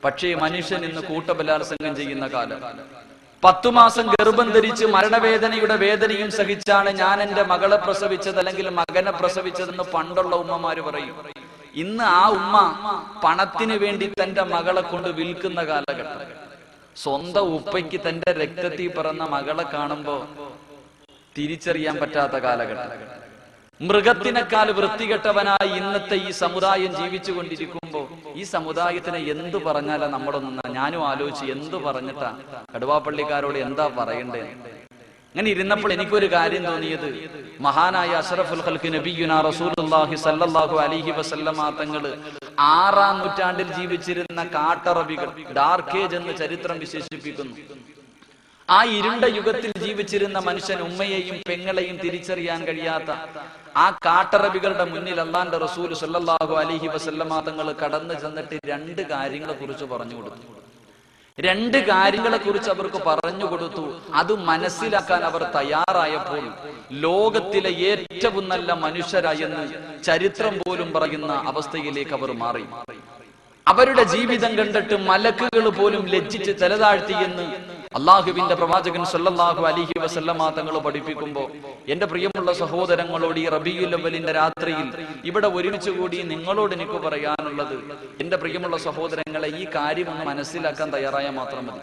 പക്ഷേ മനുഷ്യൻ ഇന്ന് കൂട്ടബലാത്സംഗം ചെയ്യുന്ന കാലം. 10 മാസം ഗർഭം ധരിച്ച് മരണവേദനയുടെ വേദനയും സഹിച്ചാണ് ഞാൻ എന്റെ മകളെ പ്രസവിച്ചത് അല്ലെങ്കിൽ മകനെ പ്രസവിച്ചതെന്ന് പണ്ടുള്ള ഉമ്മമാര് പറയും. ഇന്ന് ആ ഉമ്മ പണത്തിന് വേണ്ടി തന്റെ മകളെ കൊണ്ട് വിൽക്കുന്ന കാലഘട്ടം. സ്വന്തം ഉപ്പയ്ക്ക് തന്റെ രക്തത്തിൽ പിറന്ന മകളെ കാണുമ്പോ തിരിച്ചറിയാൻ പറ്റാത്ത കാലഘട്ടം. മൃഗത്തിനേക്കാൾ വൃത്തികെട്ടവനായി ഇന്നത്തെ ഈ സമുദായം ജീവിച്ചു കൊണ്ടിരിക്കുമ്പോ ഈ സമുദായത്തിനെ എന്ത് പറഞ്ഞാലാ നമ്മളൊന്നും, ഞാനും ആലോചിച്ച് എന്ത് പറഞ്ഞിട്ടാ കടുവാപ്പള്ളിക്കാരോട് എന്താ പറയണ്ടേ. അങ്ങനെ ഇരുന്നപ്പോൾ എനിക്കൊരു കാര്യം തോന്നിയത്, മഹാനായ അഷ്റഫുൽ ഖൽഖ് നബിയുനാ റസൂലുള്ളാഹി സ്വല്ലല്ലാഹു അലൈഹി വസല്ലമ തങ്ങള് 6-ാം നൂറ്റാണ്ടിൽ ജീവിച്ചിരുന്ന കാട്ടറബികൾ, ഡാർക്ക് ഏജ് എന്ന് ചരിത്രം വിശേഷിപ്പിക്കുന്നു. ആ ഇരുണ്ട യുഗത്തിൽ ജീവിച്ചിരുന്ന മനുഷ്യൻ ഉമ്മയെയും പെങ്ങളെയും തിരിച്ചറിയാൻ കഴിയാത്ത ആ കാട്ടറബികളുടെ മുന്നിൽ അല്ലാഹുവിന്റെ റസൂൽ സ്വല്ലല്ലാഹു അലൈഹി വസല്ലമ തങ്ങൾ കടന്നു ചെന്നിട്ട് 2 കാര്യങ്ങളെ കുറിച്ച് പറഞ്ഞു കൊടുത്തു. 2 കാര്യങ്ങളെ കുറിച്ച് അവർക്ക് പറഞ്ഞു കൊടുത്തു. അത് മനസ്സിലാക്കാൻ അവർ തയ്യാറായപ്പോൾ ലോകത്തിലെ ഏറ്റവും നല്ല മനുഷ്യരായെന്ന് ചരിത്രം പോലും പറയുന്ന അവസ്ഥയിലേക്ക് അവർ മാറി. അവരുടെ ജീവിതം കണ്ടിട്ട് മലക്കുകൾ പോലും ലജ്ജിച്ച് തലതാഴ്ത്തിയെന്ന് അള്ളാഹുവിന്റെ പ്രവാചകൻ സല്ലല്ലാഹു അലൈഹി വസല്ലമ തങ്ങൾ പഠിപ്പിക്കുമ്പോൾ, എന്റെ പ്രിയമുള്ള സഹോദരങ്ങളോട് ഈ റബീഉൽ അവ്വലിന്റെ രാത്രിയിൽ ഇവിടെ ഒരുമിച്ച് കൂടി നിങ്ങളോട് എനിക്ക് പറയാനുള്ളത്, എന്റെ പ്രിയമുള്ള സഹോദരങ്ങളെ, ഈ കാര്യം ഒന്ന് മനസ്സിലാക്കാൻ തയ്യാറായാൽ മാത്രം മതി.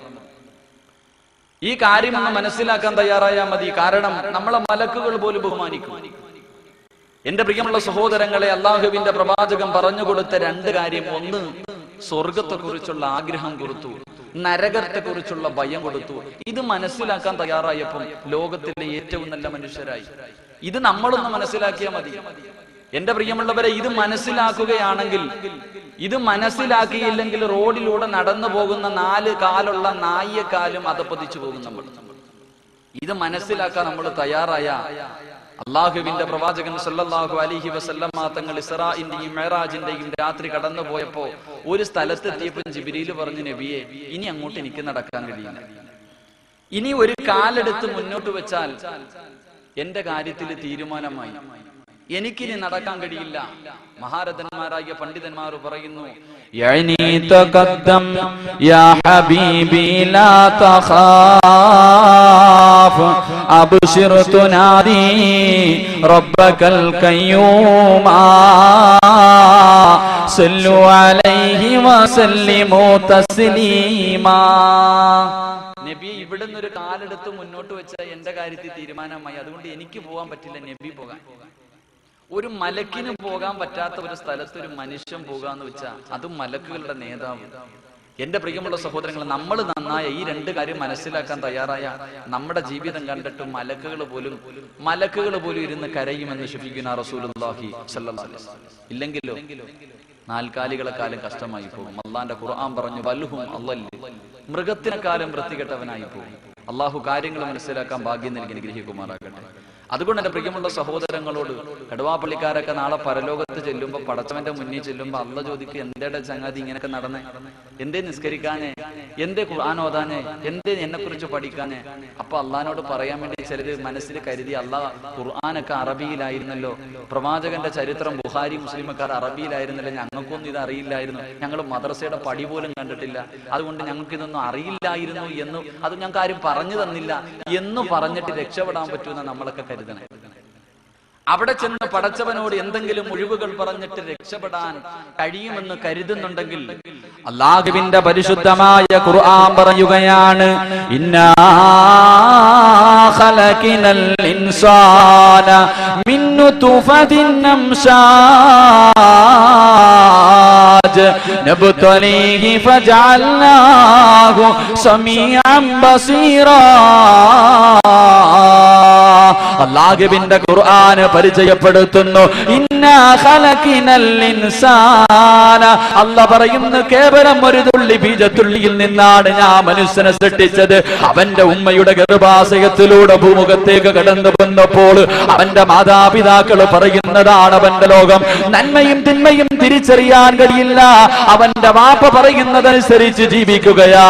ഈ കാര്യം ഒന്ന് മനസ്സിലാക്കാൻ തയ്യാറായാൽ മതി. കാരണം നമ്മളെ മലക്കുകൾ പോലും ബഹുമാനിക്കും. എന്റെ പ്രിയമുള്ള സഹോദരങ്ങളെ, അള്ളാഹുവിന്റെ പ്രവാചകൻ പറഞ്ഞു കൊടുത്ത 2 കാര്യം, ഒന്ന് സ്വർഗത്തെ കുറിച്ചുള്ള ആഗ്രഹം കൊടുത്തു, നരകത്തെ കുറിച്ചുള്ള ഭയം കൊടുത്തു. ഇത് മനസ്സിലാക്കാൻ തയ്യാറായപ്പോൾ ലോകത്തിലെ ഏറ്റവും നല്ല മനുഷ്യരായി. ഇത് നമ്മളൊന്ന് മനസ്സിലാക്കിയാൽ മതി. എന്റെ പ്രിയമുള്ളവരെ, ഇത് മനസ്സിലാക്കുകയാണെങ്കിൽ, ഇത് മനസ്സിലാക്കിയില്ലെങ്കിൽ റോഡിലൂടെ നടന്നു പോകുന്ന 4 കാലുള്ള നായക്കാലും അധപ്പതിച്ചു പോകും നമ്മൾ. ഇത് മനസ്സിലാക്കാൻ നമ്മൾ തയ്യാറായ അള്ളാഹുവിന്റെ പ്രവാചകൻ സല്ലല്ലാഹു അലൈഹി വസല്ലമ തങ്ങൾ ഇസ്രാഇന്റെയും മിഅ്റാജിന്റെയും രാത്രി കടന്നു പോയപ്പോ ഒരു സ്ഥലത്തെത്തിയപ്പോൾ ജിബ്രീൽ പറഞ്ഞു, നബിയെ, ഇനി അങ്ങോട്ട് എനിക്ക് നടക്കാൻ കഴിയില്ല. ഇനി ഒരു കാലെടുത്ത് മുന്നോട്ട് വെച്ചാൽ എന്റെ കാര്യത്തിൽ തീരുമാനമായി, എനിക്കിനി നടക്കാൻ കഴിയില്ല. മഹാരഥന്മാരായ പണ്ഡിതന്മാർ പറയുന്നു, യഅനി തഖദ്ദം യാ ഹബീബി ലാ തഖാഫ് അബ്ശിർ തുനാദി റബ്ബകൽ ഖയ്യൂമാ സല്ലു അലൈഹി വസല്ലിമു തസ്ലീമാ. നബി, ഇവിടുന്ന് ഒരു കാലെടുത്ത് മുന്നോട്ട് വെച്ചാൽ എന്റെ കാര്യത്തിൽ തീരുമാനമായി, അതുകൊണ്ട് എനിക്ക് പോകാൻ പറ്റില്ല, നബി പോകാൻ. ഒരു മലക്കിന് പോകാൻ പറ്റാത്ത ഒരു സ്ഥലത്ത് ഒരു മനുഷ്യൻ പോകാന്ന് വെച്ചാൽ അതും മലക്കുകളുടെ നേതാവ്. എന്റെ പ്രിയമുള്ള സഹോദരങ്ങൾ, നമ്മൾ നന്നായ ഈ 2 കാര്യം മനസ്സിലാക്കാൻ തയ്യാറായ നമ്മുടെ ജീവിതം കണ്ടിട്ട് മലക്കുകൾ പോലും ഇരുന്ന് കരയുമെന്ന് ശഫീഖുനാ റസൂലുള്ളാഹി സ്വല്ലല്ലാഹു അലൈഹി വസല്ലം. ഇല്ലെങ്കിലോ 4 കാലികളെക്കാലം കഷ്ടമായി പോകും. അള്ളാന്റെ ഖുർആൻ പറഞ്ഞു, വൽഹും അള്ളല്, മൃഗത്തിനെക്കാലം വൃത്തികെട്ടവനായി പോകും. അള്ളാഹു കാര്യങ്ങൾ മനസ്സിലാക്കാൻ ഭാഗ്യം നൽകി അനുഗ്രഹിക്കുമാറാകട്ടെ. അതുകൊണ്ട് എന്റെ പ്രിയമുള്ള സഹോദരങ്ങളോട്, കടുവാപ്പള്ളിക്കാരൊക്കെ നാളെ പരലോകത്ത് ചെല്ലുമ്പോ, പടച്ചവന്റെ മുന്നിൽ ചെല്ലുമ്പോ അള്ള ചോദിക്കും, എന്തേടെ ചങ്ങാതി ഇങ്ങനെയൊക്കെ നടന്നേ, എന്തേ നിസ്കരിക്കാനേ, എന്തേ ഖുർആൻ ഓതാനേ, എന്തേ എന്നെ കുറിച്ച് പഠിക്കാനേ. അപ്പൊ അള്ളഹാനോട് പറയാൻ വേണ്ടി ചിലര് മനസ്സിൽ കരുതി, അള്ളാഹ് ഖുർആനൊക്കെ അറബിയിലായിരുന്നല്ലോ, പ്രവാചകന്റെ ചരിത്രം ബുഖാരി മുസ്ലിമൊക്കെ അറബിയിലായിരുന്നല്ലോ, ഞങ്ങൾക്കൊന്നും ഇത് അറിയില്ലായിരുന്നു, ഞങ്ങൾ മദ്രസയുടെ പടി പോലും കണ്ടിട്ടില്ല, അതുകൊണ്ട് ഞങ്ങൾക്ക് ഇതൊന്നും അറിയില്ലായിരുന്നു എന്ന്, അത് ഞങ്ങൾക്ക് ആരും പറഞ്ഞു തന്നില്ല എന്ന് പറഞ്ഞിട്ട് രക്ഷപ്പെടാൻ പറ്റുമെന്ന് നമ്മളൊക്കെ കരുതണം. അവിടെ ചെന്ന് പടച്ചവനോട് എന്തെങ്കിലും ഒഴിവുകൾ പറഞ്ഞിട്ട് രക്ഷപ്പെടാൻ കഴിയുമെന്ന് കരുതുന്നുണ്ടെങ്കിൽ, അല്ലാഹുവിന്റെ പരിശുദ്ധമായ ഖുർആൻ പറയുകയാണ്, ഇന്നാ ഖലഖനൽ ഇൻസാന മിൻ നുത്ഫത്തിൻ അംശാജ് നബ്തലീഹി ഫജഅൽനാഹു സമീഅൻ ബസീറാ. അല്ലാഹുവിന്റെ ഖുർആൻ പരിചയപ്പെടുത്തുന്നു, ഇന്നാ ഖലഖനൽ ഇൻസാന. അല്ലാഹ് പറയുന്നു, കേവലം ഒരു തുള്ളി ബീജത്തുള്ളിയിൽ നിന്നാണ് ഞാൻ മനുഷ്യനെ സൃഷ്ടിച്ചത്. അവന്റെ ഉമ്മയുടെ ഗർഭാശയത്തിലൂടെ ഭൂമുഖത്തേക്ക് കടന്നു വന്നപ്പോൾ അവന്റെ മാതാപിതാക്കൾ പറയുന്നതാണ് അവന്റെ ലോകം. നന്മയും തിന്മയും തിരിച്ചറിയാൻ കഴിയില്ല. അവന്റെ വാപ്പ പറയുന്നതനുസരിച്ച് ജീവിക്കുകയാ,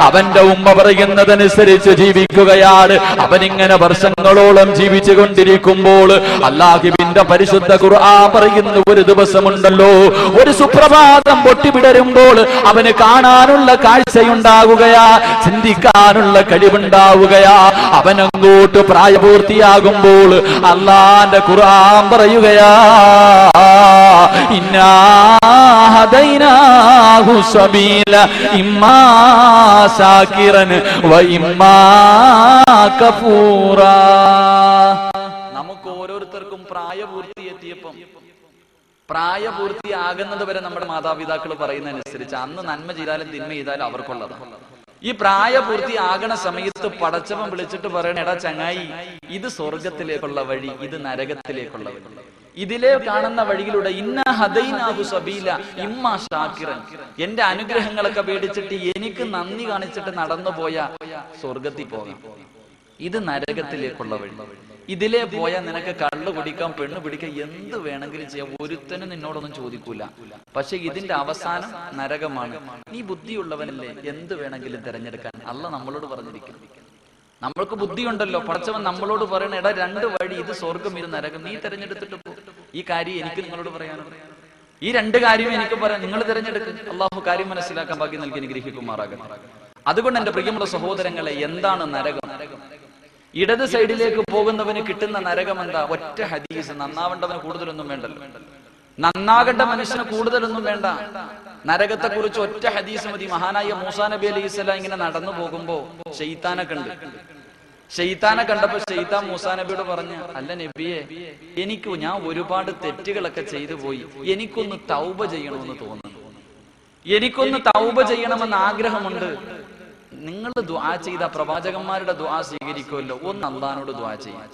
അവന്റെ ഉമ്മ പറയുന്നതനുസരിച്ച് ജീവിക്കുകയാണ്. അവനിങ്ങനെ വർഷങ്ങളോളം ജീവിച്ചു. അനുഭവിച്ചു കൊണ്ടിരിക്കുമ്പോൾ അല്ലാഹുവിന്റെ പരിശുദ്ധ ഖുർആൻ പറയുന്ന ഒരു ദിവസമുണ്ടല്ലോ, ഒരു സുപ്രഭാതം പൊട്ടിവിടരുമ്പോൾ അവന് കാണാനുള്ള കാഴ്ചയുണ്ടാവുകയാ, ചിന്തിക്കാനുള്ള കഴിവുണ്ടാവുകയാ. അവനങ്ങോട്ട് പ്രായപൂർത്തിയാകുമ്പോൾ അല്ലാഹുവിന്റെ ഖുർആൻ പറയുകയാ, ഇന്നാ ഹദൈനാഹു സബീല ഇമ്മാ ശാകിറൻ വ ഇമ്മാ കഫൂറാ. നമുക്ക് ഓരോരുത്തർക്കും പ്രായപൂർത്തിയെത്തിയപ്പം, പ്രായപൂർത്തിയാകുന്നത് വരെ നമ്മുടെ മാതാപിതാക്കൾ പറയുന്നതനുസരിച്ച് അന്ന് നന്മ ചെയ്താലും തിന്മ ചെയ്താലും അവർക്കുള്ളതാണ്. ഈ പ്രായപൂർത്തിയാകണ സമയത്ത് പടച്ചവൻ വിളിച്ചിട്ട് പറയണ, എടാ ചങ്ങായി, ഇത് സ്വർഗത്തിലേക്കുള്ള വഴി, ഇത് നരകത്തിലേക്കുള്ള വഴി. ഇതിലെ കാണുന്ന വഴിയിലൂടെ ഇന്ന ഹദൈനാഹു സബീല ഇമ്മാ ശാകിറൻ, എന്റെ അനുഗ്രഹങ്ങളൊക്കെ പേടിച്ചിട്ട് എനിക്ക് നന്ദി കാണിച്ചിട്ട് നടന്നു പോയ സ്വർഗത്തിൽ പോകാം. ഇത് നരകത്തിലേക്കുള്ള വഴി. ഇതിലേ പോയാൽ നിനക്ക് കള്ളു കുടിക്കാം, പെണ്ണ് പിടിക്കാം, എന്ത് വേണമെങ്കിലും ചെയ്യാം, ഒരുത്തനും നിന്നോടൊന്നും ചോദിക്കൂല. പക്ഷെ ഇതിന്റെ അവസാനം നരകമാണ്. നീ ബുദ്ധിയുള്ളവനല്ലേ, എന്ത് വേണമെങ്കിലും തിരഞ്ഞെടുക്കാൻ അല്ലാഹ് നമ്മളോട് പറഞ്ഞിരിക്കും. നമ്മൾക്ക് ബുദ്ധിയുണ്ടല്ലോ, പടച്ചവൻ നമ്മളോട് പറയണ, എടാ രണ്ട് വഴി, ഇത് സ്വർഗം ഇത് നരകം, നീ തിരഞ്ഞെടുത്തിട്ട് പോ. ഈ കാര്യം എനിക്ക് നിങ്ങളോട് പറയാനുണ്ട്, ഈ രണ്ട് കാര്യം എനിക്ക് പറയാം, നിങ്ങൾ തിരഞ്ഞെടുക്കും. അള്ളാഹു കാര്യം മനസ്സിലാക്കാൻ ഭാഗ്യം നൽകി അനുഗ്രഹിക്കുമാറാകട്ടെ. അതുകൊണ്ട് എന്റെ പ്രിയമുള്ള സഹോദരങ്ങളെ, എന്താണ് നരകം? ഇടത് സൈഡിലേക്ക് പോകുന്നവന് കിട്ടുന്ന നരകം എന്താ? ഒറ്റ ഹദീസ്. നന്നാവേണ്ടവന് കൂടുതലൊന്നും വേണ്ടല്ലോ, നന്നാകേണ്ട മനുഷ്യന് കൂടുതലൊന്നും വേണ്ട. നരകത്തെ കുറിച്ച് ഒറ്റ ഹദീസ് മതി. മഹാനായ മൂസാ നബി അലൈഹി സ്വലാം ഇങ്ങനെ നടന്നു പോകുമ്പോ ശൈത്താനെ കണ്ടു. ശൈത്താനെ കണ്ടപ്പോ ശൈത്താൻ മൂസാ നബിയോട് പറഞ്ഞു, അല്ല നബിയെ, ഞാൻ ഒരുപാട് തെറ്റുകളൊക്കെ ചെയ്തു പോയി, എനിക്കൊന്ന് തൗബ ചെയ്യണമെന്ന് തോന്നുന്നു, എനിക്കൊന്ന് തൗബ ചെയ്യണമെന്ന് ആഗ്രഹമുണ്ട്. നിങ്ങൾ ദുആ ചെയ്ത പ്രവാചകന്മാരുടെ ദുആ സ്വീകരിക്കുമല്ലോ, ഒന്ന് അള്ളാഹിനോട് ദുആ ചെയ്യാം.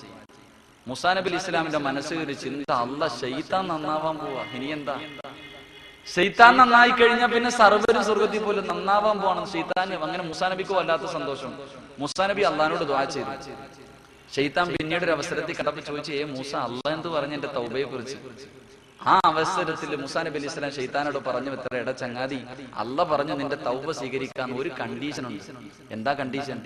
മൂസാ നബി അലൈഹി സ്വലാമിന്റെ മനസ്സിൽ ഒരു ചിന്ത, അല്ലാഹ് ശൈത്താൻ നന്നാവാൻ പോവാ, ഇനി എന്താ? ശൈത്താൻ നന്നായി കഴിഞ്ഞാൽ പിന്നെ സർവ്വരും സ്വർഗത്തിൽ പോലും നന്നാവാൻ പോവാണ്. ശൈത്താൻ അങ്ങനെ മൂസാ നബിക്ക് വല്ലാത്ത സന്തോഷം. മൂസാ നബി അള്ളാഹിനോട് ദുആ ചെയ്തു. ശൈത്താൻ പിന്നീട് ഒരു അവസരത്തിൽ കണ്ടപ്പോൾ ചോദിച്ചു, മൂസ, അള്ളാഹ് എന്ത് പറഞ്ഞു എന്റെ തൗബയെ കുറിച്ച്? ആ അവസരത്തിൽ മൂസാ നബി അലൈഹി സ്വലാം ശൈത്താനോട് പറഞ്ഞു, എത്ര എടാ ചങ്ങാതി, അള്ളാഹ് പറഞ്ഞു നിന്റെ തൗബ സ്വീകരിക്കാൻ ഒരു കണ്ടീഷൻ ഉണ്ട്. എന്താ കണ്ടീഷൻ?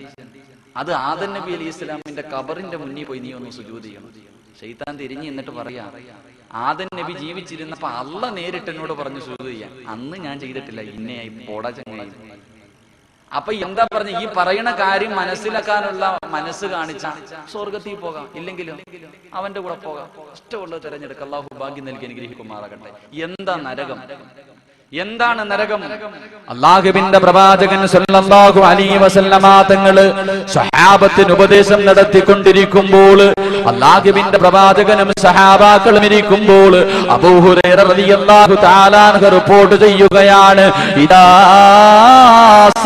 അത് ആദം നബി അലൈഹി സ്വലാമിന്റെ ഖബറിന്റെ മുന്നിൽ പോയി നീ ഒന്ന് സുജൂദ് ചെയ്യണം. ശൈത്താൻ തിരിഞ്ഞു എന്നിട്ട് പറയാ, ആദം നബി ജീവിച്ചിരുന്നപ്പോ അള്ളാഹ് നേരിട്ട് എന്നോട് പറഞ്ഞു സുജൂദ് ചെയ്യാൻ, അന്ന് ഞാൻ ചെയ്തിട്ടില്ല, ഇന്നയായി പോടാ ചങ്ങായി. അപ്പൊ എന്താ പറഞ്ഞ, ഈ പറയണ കാര്യം മനസ്സിലാക്കാനുള്ള മനസ്സ് കാണിച്ച സ്വർഗത്തിൽ പോകാം, ഇല്ലെങ്കിലും അവന്റെ കൂടെ പോകാം. ഇഷ്ടമുള്ളത് തിരഞ്ഞെടുക്കുക. അല്ലാഹു ഭാഗ്യം നൽകി അനുഗ്രഹിക്കുമാറാകട്ടെ. എന്താ നരകം? എന്താണ് നരകം? അല്ലാഹുവിന്റെ പ്രവാചകൻ സല്ലല്ലാഹു അലൈഹി വസല്ലമ തങ്ങള് സ്വഹാബത്തിന് ഉപദേശം നടത്തിക്കൊണ്ടിരിക്കുമ്പോൾ, അല്ലാഹുവിന്റെ പ്രവാചകനും സഹാബാക്കളും ഇരിക്കുമ്പോൾ, അബൂ ഹുറൈറ റളിയല്ലാഹു തആല അൻഹു റിപ്പോർട്ട് ചെയ്യുകയാണ്, ഇദാ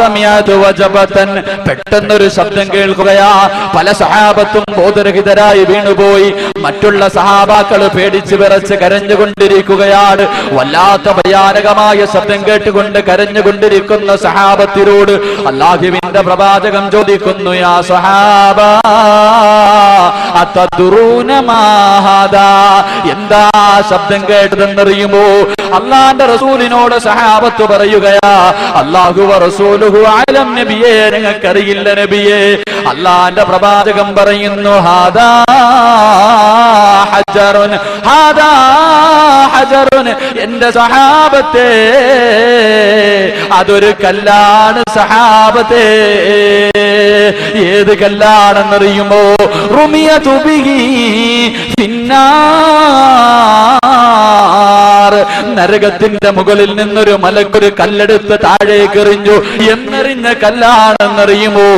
സമിഅതു വജബതൻ, പെട്ടെന്നൊരു ശബ്ദം കേൾക്കുകയാ. പല സഹാബത്തും ബോധരഹിതരായി വീണുപോയി. മറ്റുള്ള സഹാബാക്കൾ പേടിച്ച് വിറച്ച് കരഞ്ഞുകൊണ്ടിരിക്കുകയാണ്. വല്ലാത്ത ഭയാനകമായ ശബ്ദം കേട്ടുകൊണ്ട് കരഞ്ഞുകൊണ്ടിരിക്കുന്ന സഹാബത്തിനോട് അല്ലാഹുവിന്റെ പ്രവാചകൻ ചോദിക്കുന്നു, യാ സഹാബ അതദ്റൂന മാ ഹാദാ, എന്താ ശബ്ദം കേട്ടതെന്നറിയുമോ? അല്ലാഹുവിന്റെ റസൂലിനോട് സഹാബത്ത് പറയുകയാ, അല്ലാഹു വ റസൂലുഹു അലം നബിയേ, ഞങ്ങൾക്കറിയില്ല നബിയേ. അല്ലാഹുവിന്റെ പ്രവാചകൻ പറയുന്നു, ഹാദാ ഹജറുൻ, ഹാദാ ഹജറുൻ, എന്റെ സഹാബത്തെ, അതൊരു കല്ലാണ് സഹാബത്തെ. ഏത് കല്ലാണെന്നറിയുമോ? റുമിയതു ബിഹി ഫിന്നാർ, നരകത്തിന്റെ മുകളിൽ നിന്നൊരു മലക്കൊരു കല്ലെടുത്ത് താഴേക്ക് എറിഞ്ഞു. എന്നെറിഞ്ഞ കല്ലാണെന്നറിയുമോ?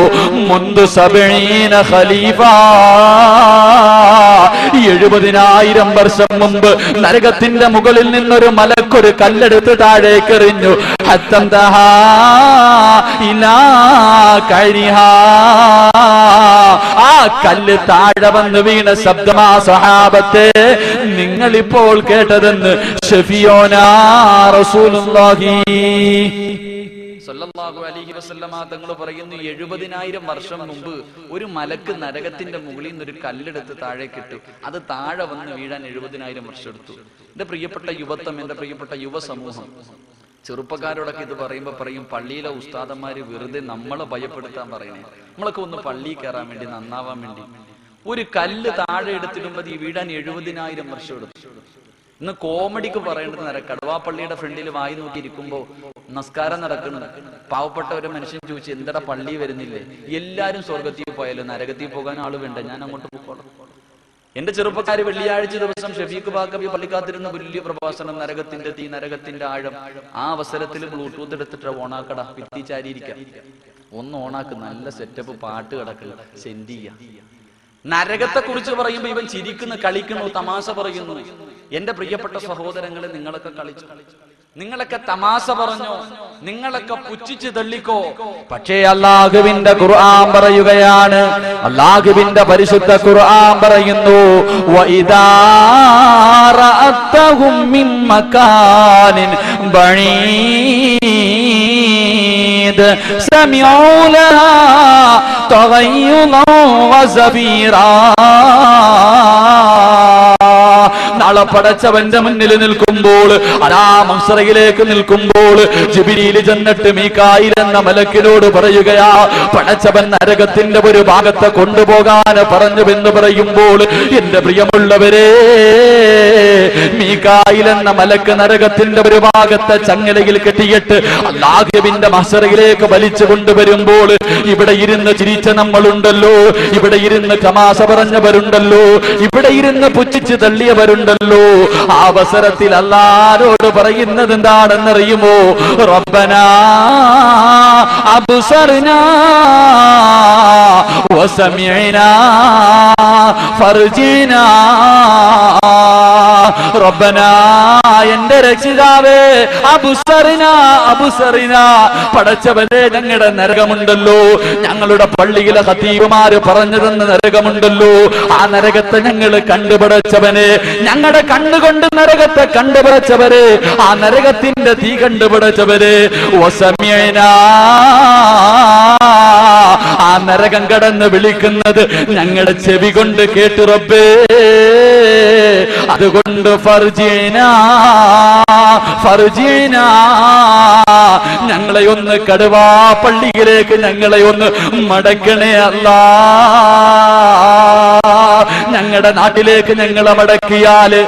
മുൻപ് 70 ഖലീഫ, 70,000 വർഷം മുമ്പ് നരകത്തിന്റെ മുകളിൽ നിന്നൊരു മലക്കൊരു കല്ലെടുത്ത് താഴേക്ക് എറിഞ്ഞു. ആ കല്ല് താഴെ വന്ന് വീണ ശബ്ദമാ സഹാബത്തെ നിങ്ങളിപ്പോൾ കേട്ടതെന്ന് ഷഫിയോനാ റസൂലുള്ളാഹി സല്ലല്ലാഹു അലൈഹി വസല്ലമ തങ്ങൾ പറയുന്നു, 70,000 വർഷം മുമ്പ് ഒരു മലക്ക് നരകത്തിന്റെ മുകളിൽ നിന്ന് ഒരു കല്ലെടുത്ത് താഴേക്കിട്ടു. അത് താഴെ വന്ന് വീഴാൻ 70,000 വർഷം എടുത്തു. എന്റെ പ്രിയപ്പെട്ട യുവത്വം, എന്റെ പ്രിയപ്പെട്ട യുവസമൂഹം, ചെറുപ്പക്കാരോടൊക്കെ ഇത് പറയുമ്പോ പറയും, പള്ളിയിലെ ഉസ്താദന്മാര് വെറുതെ നമ്മളെ ഭയപ്പെടുത്താൻ പറയണേ. നമ്മളൊക്കെ ഒന്ന് പള്ളിയിൽ കയറാൻ വേണ്ടി, നന്നാവാൻ വേണ്ടി ഒരു കല്ല് താഴെ എടുത്തിടുമ്പോൾ ഈ വീടാൻ 70,000 വർഷം എടുത്തു. ഇന്ന് കോമഡിക്ക് പറയേണ്ടത് കടുവാപ്പള്ളിയുടെ ഫ്രണ്ടിൽ വായി നോക്കി ഇരിക്കുമ്പോ നമസ്കാരം നടക്കുന്നത് പാവപ്പെട്ട ഒരു മനുഷ്യൻ ചോദിച്ചു, എന്താ പള്ളി വരുന്നില്ലേ? എല്ലാരും സ്വർഗത്തിൽ പോയാലും നരകത്തിൽ പോകാൻ ആള് വേണ്ട, ഞാൻ അങ്ങോട്ട് പോയിക്കോളാം. എന്റെ ചെറുപ്പക്കാര് വെള്ളിയാഴ്ച ദിവസം ഷഫീഖ് ബാക്കബി പള്ളിക്കാത്തിരുന്ന വലിയ പ്രഭാഷണം, നരകത്തിന്റെ തീ, നരകത്തിന്റെ ആഴം. ആ അവസരത്തിൽ ബ്ലൂടൂത്ത് എടുത്തിട്ട് ഓണാക്കട, ഭിത്തി ചാരിയിരിക്കാം, ഒന്ന് ഓണാക്ക്, നല്ല സെറ്റപ്പ് പാട്ട് കിടക്കുക, സെൻഡ് ചെയ്യാം. നരകത്തെ കുറിച്ച് പറയുമ്പോ ഇവൻ ചിരിക്കുന്നു, കളിക്കുന്നു, തമാശ പറയുന്നു. എന്റെ പ്രിയപ്പെട്ട സഹോദരങ്ങളെ, നിങ്ങളൊക്കെ കളിച്ചു, നിങ്ങളൊക്കെ തമാശ പറഞ്ഞോ, നിങ്ങളൊക്കെ പുച്ഛിച്ച് തള്ളിക്കോ. പക്ഷേ അല്ലാഹുവിന്റെ ഖുർആൻ പറയുകയാണ്, അല്ലാഹുവിന്റെ പരിശുദ്ധ ഖുർആൻ പറയുന്നു, വഇദാ റഅതഹും മിൻ മകാനിൻ ബഈദ് സമിഉ ലഹാ തഗയ്യുദൻ വസബീറാ. നാളെ പടച്ചവന്റെ മുന്നിൽ നിൽക്കുമ്പോൾ, മഹ്ശറിലേക്ക് നിൽക്കുമ്പോൾ, ജിബ്രീൽ ചെന്നിട്ട് മീകായിൽ എന്ന മലക്കിനോട് പറയുകയാ, പടച്ചവൻ നരകത്തിന്റെ ഒരു ഭാഗത്തെ കൊണ്ടുപോകാൻ പറഞ്ഞുവെന്ന് പറയുമ്പോൾ, എന്റെ പ്രിയമുള്ളവരെ, മീകായിൽ എന്ന മലക്ക് നരകത്തിന്റെ ഒരു ഭാഗത്തെ ചങ്ങലയിൽ കെട്ടിയിട്ട് അല്ലാഹുവിന്റെ മഹ്ശറിലേക്ക് വലിച്ചു കൊണ്ടുവരുമ്പോൾ, ഇവിടെ ഇരുന്ന് ചിരിച്ച നമ്മളുണ്ടല്ലോ, ഇവിടെ ഇരുന്ന് തമാശ പറഞ്ഞവരുണ്ടല്ലോ, ഇവിടെ ഇരുന്ന് പുച്ഛിച്ച് തള്ളിയവരുണ്ടല്ലോ, ആ അവസരത്തിൽ അല്ലാഹുവോട് പറയുന്നത് എന്താണെന്നറിയുമോ? റബ്ബനാ അബ്സർനാ വസമിഅനാ ഫർജിനാ. റബ്ബനാ, എന്റെ രക്ഷിതാവേ, അബ്സർനാ അബ്സർനാ, പടച്ചവനെ, ഞങ്ങളുടെ നരകമുണ്ടല്ലോ, ഞങ്ങളുടെ പള്ളിയിലെ ഖതീബുമാര് പറഞ്ഞു തന്ന നരകമുണ്ടല്ലോ, ആ നരകത്തെ ഞങ്ങൾ കണ്ടുപിടച്ചവനെ, ഞങ്ങളുടെ കണ്ണുകൊണ്ട് നരകത്തെ കണ്ടുപിടച്ചവരെ, ആ നരകത്തിന്റെ തീ കണ്ടുപിടച്ചവരെ, വസമിഅനാ, ആ നരകം കടന്ന് വിളിക്കുന്നത് ഞങ്ങളുടെ ചെവി കൊണ്ട് കേട്ടു റബ്ബേ, അതുകൊണ്ട് ഫർജിനാ ഫർജിനാ, ഞങ്ങളെ ഒന്ന് കടുവാ പള്ളിയിലേക്ക് ഞങ്ങളെ ഒന്ന് മടക്കണേ അല്ലാ. ഞങ്ങളുടെ നാട്ടിലേക്ക് ഞങ്ങളെ മടക്കിയാല്,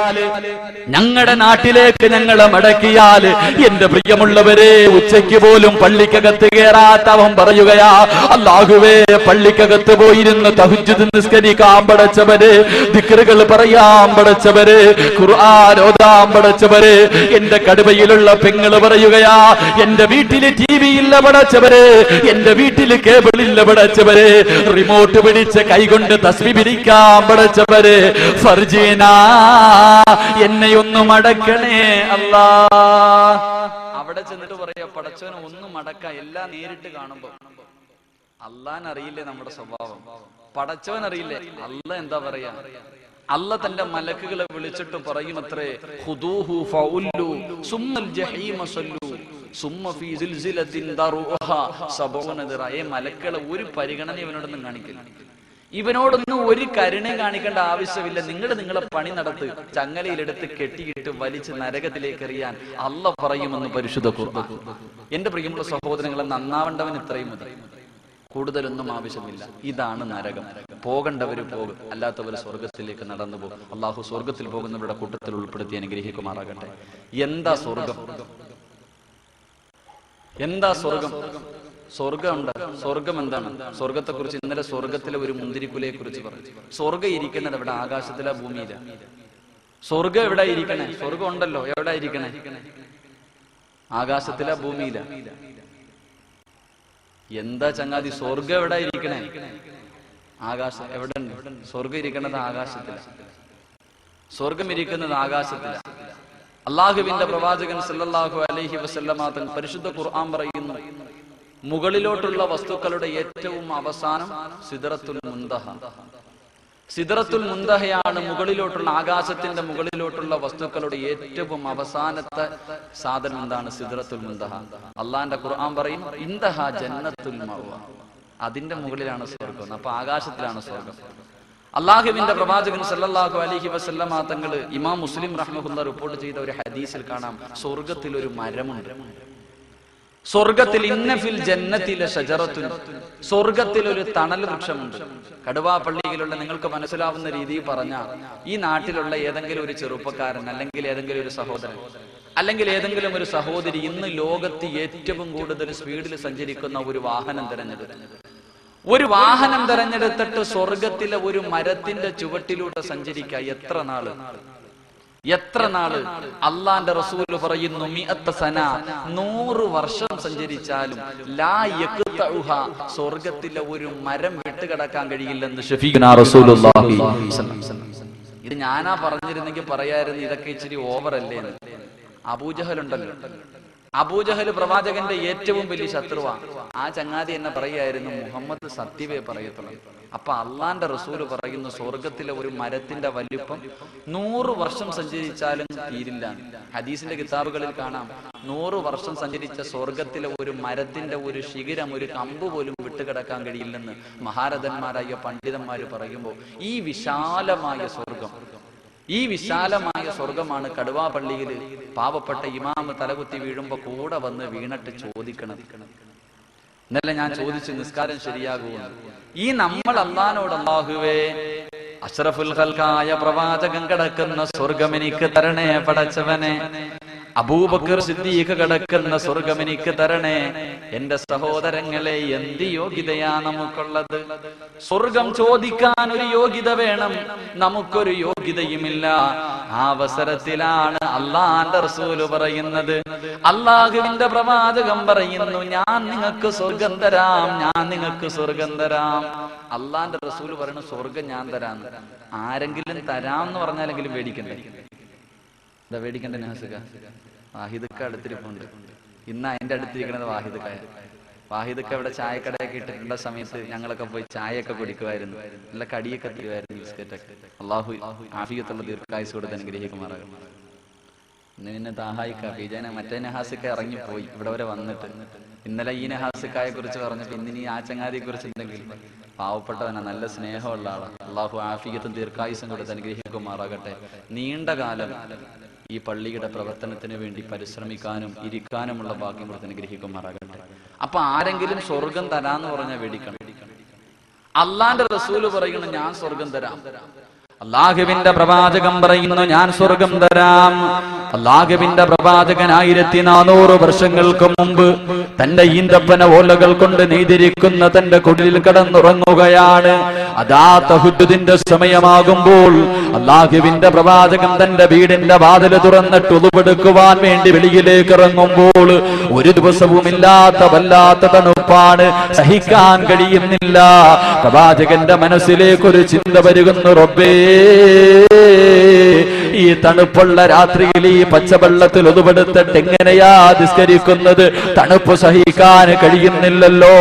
ഞങ്ങളുടെ നാട്ടിലേക്ക് ഞങ്ങളെ മടക്കിയാല്, എന്റെ പ്രിയമുള്ളവരെ, ഉച്ചയ്ക്ക് പോലും പള്ളിക്കകത്ത് കയറാത്തവൻ പറയുകയാ, അല്ലാഹുവേ, പള്ളിക്കകത്ത് പോയിരുന്ന് തഹജ്ജുദ് നിസ്കരിക്കാൻ പടച്ചവര്, ദിക്റുകൾ പറയാൻ പടച്ചവര്, ഖുർആൻ ഓതാൻ പടച്ചവര്. എന്റെ കടുവയിലുള്ള പെങ്ങള് പറയുകയാ, എന്റെ വീട്ടില് TV ഇല്ല പടച്ചവര്, എന്റെ വീട്ടില് കേബിൾ ഇല്ല പടച്ചവര്, റിമോട്ട് പിടിച്ച് കൈകൊണ്ട് തസ്ബീഹ് പിരിക്കാൻ പടച്ചവര്, ഫർജിനാ, എന്നെ ഒന്ന് മടക്കണേ അല്ലാ. അവിടെ ചെന്നിട്ട് പറയാ, പടച്ചവനെ ഒന്ന് മടക്കാം. എല്ലാം നേരിട്ട് കാണുമ്പോ അല്ലാൻ അറിയില്ലേ നമ്മുടെ സ്വഭാവം, പടച്ചവൻ അറിയില്ലേ. അല്ല എന്താ പറയാ, അല്ല തന്റെ മലക്കുകളെ വിളിച്ചിട്ട് പറയുമത്രേ, ഖുദൂഹു ഫഉല്ലു സുമ്മൽ ജഹീമ സല്ലു സുമ്മ ഫീ സിൽസിലത്തിൻ ദറുഹാ 70 ദിറ. മലക്കുകളെ ഒരു പരിഗണന ഇവനോടൊന്നും കാണിക്കില്ല, ഇവനോടൊന്നും ഒരു കരുണയും കാണിക്കേണ്ട ആവശ്യമില്ല. നിങ്ങളെ പണി നടത്ത്, ചങ്ങലയിലെടുത്ത് കെട്ടിയിട്ട് വലിച്ച് നരകത്തിലേക്ക് എറിയാൻ അല്ല പറയുമെന്ന് പരിശുദ്ധ ഖുർആൻ. എന്റെ പ്രിയമുള്ള സഹോദരങ്ങളെ, നന്നാവേണ്ടവൻ ഇത്രയും മതി, കൂടുതലൊന്നും ആവശ്യമില്ല. ഇതാണ് നരകം. പോകേണ്ടവര് പോകും, അല്ലാത്തവർ സ്വർഗത്തിലേക്ക് നടന്നു പോകും. അള്ളാഹു സ്വർഗത്തിൽ പോകുന്നവരുടെ കൂട്ടത്തിൽ ഉൾപ്പെടുത്തി അനുഗ്രഹിക്കുമാറാകട്ടെ. എന്താ സ്വർഗം? എന്താ സ്വർഗം? സ്വർഗമുണ്ട്. സ്വർഗം എന്താണ്? സ്വർഗത്തെ കുറിച്ച് ഇന്നലെ സ്വർഗത്തിലെ ഒരു മുന്തിരിക്കുലയെ കുറിച്ച് പറഞ്ഞു. സ്വർഗം ഇരിക്കുന്നത് എവിടെ? ആകാശത്തിലാ, ഭൂമിയില? സ്വർഗം എവിടെ ഇരിക്കണേ? സ്വർഗം ഉണ്ടല്ലോ, എവിടെ ഇരിക്കണേ? ആകാശത്തിലാ, ഭൂമിയില? എന്താ ചങ്ങാതി, സ്വർഗം എവിടെ ഇരിക്കണേ? ആകാശം. എവിടെ സ്വർഗം ഇരിക്കുന്നത്? ആകാശത്തില. സ്വർഗം ഇരിക്കുന്നത് ആകാശത്തില. അള്ളാഹുവിന്റെ പ്രവാചകൻ സല്ലല്ലാഹു അലൈഹി വസല്ലമ തങ്ങൾ പരിശുദ്ധ ഖുർആൻ പറയുന്നു, മുകളിലോട്ടുള്ള വസ്തുക്കളുടെ ഏറ്റവും അവസാനം സിദ്റത്തുൽ മുൻതഹ. സിദ്റത്തുൽ മുൻതഹയാണ് മുകളിലോട്ടുള്ള, ആകാശത്തിന്റെ മുകളിലോട്ടുള്ള വസ്തുക്കളുടെ ഏറ്റവും അവസാനത്തെ സാധനം എന്താണ്? സിദ്റത്തുൽ മുൻതഹ. അള്ളാന്റെ ഖുർആൻ പറയും, ഇൻതഹ ജന്നത്തുൽ മഅവ, അതിന്റെ മുകളിലാണ് സ്വർഗം. അപ്പൊ ആകാശത്തിലാണ് സ്വർഗം. അള്ളാഹുവിന്റെ പ്രവാചകൻ സല്ലല്ലാഹു അലൈഹി വസല്ലമ തങ്ങൾ ഇമാം മുസ്ലിം റഹ്മഹുല്ലാഹ് റിപ്പോർട്ട് ചെയ്ത ഒരു ഹദീസിൽ കാണാം, സ്വർഗത്തിൽ ഒരു മരമുണ്ട്. സ്വർഗത്തിൽ ഇന്ന ഫിൽ ജന്നത്തിലെ ഷജറത്തുൻ, സ്വർഗത്തിൽ ഒരു തണൽ വൃക്ഷമുണ്ട്. കടുവാപ്പള്ളിയിലുള്ള നിങ്ങൾക്ക് മനസ്സിലാവുന്ന രീതിയിൽ പറഞ്ഞ, ഈ നാട്ടിലുള്ള ഏതെങ്കിലും ഒരു ചെറുപ്പക്കാരൻ അല്ലെങ്കിൽ ഏതെങ്കിലും ഒരു സഹോദരൻ അല്ലെങ്കിൽ ഏതെങ്കിലും ഒരു സഹോദരി ഇന്ന് ലോകത്ത് ഏറ്റവും കൂടുതൽ സ്പീഡിൽ സഞ്ചരിക്കുന്ന ഒരു വാഹനം തിരഞ്ഞെടുത്തിട്ട് സ്വർഗത്തിലെ ഒരു മരത്തിന്റെ ചുവട്ടിലൂടെ സഞ്ചരിക്കുക. എത്ര നാള്? അള്ളാന്റെ റസൂൽ പറയുന്നു 100 സന, 100 വർഷം സഞ്ചരിച്ചാലും ലാ യഖ്തഉഹ, സ്വർഗത്തിലെ ഒരു മരം വിട്ടുകിടക്കാൻ കഴിയില്ലെന്ന് ഷഫീഖുനാ റസൂലുള്ളാഹി സ്വല്ലല്ലാഹു അലൈഹി വസല്ലം. ഇത് ഞാനാ പറഞ്ഞിരുന്നെങ്കിൽ പറയായിരുന്നു ഇതൊക്കെ ഇച്ചിരി ഓവർ അല്ലേ. അബൂജഹൽ ഉണ്ടല്ലോ, അബൂജഹൽ പ്രവാചകന്റെ ഏറ്റവും വലിയ ശത്രുവാണ്. ആ ചങ്ങാതി എന്നെ പറയായിരുന്നു മുഹമ്മദ് സത്യമേ പറയത്തുള്ളൂ. അപ്പൊ അള്ളാന്റെ റസൂല് പറയുന്നു സ്വർഗത്തിലെ ഒരു മരത്തിന്റെ വലിപ്പം 100 വർഷം സഞ്ചരിച്ചാലും തീരില്ല. ഹദീസിന്റെ കിതാബുകളിൽ കാണാം 100 വർഷം സഞ്ചരിച്ച സ്വർഗത്തിലെ ഒരു മരത്തിന്റെ ഒരു ശിഖരം, ഒരു കമ്പ് പോലും വിട്ടുകിടക്കാൻ കഴിയില്ലെന്ന് മഹാരഥന്മാരായ പണ്ഡിതന്മാര് പറയുമ്പോൾ ഈ വിശാലമായ സ്വർഗമാണ് കടുവാപ്പള്ളിയിൽ പാവപ്പെട്ട ഇമാമ് തലകുത്തി വീഴുമ്പോ കൂടെ വന്ന് വീണിട്ട് ചോദിക്കണം. ഇന്നലെ ഞാൻ ചോദിച്ചു നിസ്കാരം ശരിയാകുമെന്ന്. ഈ നമ്മൾ അല്ലാഹുവോട്, അല്ലാഹുവേ അഷ്റഫുൽ ഖൽഖായ പ്രവാചകൻ കിടക്കുന്ന സ്വർഗം എനിക്ക് തരണേ പടച്ചവനെ, അബൂബക്കർ സിദ്ദീഖ് കിടക്കുന്ന സ്വർഗം എനിക്ക് തരണേ. എന്റെ സഹോദരങ്ങളെ, എന്ത് യോഗ്യതയാ നമുക്കുള്ളത്? സ്വർഗം ചോദിക്കാൻ ഒരു യോഗ്യത വേണം, നമുക്കൊരു യോഗ്യതയുമില്ല. ആ അവസരത്തിലാണ് അള്ളാന്റെ റസൂല് പറയുന്നത്, അള്ളാഹുവിന്റെ പ്രവാചകൻ പറയുന്നു, ഞാൻ നിങ്ങൾക്ക് സ്വർഗം തരാം, ഞാൻ നിങ്ങൾക്ക് സ്വർഗം തരാം. അള്ളാന്റെ റസൂല് പറയുന്നു സ്വർഗം ഞാൻ തരാം. ആരെങ്കിലും തരാന്ന് പറഞ്ഞാലെങ്കിലും പേടിക്കണ്ടേ? എന്താ പേടിക്കണ്ടേ? വാഹിദക്ക അടുത്തിരിപ്പുണ്ട്. ഇന്ന് അതിന്റെ അടുത്തിരിക്കുന്നത് വാഹിദക്ക ഇവിടെ ചായക്കടയൊക്കെ ഇട്ടിട്ടുള്ള സമയത്ത് ഞങ്ങളൊക്കെ പോയി ചായയൊക്കെ കുടിക്കുമായിരുന്നു, നല്ല കടിയൊക്കെ തരുമായിരുന്നു, ബിസ്ക്കറ്റൊക്കെ. അള്ളാഹു ആഫിയത്തുള്ള ദീർഘായുസ് കൊടുത്ത് അനുഗ്രഹിക്കുമാറാകും. ഇന്ന് താഹായിക്ക ബീജാന മറ്റേ നഹാസിക്ക ഇറങ്ങിപ്പോയി ഇവിടെ വരെ വന്നിട്ട്. ഇന്നലെ ഈ നഹാസിക്കായെ കുറിച്ച് പറഞ്ഞപ്പോ ഇന്നിനി ആ ചങ്ങാതിയെ കുറിച്ച് എന്തെങ്കിലും. പാവപ്പെട്ടവനാ, നല്ല സ്നേഹമുള്ള ആളാണ്. അള്ളാഹു ആഫിയത്തും ദീർഘായുസും കൊടുത്ത് അനുഗ്രഹിക്കുമാറാകട്ടെ. നീണ്ട കാലം ഈ പള്ളിയുടെ പ്രവർത്തനത്തിന് വേണ്ടി പരിശ്രമിക്കാനും ഇരിക്കാനുമുള്ള ഭാഗ്യം കൊടുത്ത് അനുഗ്രഹിക്കുമാറാകട്ടെ. അപ്പൊ ആരെങ്കിലും സ്വർഗം തരാന്ന് പറഞ്ഞാൽ വേടിക്കണം. അള്ളാന്റെ റസൂല് പറയുന്നു ഞാൻ സ്വർഗം തരാം. അല്ലാഹുവിന്റെ പ്രവാചകൻ പറയുന്നു ഞാൻ സ്വർഗം തരാം. അല്ലാഹുവിന്റെ പ്രവാചകൻ 1400 വർഷങ്ങൾക്ക് മുമ്പ് തന്റെ ഈന്തപ്പന ഓലകൾ കൊണ്ട് നെയ്തിരിക്കുന്ന തന്റെ കുടിലിൽ കിടന്നുറങ്ങുകയാണ്. അതാ തഹജ്ജുദിന്റെ സമയമാകുമ്പോൾ അല്ലാഹുവിന്റെ പ്രവാചകൻ തന്റെ വീടിന്റെ വാതിൽ തുറന്നിട്ട് ഉളുവെടുക്കുവാൻ വേണ്ടി വെളിയിലേക്ക് ഇറങ്ങുമ്പോൾ ഒരു ദിവസവുമില്ലാത്ത വല്ലാത്ത തണുപ്പാണ്, സഹിക്കാൻ കഴിയുന്നില്ല. പ്രവാചകന്റെ മനസ്സിലേക്ക് ഒരു ചിന്ത വരുന്നു, റബ്ബേ ഈ തണുപ്പുള്ള രാത്രിയിൽ ഈ പച്ചവെള്ളത്തിൽ ഒതുവെടുത്തിട്ട് എങ്ങനെയാ നിസ്കരിക്കുന്നത്? തണുപ്പ് സഹിക്കാൻ കഴിയുന്നില്ലല്ലോ.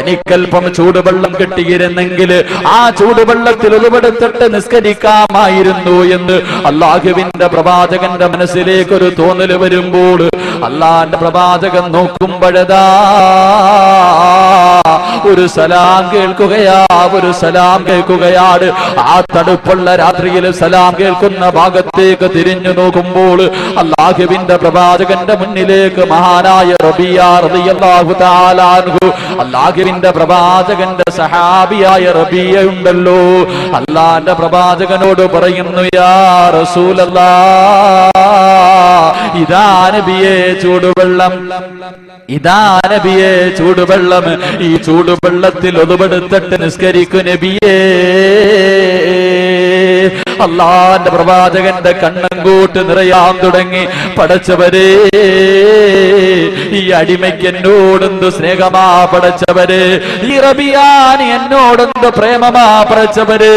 എനിക്കൽപ്പം ചൂടുവെള്ളം കിട്ടിയിരുന്നെങ്കിൽ ആ ചൂടുവെള്ളത്തിൽ ഒതുവെടുത്തിട്ട് നിസ്കരിക്കാമായിരുന്നു എന്ന് അല്ലാഹുവിന്റെ പ്രവാചകന്റെ മനസ്സിലേക്ക് ഒരു തോന്നൽ വരുമ്പോൾ അല്ലാഹുവിന്റെ പ്രവാചകൻ നോക്കുമ്പോഴതാ ഒരു സലാം കേൾക്കുകയാണ്. ആ തണുപ്പുള്ള രാത്രിയിൽ സലാം കേൾക്കുന്ന ഭാഗത്തേക്ക് തിരിഞ്ഞു നോക്കുമ്പോൾ അല്ലാഹുവിന്റെ പ്രവാചകന്റെ മുന്നിലേക്ക് മഹാനായ റബിയ റളിയല്ലാഹു തആല അൻഹു, അല്ലാഹുവിന്റെ പ്രവാചകന്റെ സഹാബിയായ റബിയ ഉണ്ടല്ലോ, അല്ലാഹുവിന്റെ പ്രവാചകനോട് പറയുന്നു, യാ റസൂലല്ലാഹ്, ഇതാ നബിയേ ചൂടുവെള്ളം, ഇതാ നബിയേ ചൂടുവെള്ളം, ഈ ചൂടുവെള്ളത്തിൽ ഒതുവെടുത്തിട്ട് നിസ്കരിക്കു നബിയേ. അല്ലാഹുവിന്റെ പ്രവാചകന്റെ കണ്ണങ്കോട്ട് നിറയാൻ തുടങ്ങി. പടച്ചവരെ, ഈ അടിമയ്ക്ക് എന്നോടെന്ത് സ്നേഹമാ പടച്ചവരെ, ഈ റബിയാന് എന്നോടെന്ത് പ്രേമമാ പടച്ചവരെ.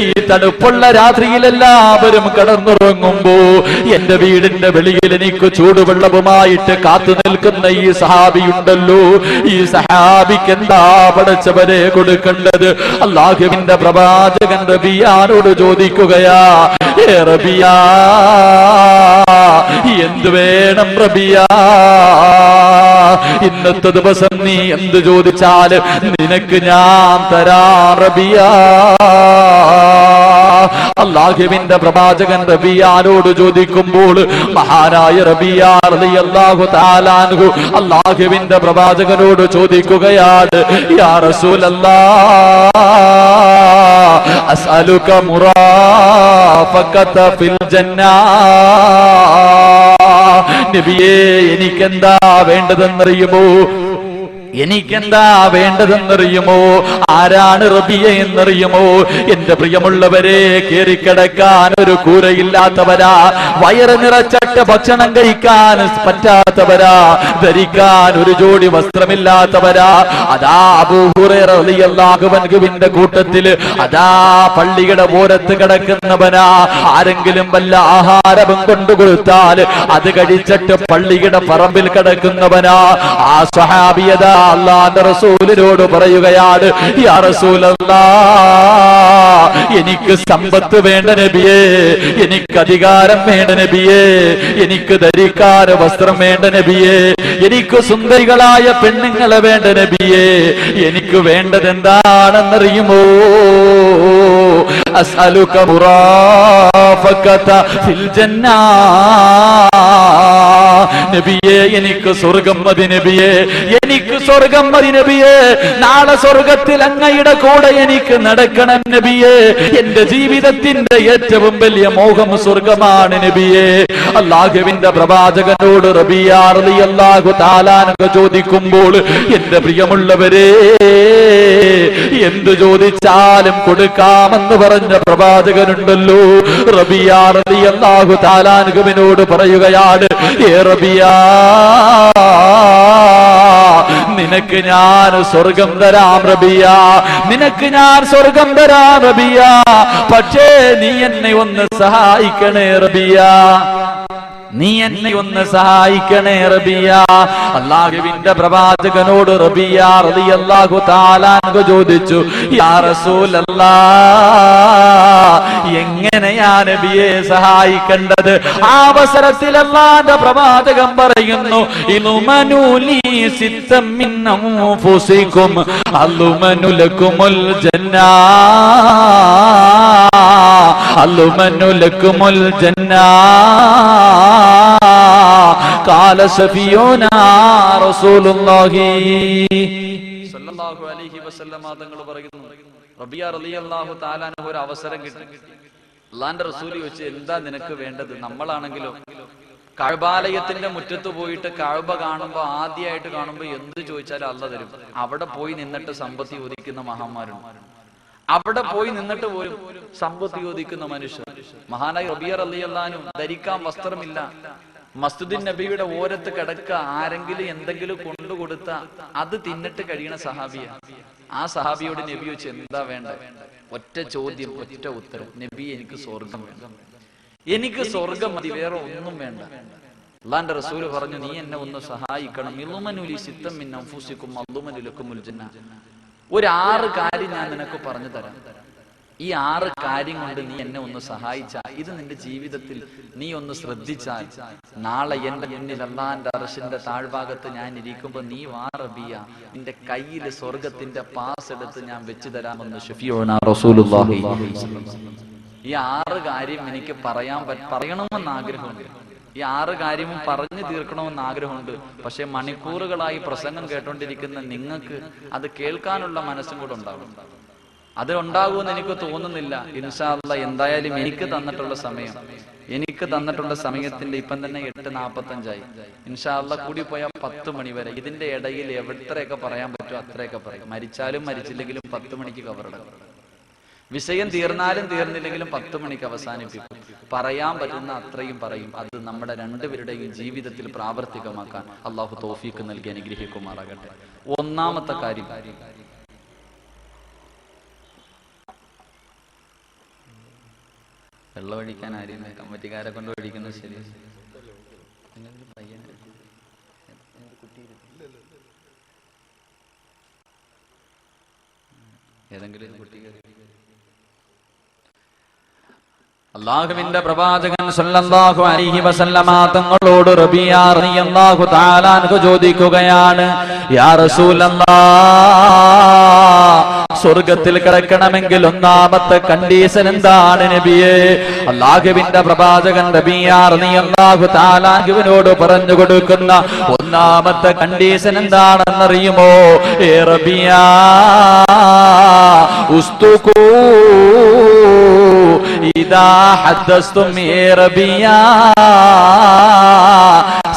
ഈ തണുപ്പുള്ള രാത്രിയിൽ എല്ലാവരും കടന്നുറങ്ങുമ്പോ എന്റെ വീടിന്റെ വെളിയിൽ എനിക്ക് ചൂടുവെള്ളവുമായിട്ട് കാത്തു നിൽക്കുന്ന ഈ സഹാബിയുണ്ടല്ലോ, ഈ സഹാബിക്ക് എന്താ പടച്ചവരെ കൊടുക്കേണ്ടത്? അല്ലാഹുവിന്റെ പ്രവാചകൻ റബിയാനോട് ചോദിക്കുകയാ, റബിയാ എന്ത് വേണം റബിയാ? ഇന്നത്തെ ദിവസം നീ എന്ത് ചോദിച്ചാൽ നിനക്ക് ഞാൻ തരാം റബിയ. അല്ലാഹുവിന്റെ പ്രവാചകൻ റബിയാനോട് ചോദിക്കുമ്പോൾ മഹാനായ റബിയ റളിയല്ലാഹു തആല അൻഹു അല്ലാഹുവിന്റെ പ്രവാചകനോട് ചോദിക്കുകയാണ്, യാ റസൂലല്ലാഹ് അസ്അലുക മുറാഫഖത ഫിൽ ജന്നാ. നബിയേ, എനിക്കെന്താ വേണ്ടതെന്നറിയുമോ? എനിക്കെന്താ വേണ്ടതെന്നറിയുമോ? ആരാണ് റബിയ എന്നറിയുമോ? എന്റെ പ്രിയമുള്ളവരെ, കേറിക്കിടക്കാൻ ഒരു കൂരയില്ലാത്തവരാ, വയറ് നിറച്ചട്ട ഭക്ഷണം കഴിക്കാൻ പറ്റാത്തവരാ, ധരിക്കാൻ ഒരു ജോഡി വസ്ത്രമില്ലാത്തവരാ. അതാ അബൂ ഹുറൈറ റളിയല്ലാഹു അൻഹുവിന്റെ കൂട്ടത്തില് അതാ പള്ളിയുടെ ഓരത്ത് കിടക്കുന്നവനാ. ആരെങ്കിലും വല്ല ആഹാരവും കൊണ്ടുകൊടുത്താൽ അത് കഴിച്ചിട്ട് പള്ളിയുടെ പറമ്പിൽ കിടക്കുന്നവനാ. ആ സ്വഹാബിയതാ അല്ലാഹുവിന്റെ റസൂലിനോട് പറയുകയാണ്, യാ റസൂലല്ലാഹ്, എനിക്ക് സമ്പത്ത് വേണ്ട നബിയേ, എനിക്ക് അധികാരം വേണ്ട നബിയേ, എനിക്ക് ധരിക്കാൻ വസ്ത്രം വേണ്ട നബിയേ, എനിക്ക് സുന്ദരികളായ പെണ്ണുങ്ങളെ വേണ്ട നബിയേ, എനിക്ക് വേണ്ടത് എന്താണെന്നറിയുമോ? അസ്അലുക മുറാഫഖത ഫിൽ ജന്നാ. നബിയേ, എനിക്ക് സ്വർഗം മതി നബിയേ, എനിക്ക് സ്വർഗം മതി നബിയേ, നാളെ സ്വർഗത്തിൽ അങ്ങയുടെ കൂടെ എനിക്ക് നടക്കണം നബിയേ. എന്റെ ജീവിതത്തിന്റെ ഏറ്റവും വലിയ മോഹം സ്വർഗമാണ് നബിയേ. അല്ലാഹുവിന്റെ പ്രവാചകനോട് റബിയ റളിയല്ലാഹു തആല അൻഹു ചോദിക്കുമ്പോൾ എന്റെ പ്രിയമുള്ളവരെ, എന്തു ചോദിച്ചാലും കൊടുക്കാമെന്ന് പറഞ്ഞ പ്രവാചകനുണ്ടല്ലോ. റബിയ റളിയല്ലാഹു തആല അൻഹുവിനോട് പറയുകയാണ്, ഏ റബിയ, നിനക്ക് ഞാൻ സ്വർഗം തരാം റബിയ, നിനക്ക് ഞാൻ സ്വർഗം തരാം റബിയ, പക്ഷേ നീ എന്നെ ഒന്ന് സഹായിക്കണേ റബിയ, നീ എന്നെ ഒന്ന് സഹായിക്കണേ റബിയ. അല്ലാഹുവിന്റെ പ്രവാചകനോട് റബിയ റളിയല്ലാഹു തആല അൻഹു ചോദിച്ചു, യാ റസൂലല്ലാഹ്, എങ്ങനെയാ നബിയെ സഹായിക്കേണ്ടത്? ആ അവസരത്തിൽ അല്ലാഹുവിന്റെ പ്രവാചകൻ പറയുന്നു, ഇൽമനുലി സിത്തം മിൻ അൻഫുസികും അൽമനു ലക്കുമുൽ ജന്നാ, അൽമനു ലക്കുമുൽ ജന്നാ. ഖാല സഫിയൂനാ റസൂലുള്ളാഹി സ്വല്ലല്ലാഹു അലൈഹി വസല്ലം തങ്ങൾ പറയുന്നു, റബിയ റളിയല്ലാഹു തആല അൻഹു ഒരു അവസരം കിട്ടി. അല്ലാഹുവിന്റെ റസൂൽ ചോദിച്ചു, എന്താ നിനക്ക് വേണ്ടത്? നമ്മളാണെങ്കിലോ കഅബാലയത്തിന്റെ മുറ്റത്ത് പോയിട്ട് കഅബ കാണുമ്പോ ആദ്യമായിട്ട് കാണുമ്പോ എന്ത് ചോദിച്ചാലും അല്ലാഹ് തരും. അവിടെ പോയി നിന്നിട്ട് സമ്പത്ത് ചോദിക്കുന്ന മഹാന്മാരുണ്ട്, അവിടെ പോയി നിന്നിട്ട് പോലും സമ്പത്ത് ചോദിക്കുന്ന മനുഷ്യർ. മഹാനായ റബിയ റളിയല്ലാഹു അൻഹു ധരിക്കാൻ വസ്ത്രമില്ല, മസ്ജിദുൻ നബിയുടെ ഓരത്ത് കിടക്ക, ആരെങ്കിലും എന്തെങ്കിലും കൊണ്ടുകൊടുത്ത അത് തിന്നിട്ട് കഴിയണ സഹാബിയ. ആ സഹാബിയോട് നബി ചോദിച്ചു, എന്താ വേണ്ട? ഒറ്റ ചോദ്യം, ഒറ്റ ഉത്തരം, നബി, എനിക്ക് സ്വർഗം വേണം, എനിക്ക് സ്വർഗം മതി, വേറെ ഒന്നും വേണ്ട. അല്ലാഹുവിന്റെ റസൂൽ പറഞ്ഞു, നീ എന്നെ ഒന്ന് സഹായിക്കണം. ഇൽമനുലി സിത്തം മിൻ അൻഫുസികും അൽമനു ലക്കുമുൽ ജന്ന. ഒരു 6 കാര്യം ഞാൻ നിനക്ക് പറഞ്ഞു തരാം. ഈ 6 കാര്യം കൊണ്ട് നീ എന്നെ ഒന്ന് സഹായിച്ചാൽ, ഇത് നിന്റെ ജീവിതത്തിൽ നീ ഒന്ന് ശ്രദ്ധിച്ചാൽ, നാളെ എന്റെ മുന്നിൽ അല്ലാഹുവിന്റെ അർശിന്റെ താഴ്ഭാഗത്ത് ഞാൻ ഇരിക്കുമ്പോ നീ വാ റബിയ, നിന്റെ കയ്യിൽ സ്വർഗത്തിന്റെ പാസ് എടുത്ത് ഞാൻ വെച്ചു തരാമെന്ന് ശഫീഉനാ റസൂലുള്ളാഹി. ഈ 6 കാര്യം എനിക്ക് പറയണമെന്ന് ആഗ്രഹമുണ്ട്. ഈ 6 കാര്യവും പറഞ്ഞു തീർക്കണമെന്ന് ആഗ്രഹമുണ്ട്. പക്ഷെ മണിക്കൂറുകളായി പ്രസംഗം കേട്ടോണ്ടിരിക്കുന്ന നിങ്ങൾക്ക് അത് കേൾക്കാനുള്ള മനസ്സും കൂടെ ഉണ്ടാകും. അത് ഉണ്ടാകുമെന്ന് എനിക്ക് തോന്നുന്നില്ല. ഇൻഷാ അല്ലാഹ് എന്തായാലും എനിക്ക് തന്നിട്ടുള്ള സമയത്തിന്റെ ഇപ്പം തന്നെ 8:45 ഇൻഷാ അല്ലാഹ് കൂടി പോയാൽ 10 മണി വരെ. ഇതിന്റെ ഇടയിൽ എത്രയൊക്കെ പറയാൻ പറ്റുമോ അത്രയൊക്കെ പറയും. മരിച്ചാലും മരിച്ചില്ലെങ്കിലും 10 മണിക്ക് കവറടക്കും. വിഷയം തീർന്നാലും തീർന്നില്ലെങ്കിലും 10 മണിക്ക് അവസാനിപ്പിക്കും. പറയാൻ പറ്റുന്ന അത്രയും പറയും. അത് നമ്മുടെ രണ്ടുപേരുടെയും ജീവിതത്തിൽ പ്രാവർത്തികമാക്കാൻ അള്ളാഹു തൗഫീഖ് നൽകി അനുഗ്രഹിക്കുമാറാകട്ടെ. ഒന്നാമത്തെ കാര്യം, വെള്ളം ഒഴിക്കാൻ ആരും കമ്മിറ്റിക്കാരെ കൊണ്ട് ഒഴിക്കുന്നത് ശരി. ഏതെങ്കിലും കുട്ടി അല്ലാഹുവിന്റെ പ്രവാചകൻ സല്ലല്ലാഹു അലൈഹി വസല്ലമ തങ്ങളോട് റബീഅ റളിയല്ലാഹു തആല അൻഹു ചോദിക്കുകയാണ്, യാ റസൂലല്ലാഹ്, സ്വർഗ്ഗത്തിൽ കിടക്കണമെങ്കിൽ ഒന്നാമത്തെ കണ്ടീഷൻ എന്താണ് നബിയേ? അല്ലാഹുവിന്റെ പ്രവാചകൻ റബീഅ റളിയല്ലാഹു തആല അൻഹുവിനോട് പറഞ്ഞു കൊടുക്കുന്ന ഒന്നാമത്തെ കണ്ടീഷൻ എന്താണെന്നറിയുമോ? ഏ റബീഅ, ഉസ്തുകൂ ഇദാ ഹദ്ദസ്തും റബീഅ,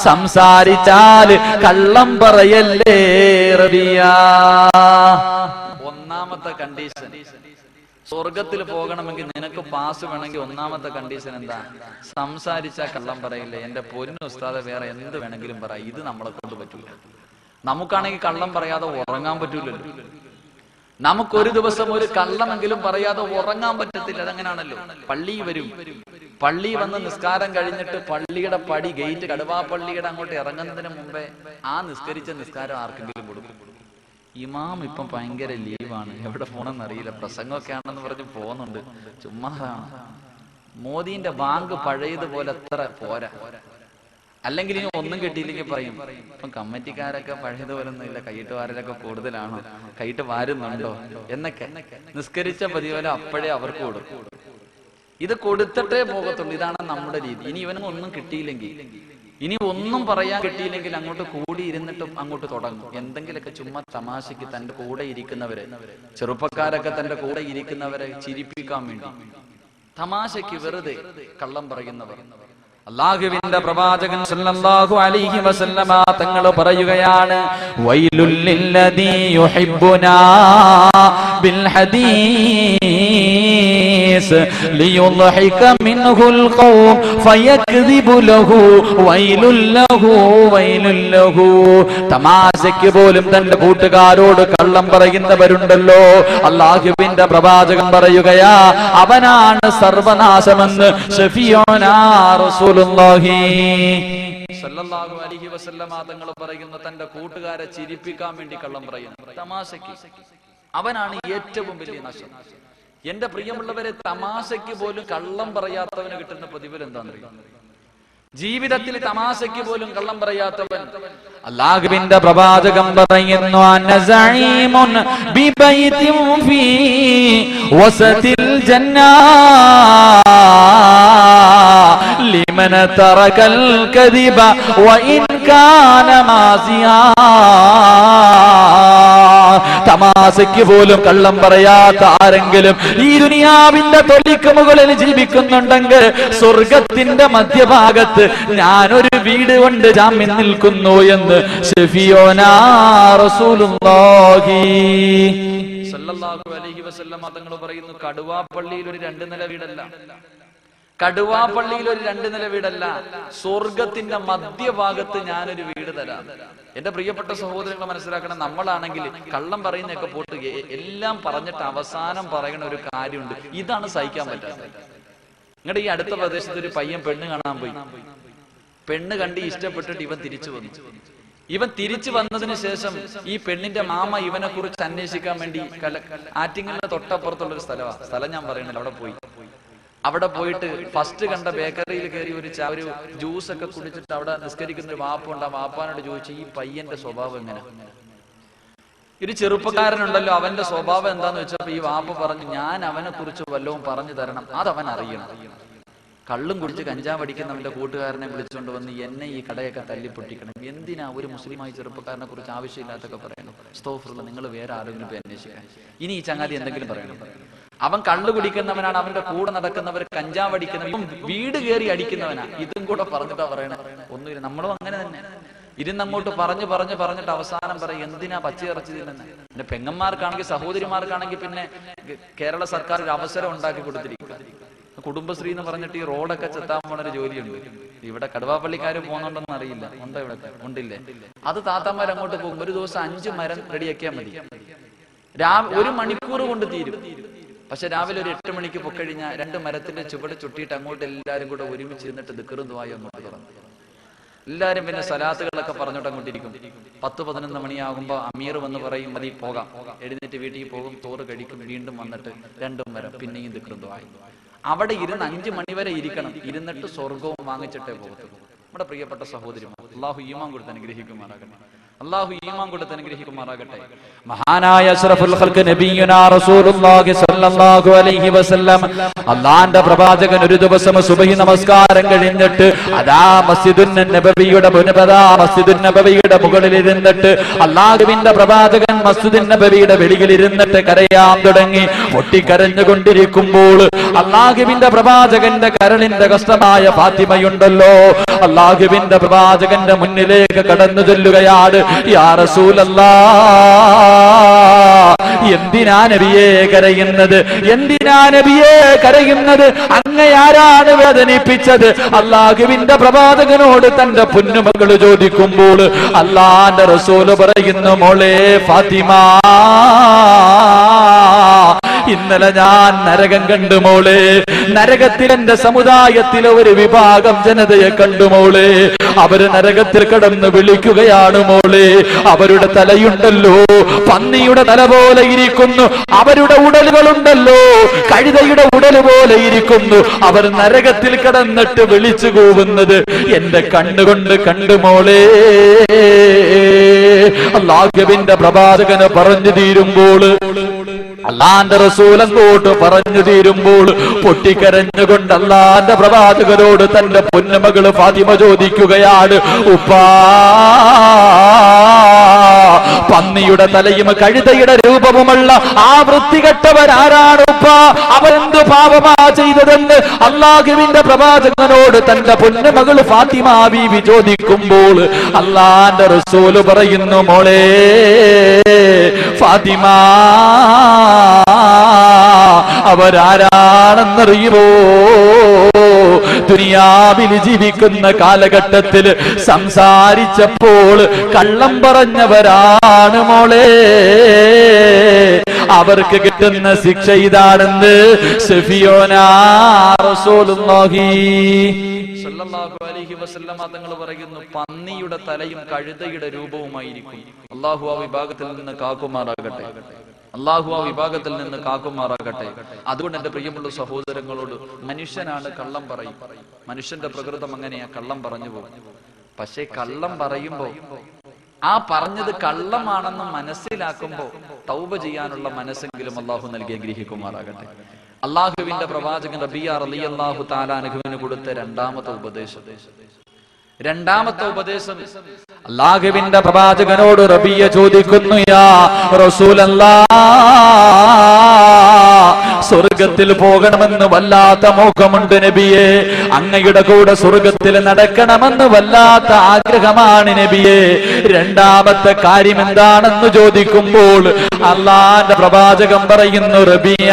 സംസാരിച്ചാൽ കള്ളം പറയല്ലേ റബീഅ. ഒന്നാമത്തെ കണ്ടീഷൻ, സ്വർഗത്തിൽ പോകണമെങ്കിൽ നിനക്ക് പാസ് വേണമെങ്കിൽ ഒന്നാമത്തെ കണ്ടീഷൻ എന്താ? സംസാരിച്ചാൽ കള്ളം പറയില്ലേ. എന്റെ പൊന്നു ഉസ്താദെ, വേറെ എന്ത് വേണമെങ്കിലും പറ, ഇത് നമ്മളെ കൊണ്ട് പറ്റൂല. നമുക്കാണെങ്കിൽ കള്ളം പറയാതെ ഉറങ്ങാൻ പറ്റൂലല്ലോ. നമുക്കൊരു ദിവസം ഒരു കള്ളമെങ്കിലും പറയാതെ ഉറങ്ങാൻ പറ്റത്തില്ല. അതെങ്ങനെയാണല്ലോ. പള്ളി വരും, പള്ളി വന്ന് നിസ്കാരം കഴിഞ്ഞിട്ട് പള്ളിയുടെ പടി ഗേറ്റ്, കടുവാപ്പള്ളിയുടെ അങ്ങോട്ട് ഇറങ്ങുന്നതിന് മുമ്പേ ആ നിസ്കരിച്ച നിസ്കാരം ആർക്കെങ്കിലും കൊടുക്കും. ഇമാം ഇപ്പം ഭയങ്കര ലീവാണ്, എവിടെ പോണെന്ന് അറിയില്ല, പ്രസംഗമൊക്കെ ആണെന്ന് പറഞ്ഞ് പോകുന്നുണ്ട്, ചുമ്മാതാണ്. മോദീന്റെ ബാങ്ക് പഴയതുപോലെ അത്ര പോരാ. അല്ലെങ്കിൽ ഇനി ഒന്നും കിട്ടിയില്ലെങ്കിൽ പറയും, ഇപ്പം കമ്മിറ്റിക്കാരൊക്കെ പഴയതുപോലെ ഒന്നും ഇല്ല, കൈയിട്ട് വാരലൊക്കെ കൂടുതലാണോ, കൈയിട്ട് വാരുന്നുണ്ടോ എന്നൊക്കെ. നിസ്കരിച്ച പതിപോലെ അപ്പോഴേ അവർക്ക് കൊടുക്കും. ഇത് കൊടുത്തിട്ടേ പോകത്തുള്ളൂ. ഇതാണ് നമ്മുടെ രീതി. ഇനി ഇവനൊന്നും ഒന്നും കിട്ടിയില്ലെങ്കിൽ, ഇനി ഒന്നും പറയാൻ കിട്ടിയില്ലെങ്കിൽ അങ്ങോട്ട് കൂടി ഇരുന്നിട്ടും അങ്ങോട്ട് തുടങ്ങും എന്തെങ്കിലുമൊക്കെ ചുമ്മാ തമാശയ്ക്ക്. തന്റെ കൂടെ ഇരിക്കുന്നവരെ, ചെറുപ്പക്കാരൊക്കെ തന്റെ കൂടെ ഇരിക്കുന്നവരെ ചിരിപ്പിക്കാൻ വേണ്ടി തമാശയ്ക്ക് വെറുതെ കള്ളം പറയുന്നവർ. അല്ലാഹുവിന്റെ പ്രവാചകൻ സല്ലല്ലാഹു അലൈഹി വസല്ലമ തങ്ങൾ പറയുകയാണ്, വൈലുൽ ലില്ലദീ യുഹിബ്ബുനാ ബിൽ ഹദീസ് ലിയുദ്ഹിക മിൻഹുൽ ഖൗം ഫയക്ദിബു ലഹു വൈലുൽ ലഹു വൈലുൽ ലഹു. തമാശയ്ക്ക് പോലും തന്റെ കൂട്ടുകാരോട് കള്ളം പറയുന്നവരുണ്ടല്ലോ. അല്ലാഹുവിന്റെ പ്രവാചകൻ പറയുകയാ, അവനാണ് സർവനാശമെന്ന് ശഫീഉനാ റസൂൽ സല്ലല്ലാഹു അലൈഹി വസല്ലമ തങ്ങൾ പറയുന്ന തന്റെ കൂട്ടുകാരെ ചിരിപ്പിക്കാൻ വേണ്ടി കള്ളം പറയുന്നു, തമാശയ്ക്ക്, അവനാണ് ഏറ്റവും വലിയ നാശം. എന്റെ പ്രിയമുള്ളവരെ, തമാശയ്ക്ക് പോലും കള്ളം പറയാത്തവന് കിട്ടുന്ന പ്രതിഫലം എന്താണെന്നറിയാം? ജീവിതത്തിൽ തമാശയ്ക്ക് പോലും കള്ളം പറയാത്തവൻ. അല്ലാഹുവിന്റെ പ്രവാചകൻ പറയുന്നു, അനസഈമുൻ ബിബൈതിൻ ഫീ വസതിൽ ജന്നാ ലിമൻ തറകൽ കദിബ വഇൻ കാന മാസിയാ. തമാശയ്ക്ക് പോലും കള്ളം പറയാത്ത ആരെങ്കിലും ഈ ദുനിയാവിന്റെ തൊലിക്ക് മുകളിൽ ജീവിക്കുന്നുണ്ടെങ്കിൽ സ്വർഗത്തിന്റെ മധ്യഭാഗത്ത് ഞാനൊരു വീട് കൊണ്ട് ജാമ്യം നിൽക്കുന്നു എന്ന് ശഫീഉനാ റസൂലുള്ളാഹി സല്ലല്ലാഹു അലൈഹി വസല്ലം തങ്ങൾ പറയുന്നു. കടുവാപ്പള്ളിയിൽ ഒരു 2 നില വീടല്ല, കടുവാപ്പള്ളിയിൽ ഒരു 2 നില വീടല്ല, സ്വർഗത്തിന്റെ മധ്യഭാഗത്ത് ഞാനൊരു വീട് തരാം. എന്റെ പ്രിയപ്പെട്ട സഹോദരങ്ങളെ മനസ്സിലാക്കണം, നമ്മളാണെങ്കിൽ കള്ളം പറയുന്നതൊക്കെ പോട്ട് എല്ലാം പറഞ്ഞിട്ട് അവസാനം പറയുന്ന ഒരു കാര്യമുണ്ട്, ഇതാണ് സഹിക്കാൻ പറ്റാത്തത്. നിങ്ങളുടെ ഈ അടുത്ത പ്രദേശത്ത് ഒരു പയ്യൻ പെണ്ണ് കാണാൻ പോയി. പെണ്ണ് കണ്ട് ഇഷ്ടപ്പെട്ടിട്ട് ഇവൻ തിരിച്ചു വന്നു. ഇവൻ തിരിച്ചു വന്നതിന് ശേഷം ഈ പെണ്ണിന്റെ മാമ ഇവനെ കുറിച്ച് അന്വേഷിക്കാൻ വേണ്ടി ആറ്റിങ്ങലിന്റെ തൊട്ടപ്പുറത്തുള്ള ഒരു സ്ഥലം ഞാൻ പറയുന്നില്ല, അവിടെ പോയിട്ട് ഫസ്റ്റ് കണ്ട ബേക്കറിയിൽ കയറി ഒരു ജ്യൂസ് ഒക്കെ കുടിച്ചിട്ട് അവിടെ നിസ്കരിക്കുന്ന ഒരു വാപ്പുണ്ട്. ആ വാപ്പാനോട് ചോദിച്ചു, ഈ പയ്യന്റെ സ്വഭാവം എങ്ങനെ? ഒരു ചെറുപ്പക്കാരനുണ്ടല്ലോ, അവന്റെ സ്വഭാവം എന്താന്ന് വെച്ചപ്പോ ഈ വാപ്പ പറഞ്ഞു, ഞാൻ അവനെ കുറിച്ച് വല്ലതും പറഞ്ഞു തരണം, അതവൻ അറിയണം. കള്ളും കുടിച്ച് കഞ്ചാവ് അടിക്കുന്നവന്റെ കൂട്ടുകാരനെ വിളിച്ചുകൊണ്ട് വന്ന് എന്നെ ഈ കടയൊക്കെ തല്ലിപ്പൊട്ടിക്കണം. എന്തിനാ ഒരു മുസ്ലിമായി ചെറുപ്പക്കാരനെ കുറിച്ച് ആവശ്യമില്ലാത്തൊക്കെ പറയണം? അസ്തഗ്ഫിറുല്ലാഹ്, നിങ്ങൾ വേറെ ആരെങ്കിലും പോയി അന്വേഷിക്കാൻ. ഇനി ഈ ചങ്ങാതി എന്തെങ്കിലും പറയണം. അവൻ കള്ളു കുടിക്കുന്നവനാണ്, അവന്റെ കൂടെ നടക്കുന്നവർ കഞ്ചാവ് അടിക്കുന്നവൻ, വീട് കയറി അടിക്കുന്നവനാ. ഇതും കൂടെ പറഞ്ഞിട്ടാ പറയണേ. ഒന്നുമില്ല, നമ്മളും അങ്ങനെ തന്നെ ഇരുന്നങ്ങോട്ട് പറഞ്ഞിട്ട് അവസാനം പറയും, എന്തിനാ പച്ചയിറച്ചി തിന്നുന്നത്? പിന്നെ പെങ്ങന്മാർക്കാണെങ്കിൽ സഹോദരിമാർക്കാണെങ്കിൽ പിന്നെ കേരള സർക്കാർ ഒരു അവസരം ഉണ്ടാക്കി കൊടുത്തിരിക്കുക. കുടുംബശ്രീ എന്ന് പറഞ്ഞിട്ട് ഈ റോഡൊക്കെ ചെത്താൻ പോണൊരു ജോലിയുണ്ട്. ഇവിടെ കടുവാപ്പള്ളിക്കാര് പോകുന്നുണ്ടെന്ന് അറിയില്ല, ഉണ്ടോ? ഇവിടെ ഉണ്ടില്ലേ? അത് താത്താമാർ അങ്ങോട്ട് പോകും. ഒരു ദിവസം 5 മരം റെഡിയാക്കിയാൽ മതി, 1 മണിക്കൂർ കൊണ്ട് തീരും. പക്ഷെ രാവിലെ ഒരു 8 മണിക്ക് പൊക്കഴിഞ്ഞാൽ 2 മരത്തിന്റെ ചുവട് ചുട്ടിയിട്ട് അങ്ങോട്ട് എല്ലാവരും കൂടെ ഒരുമിച്ച് ഇരുന്നിട്ട് ദിക്റും ദുആയും അങ്ങോട്ട് തുറന്നു. എല്ലാരും പിന്നെ സലാത്തുകളൊക്കെ പറഞ്ഞോട്ട് അങ്ങോട്ടിരിക്കും. 10-11 മണിയാകുമ്പോ അമീർ വന്ന് പറയും, മതി പോകാം. എഴുന്നേറ്റ് വീട്ടിൽ പോകും, ചോറ് കഴിക്കും, വീണ്ടും വന്നിട്ട് 2 മരം പിന്നെയും ദിക്റും ദുആയും. അവിടെ ഇരുന്ന് 5 മണി വരെ ഇരിക്കണം. ഇരുന്നിട്ട് സ്വർഗവും വാങ്ങിച്ചിട്ടേ പോകത്തുള്ളൂ. നമ്മുടെ പ്രിയപ്പെട്ട സഹോദരിമാർ, അള്ളാഹു ഈമാൻ കൊടുത്ത് അനുഗ്രഹിക്കുമാറാകട്ടെ. അല്ലാഹു ഈമാൻ കൊടുത്ത് അനുഗ്രഹിക്കുമാറാകട്ടെ. മഹാനായ അഷ്റഫുൽ ഖൽഖ് നബിയുനാ റസൂലുള്ളാഹി സ്വല്ലല്ലാഹു അലൈഹി വസല്ലം അല്ലാഹുവിന്റെ പ്രവാചകൻ ഒരു ദിവസം സുബഹി നമസ്കാരം കഴിഞ്ഞിട്ട് അദാ മസ്ജിദുൻ നബവിയുടെ മുകളിൽ ഇരുന്നിട്ട് അല്ലാഹുവിന്റെ പ്രവാചകൻ മസ്ജിദുൻ നബവിയുടെ വെളിയിൽ ഇരുന്നിട്ട് കരയാൻ തുടങ്ങി. പൊട്ടിക്കരഞ്ഞുകൊണ്ടിരിക്കുമ്പോൾ അല്ലാഹുവിന്റെ പ്രവാചകന്റെ കരളിന്റെ കഷ്ടമായ ഫാത്തിമയുണ്ടല്ലോ, അല്ലാഹുവിന്റെ പ്രവാചകന്റെ മുന്നിലേക്ക് കടന്നു ചെല്ലുകയാണ്. യാ റസൂലല്ലാഹ്, എന്തിനാ നബിയേ കരയുന്നത്? എന്തിനാ നബിയേ കരയുന്നത്? അങ്ങയാരാണ് വേദനിപ്പിച്ചത്? അല്ലാഹുവിന്റെ പ്രവാചകനോട് തന്റെ പൊന്നുമകൾ ചോദിക്കുമ്പോൾ അല്ലാഹുവിന്റെ റസൂൽ പറയുന്നു, മോളെ ഫാത്തിമ, ഇന്നലെ ഞാൻ നരകം കണ്ടു മോളെ. നരകത്തിൽ എന്റെ സമുദായത്തിലെ ഒരു വിഭാഗം ജനതയെ കണ്ടു മോളെ. അവര് നരകത്തിൽ കടന്ന് വിളിക്കുകയാണ് മോളെ. അവരുടെ തലയുണ്ടല്ലോ പന്നിയുടെ തല പോലെ ഇരിക്കുന്നു, അവരുടെ ഉടലുകളുണ്ടല്ലോ കഴുതയുടെ ഉടല് പോലെ ഇരിക്കുന്നു. അവർ നരകത്തിൽ കിടന്നിട്ട് വിളിച്ചു കൂവുന്നത് എന്റെ കണ്ണുകൊണ്ട് കണ്ടു മോളെ. അല്ലാഹുവിന്റെ പ്രവാചകന് പറഞ്ഞു തീരുമ്പോൾ, അല്ലാഹുവിന്റെ റസൂൽ അങ്ങോട്ട് പറഞ്ഞു തീരുമ്പോൾ പൊട്ടിക്കരഞ്ഞുകൊണ്ട് അല്ലാഹുവിന്റെ പ്രവാചകനോട് തന്റെ പൊന്നുമകള് ഫാത്തിമ ചോദിക്കുകയാണ്, ഉപ്പാ, പന്നിയുടെ തലയും കഴുതയുടെ രൂപവുമുള്ള ആ വൃത്തികെട്ടവരാരാണ് ഉപ്പാ? അവരെന്ത് പാപമാ ചെയ്തതെന്ന് അല്ലാഹുവിന്റെ പ്രവാചകനോട് തന്റെ പൊന്നുമകള് ഫാത്തിമ ബീവി ചോദിക്കുമ്പോൾ അല്ലാഹുവിന്റെ റസൂൽ പറയുന്നു, മോളെ ഫാത്തിമ, അവരാരാണെന്നറിയുമോ? ദുനിയാവിൽ ജീവിക്കുന്ന കാലഘട്ടത്തിൽ സംസാരിച്ചപ്പോൾ കള്ളം പറഞ്ഞവരാണ് മോളെ. അവർക്ക് കിട്ടുന്ന ശിക്ഷ ഇതാണെന്ന് സഫിയോനാ റസൂലുള്ളാഹി സ്വല്ലല്ലാഹു അലൈഹി വസല്ലം തങ്ങൾ പറയുന്നു, പന്നിയുടെ തലയും കഴുതയുടെ രൂപവുമായിരിക്കും. അല്ലാഹു ആ വിഭാഗത്തിൽ നിന്ന് കാക്കുമാറാകട്ടെ. അല്ലാഹു ആ വിഭാഗത്തിൽ നിന്ന് കാക്കുമാറാകട്ടെ. അതുകൊണ്ട് എന്റെ പ്രിയമുള്ള സഹോദരങ്ങളോട്, മനുഷ്യനാണ് കള്ളം പറയും. മനുഷ്യന്റെ പ്രകൃതം അങ്ങനെയാ, കള്ളം പറഞ്ഞു പോകും. പക്ഷേ കള്ളം പറയുമ്പോ ആ പറഞ്ഞത് കള്ളമാണെന്ന് മനസ്സിലാക്കുമ്പോ തൗബ ചെയ്യാനുള്ള മനസ്സെങ്കിലും അല്ലാഹു നൽകി അനുഗ്രഹിക്കുമാറാകട്ടെ. അല്ലാഹുവിന്റെ പ്രവാചകൻ റബിയ റളിയല്ലാഹു തആല അൻഹുവിന് കൊടുത്ത രണ്ടാമത്തെ ഉപദേശം അല്ലാഹുവിന്റെ പ്രവാചകനോട് റബിയ ചോദിക്കുന്നു, യാ റസൂലല്ലാഹ്, സ്വർഗത്തിൽ പോകണമെന്ന് വല്ലാത്ത മോഹമുണ്ട് നബിയെ. അങ്ങയുടെ കൂടെ സ്വർഗത്തിൽ നടക്കണമെന്ന് വല്ലാത്ത ആഗ്രഹമാണ് നബിയെ. രണ്ടാമത്തെ കാര്യം എന്താണെന്ന് ചോദിക്കുമ്പോൾ അല്ലാഹുവിന്റെ പ്രവാചകൻ പറയുന്നു, റബിയ